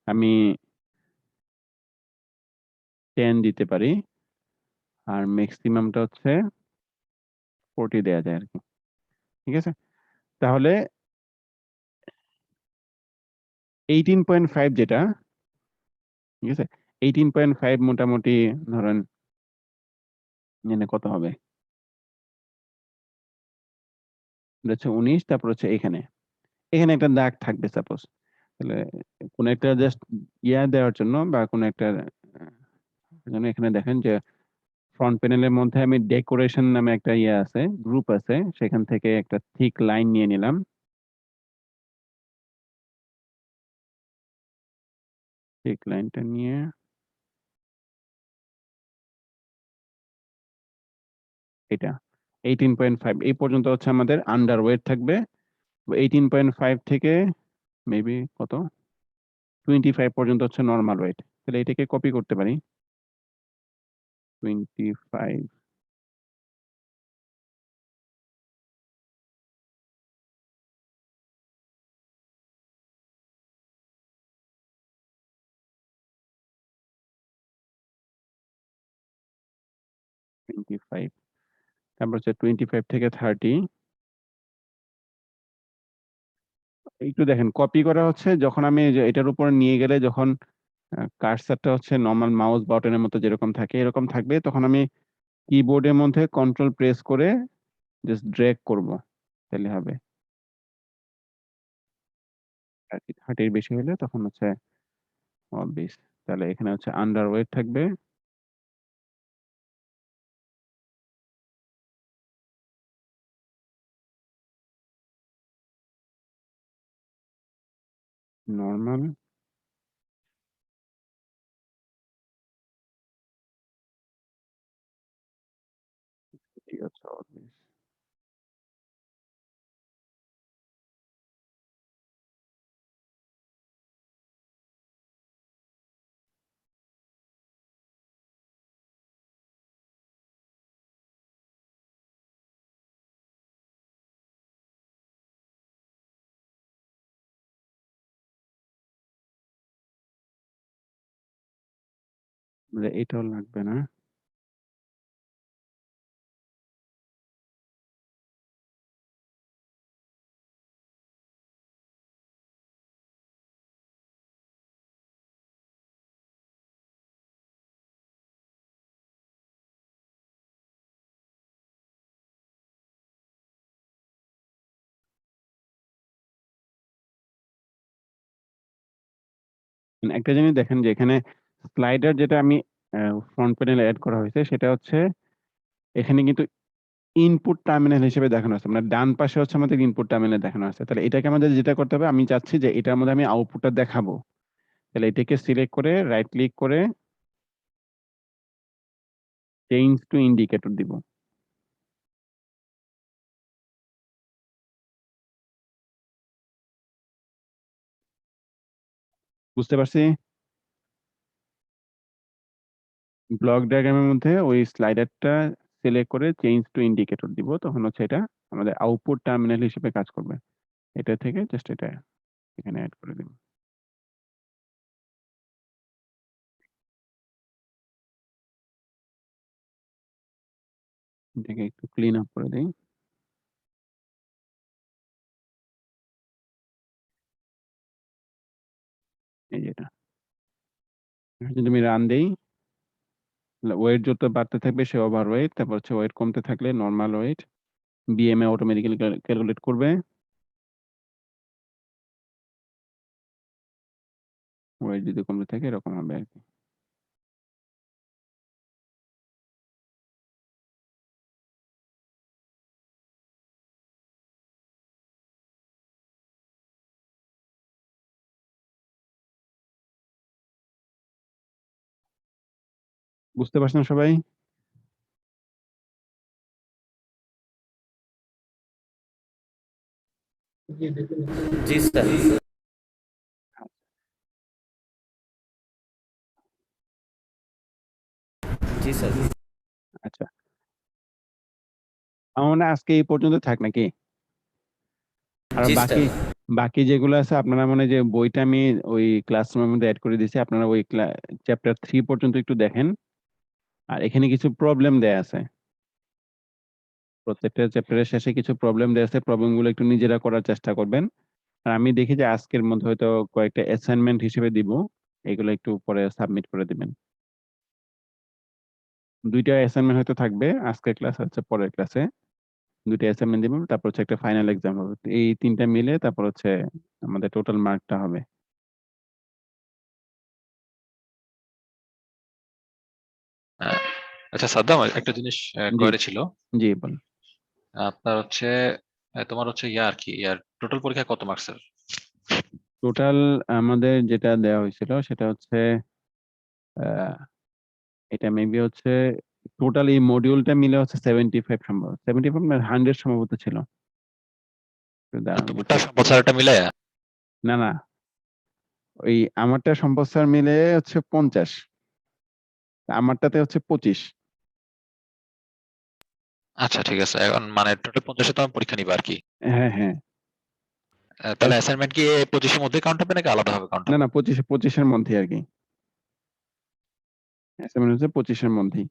আমি 10 দিতে পারি, আর ম্যাক্সিমামটা হচ্ছে 40 দেয়া যায় আর কি। ঠিক আছে, তাহলে 18.5 যেটা, ঠিক আছে, 18.5 মোটামুটি ধরেন এখানে কত হবে, এটা হচ্ছে 19, তারপর হচ্ছে এখানে এখানে একটা দাগ থাকবে সাপোজ। তাহলে কোন একটা জাস্ট ইয়া দেওয়ার জন্য বা কোন একটা জন্য এখানে দেখেন যে ফ্রন্ট প্যানেলের মধ্যে আমি ডেকোরেশন নামে একটা ইয়ে আছে, গ্রুপ আছে, সেখান থেকে একটা থিক লাইন নিয়ে নিলাম। থিক লাইনটা নিয়ে এটা 18.5 এই পর্যন্ত হচ্ছে আমাদের আন্ডার ওয়েট থাকবে। 18.5 থেকে মেবি কত 25 পর্যন্ত হচ্ছে নর্মাল ওয়েট। তাহলে এটাকে কপি করতে পারি, 25, তারপর হচ্ছে 25 থেকে 30। একটু দেখেন কপি করা হচ্ছে যখন আমি এই যে এটার উপর নিয়ে গেলে, যখন কার্সারটা হচ্ছে নর্মাল মাউস বাটনের মতো যেরকম থাকে এরকম থাকবে, তখন আমি কিবোর্ডের মধ্যে কন্ট্রোল প্রেস করে জাস্ট ড্র্যাগ করব, তাহলে হবে। 30 বেশি হলে তখন হচ্ছে 20। তাহলে এখানে হচ্ছে আন্ডার ওয়েট থাকবে, নর্মাল, ঠিক আছে always। মানে এটাও লাগবে না। মানে একটা জিনিস দেখেন যে এখানে স্লাইডার যেটা আমি ফ্রন্ট প্যানেলে এড করা হয়েছে সেটা হচ্ছে এখানে কিন্তু ইনপুট টার্মিনাল হিসেবে দেখানো আছে। মানে ডান পাশে হচ্ছে আমাদের ইনপুট টার্মিনাল দেখানো আছে। তাহলে এটাকে আমাদের যেটা করতে হবে, আমি চাচ্ছি যে এটার মধ্যে আমি আউটপুটটা দেখাবো। তাহলে এটাকে সিলেক্ট করে রাইট ক্লিক করে চেঞ্জ টু ইন্ডিকেটর দিব। বুঝতে পারছি? ব্লক ডায়াগ্রামের মধ্যে ওই স্লাইডারটা সিলেক্ট করে চেঞ্জ টু ইন্ডিকেটর দিব, তখন হচ্ছে এটা আমাদের আউটপুট টার্মিনাল হিসেবে কাজ করবে। এটা থেকে জাস্ট এটা এখানে অ্যাড করে দিন। এটাকে একটু ক্লিন আপ করে দিই। এই যে এটা। এখন যদি আমি রান দেই, ওয়েট যত বাড়তে থাকবে সে ওভার ওয়েট, তারপর হচ্ছে ওয়েট কমতে থাকলে normal weight, BMA automatically calculate করবে। ওয়েট যদি কমতে থাকে এরকম হবে আর কি। বুঝতে পারছেন সবাই? জি স্যার। জি স্যার। আচ্ছা, আমার মনে হয় আজকে এই পর্যন্ত থাক নাকি? আর জি বাকি স্যার। বাকি যেগুলো আছে আপনারা মনে হয় যে বইটা আমি ওই ক্লাসরুমের মধ্যে অ্যাড করে দিয়েছি, আপনারা ওই চ্যাপ্টার 3 পর্যন্ত একটু দেখেন। আর এখানে কিছু প্রবলেম দেয়া আছে। প্রত্যেকটা চ্যাপ্টারের শেষে কিছু প্রবলেম দেয়া আছে, প্রবলেমগুলো একটু নিজেরা করার চেষ্টা করবেন। আর আমি দেখি যে আজকের মধ্যে হয়তো কয়েকটা অ্যাসাইনমেন্ট হিসেবে দিব, এগুলো একটু পরে সাবমিট করে দিবেন। 2 টা অ্যাসাইনমেন্ট হয়তো থাকবে, আজকের ক্লাস হচ্ছে পরের ক্লাসে। 2 টা অ্যাসাইনমেন্ট দিব, তারপর হচ্ছে একটা ফাইনাল এক্সাম হবে। এই 3 টা মিলে তারপর হচ্ছে আমাদের টোটাল মার্কটা হবে। আচ্ছা সাদ্দাম, একটা জিনিস জি, কোয়েরি ছিল। জি বলুন। আপনার হচ্ছে তোমার হচ্ছে আর কি টোটাল পরীক্ষা কত মার্কসের? টোটাল আমাদের যেটা দেওয়া হয়েছিল সেটা হচ্ছে আহ, এটা মেবি হচ্ছে টোটাল এই মডিউলটা মিলে হচ্ছে 75 সম্ভবত, 75 না 100 সম্ভবত ছিল। একটু দাঁড়ান তোমারটা দেখি। বছরটা মিলে? না না, ওই আমারটা সম্পদ স্যার মিলে হচ্ছে 50, আমারটাতে হচ্ছে 25। আচ্ছা ঠিক আছে, এখন মানে টোটাল 50-এ তোমার পরীক্ষা নিবে আর কি। হ্যাঁ হ্যাঁ। তাহলে অ্যাসাইনমেন্ট কি 25-এর মধ্যে কাউন্ট হবে নাকি আলাদা হবে কাউন্ট না হবে? না, 25-এর মধ্যে আর কি। অ্যাসাইনমেন্ট হচ্ছে 25-এর মধ্যেই।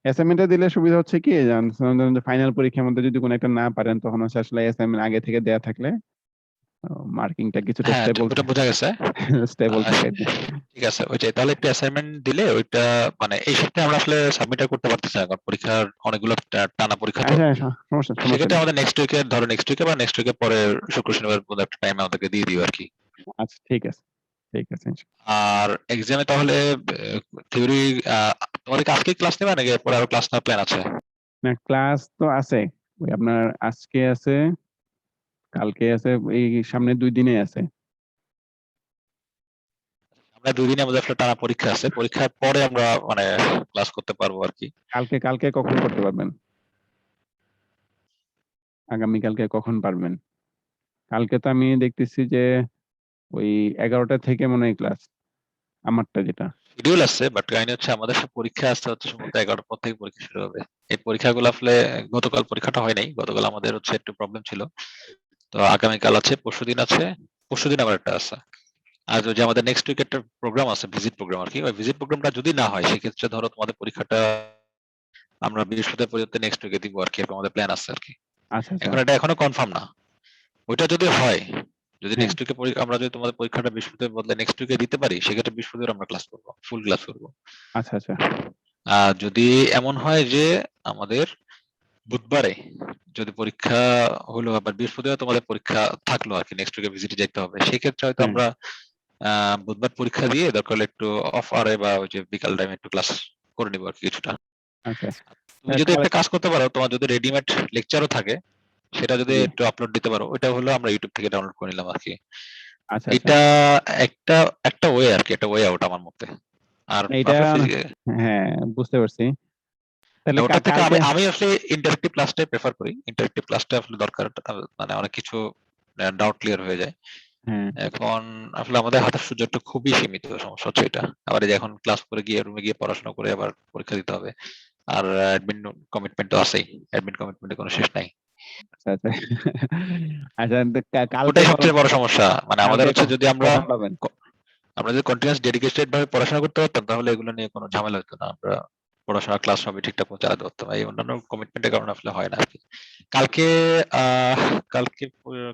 অ্যাসাইনমেন্টটা দিলে সুবিধা হচ্ছে কি, ফাইনাল পরীক্ষার মধ্যে যদি কোনো একটা না পারেন, তখন হচ্ছে আসলে অ্যাসাইনমেন্ট আগে থেকে দেয়া থাকলে মার্কিংটা কিছুটা হ্যাঁ, স্টেবল ওটা বোঝা গেছে। স্টেবল আহ, থাকে আর কি। ঠিক আছে, ওইটাই তাহলে একটু অ্যাসাইনমেন্ট দিলে ওইটা মানে এই সপ্তাহে আমরা আসলে সাবমিট করতে পারতেছি না, কারণ পরীক্ষার অনেকগুলো টানা পরীক্ষা তো। আচ্ছা আচ্ছা, সমস্যা সেক্ষেত্রে নেই। আমাদের নেক্সট উইকে, ধরো নেক্সট উইকে বা নেক্সট উইকে পরে শুক্র শনিবার মধ্যে একটা টাইম আমাদেরকে দিয়ে দিও আর কি। আচ্ছা ঠিক আছে, ঠিক আছে। আর এক্সামে তাহলে থিওরি তোমাদের কি আজকে ক্লাস নেবে নাকি পরে আরো ক্লাস নেওয়ার প্ল্যান আছে? না, ক্লাস তো আছে, ওই আপনার আজকে আছে, কালকে আছে, এই সামনে 2 দিনে আছে। আমরা 2 দিনে আমাদের একটা টানা পরীক্ষা আছে, পরীক্ষার পরে আমরা মানে ক্লাস করতে পারবো আর কি। কালকে কখন করতে পারবেন? আগামীকালকে কখন পারবেন? কালকে তো আমি দেখতেছি যে ওই 11টা থেকে মনে হয় ক্লাস, আমারটা যেটা। শিডিউল আছে, বাট কাহিনী হচ্ছে আমাদের সব পরীক্ষা আসতে হচ্ছে সম্ভবত 11টার পর থেকে পরীক্ষা শুরু হবে। এই পরীক্ষাগুলো আসলে গতকাল পরীক্ষাটা হয় নাই, গতকাল আমাদের হচ্ছে একটু প্রবলেম ছিল। তো আগামীকাল আছে, পরশুদিন আছে, পরশুদিন আবার একটা আছে। আর যে আমাদের নেক্সট উইক একটা প্রোগ্রাম আছে, ভিজিট প্রোগ্রাম আর কি, ওই ভিজিট প্রোগ্রামটা যদি না হয় সেক্ষেত্রে ধরো তোমাদের পরীক্ষাটা আমরা বৃহস্পতিবার পর্যন্ত নেক্সট উইকে দিব আর কি, এরকম আমাদের প্ল্যান আছে আর কি। আচ্ছা আচ্ছা। এখন এটা এখনো কনফার্ম না। ওইটা যদি হয়, যদি হ্যাঁ। নেক্সট উইকে আমরা যদি তোমাদের পরীক্ষাটা বৃহস্পতিবার বদলে নেক্সট উইকে দিতে পারি, সেক্ষেত্রে বৃহস্পতিবার আমরা ক্লাস করবো, ফুল ক্লাস করবো। আচ্ছা আচ্ছা। আর যদি এমন হয় যে আমাদের বুধবারে যদি পরীক্ষা হলো, আবার বৃহস্পতিবার তোমাদের পরীক্ষা থাকলো আর কি, নেক্সট উইকে ভিজিটে যেতে হবে, সেক্ষেত্রে হয়তো হ্যাঁ। আমরা বুধবার পরীক্ষা দিয়ে দরকার হলে একটু অফ আরে বা ওই যে বিকাল টাইমে একটু ক্লাস করে নিবো আর কি কিছুটা। আচ্ছা। তুমি যদি একটা কাজ করতে পারো, তোমার যদি রেডিমেড লেকচারও থাকে, সেটা যদি জি। একটু আপলোড দিতে পারো, ওইটা হলো আমরা ইউটিউব থেকে ডাউনলোড করে নিলাম আর কি। আচ্ছা আচ্ছা। এটা একটা একটা ওয়ে আর কি, একটা ওয়ে আউট আমার মতে। আর এটা আসলে হ্যাঁ, বুঝতে পারছি। তাহলে ওটা থেকে কালকে আমি আসলে ইন্টারেক্টিভ ক্লাসটাই প্রেফার করি। ইন্টারেক্টিভ ক্লাসটা আসলে দরকার, মানে অনেক কিছু ডাউট ক্লিয়ার হয়ে যায়। হ্যাঁ। এখন আসলে আমাদের হাতের সুযোগটা খুবই সীমিত, সমস্যা হচ্ছে এটা। আবার এই যে এখন ক্লাস করে গিয়ে রুমে গিয়ে পড়াশোনা করে আবার পরীক্ষা দিতে হবে, আর অ্যাডমিন কমিটমেন্ট তো আছেই, অ্যাডমিন কমিটমেন্টের কোনো শেষ নাই। আচ্ছা আচ্ছা। আচ্ছা, কালকে ওটাই সবচেয়ে বড় সমস্যা, মানে আমাদের কালকে হচ্ছে যদি আমরা কখন পাবেন? আমরা যদি কন্টিনিউয়াস ডেডিকেটেড ভাবে পড়াশোনা করতে পারতাম, তাহলে এগুলো নিয়ে কোনো ঝামেলা হতো না। আমরা পড়াশোনা ক্লাস সবই ঠিকঠাক মতো চালাতে পারতাম। এই অন্যান্য কমিটমেন্টের কারণে আসলে হয় না আরকি। কালকে আহ কালকে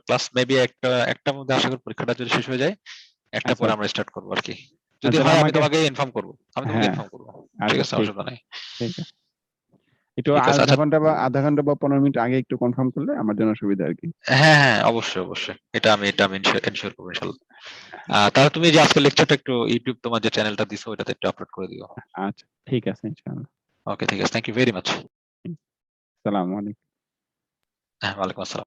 ক্লাস মেবি একটা মধ্যে আশা করি পরীক্ষাটা যদি শেষ হয়ে যায়, একটা আচ্ছা পরে আমরা স্টার্ট করবো আরকি। যদি আচ্ছা, হয় আমি আমাকে তোমাকে ইনফর্ম করবো, আমি তোমাকে হ্যাঁ, ইনফর্ম করবো। ঠিক আচ্ছা আছে, ঠিক অসুবিধা নেই। ঠিক আছে। একটু ঠিক আছে, আচ্ছা। আধা ঘন্টা বা 15 মিনিট আগে একটু কনফার্ম করলে আমার জন্য সুবিধা আর কি। হ্যাঁ হ্যাঁ, অবশ্যই অবশ্যই, এটা আমি এনশিওর করবো ইনশাল্লাহ। তাহলে তুমি যে আজকে লেকচারটা একটু ইউটিউব তোমার যে চ্যানেলটা দিছো ওইটাতে একটু আপলোড করে দিও। আচ্ছা ঠিক আছে ইনশাআল্লাহ। ওকে, ঠিক আছে, থ্যাংক ইউ ভেরি মাচ। আসসালামু আলাইকুম। হ্যাঁ, ওয়ালাইকুম আসসালাম।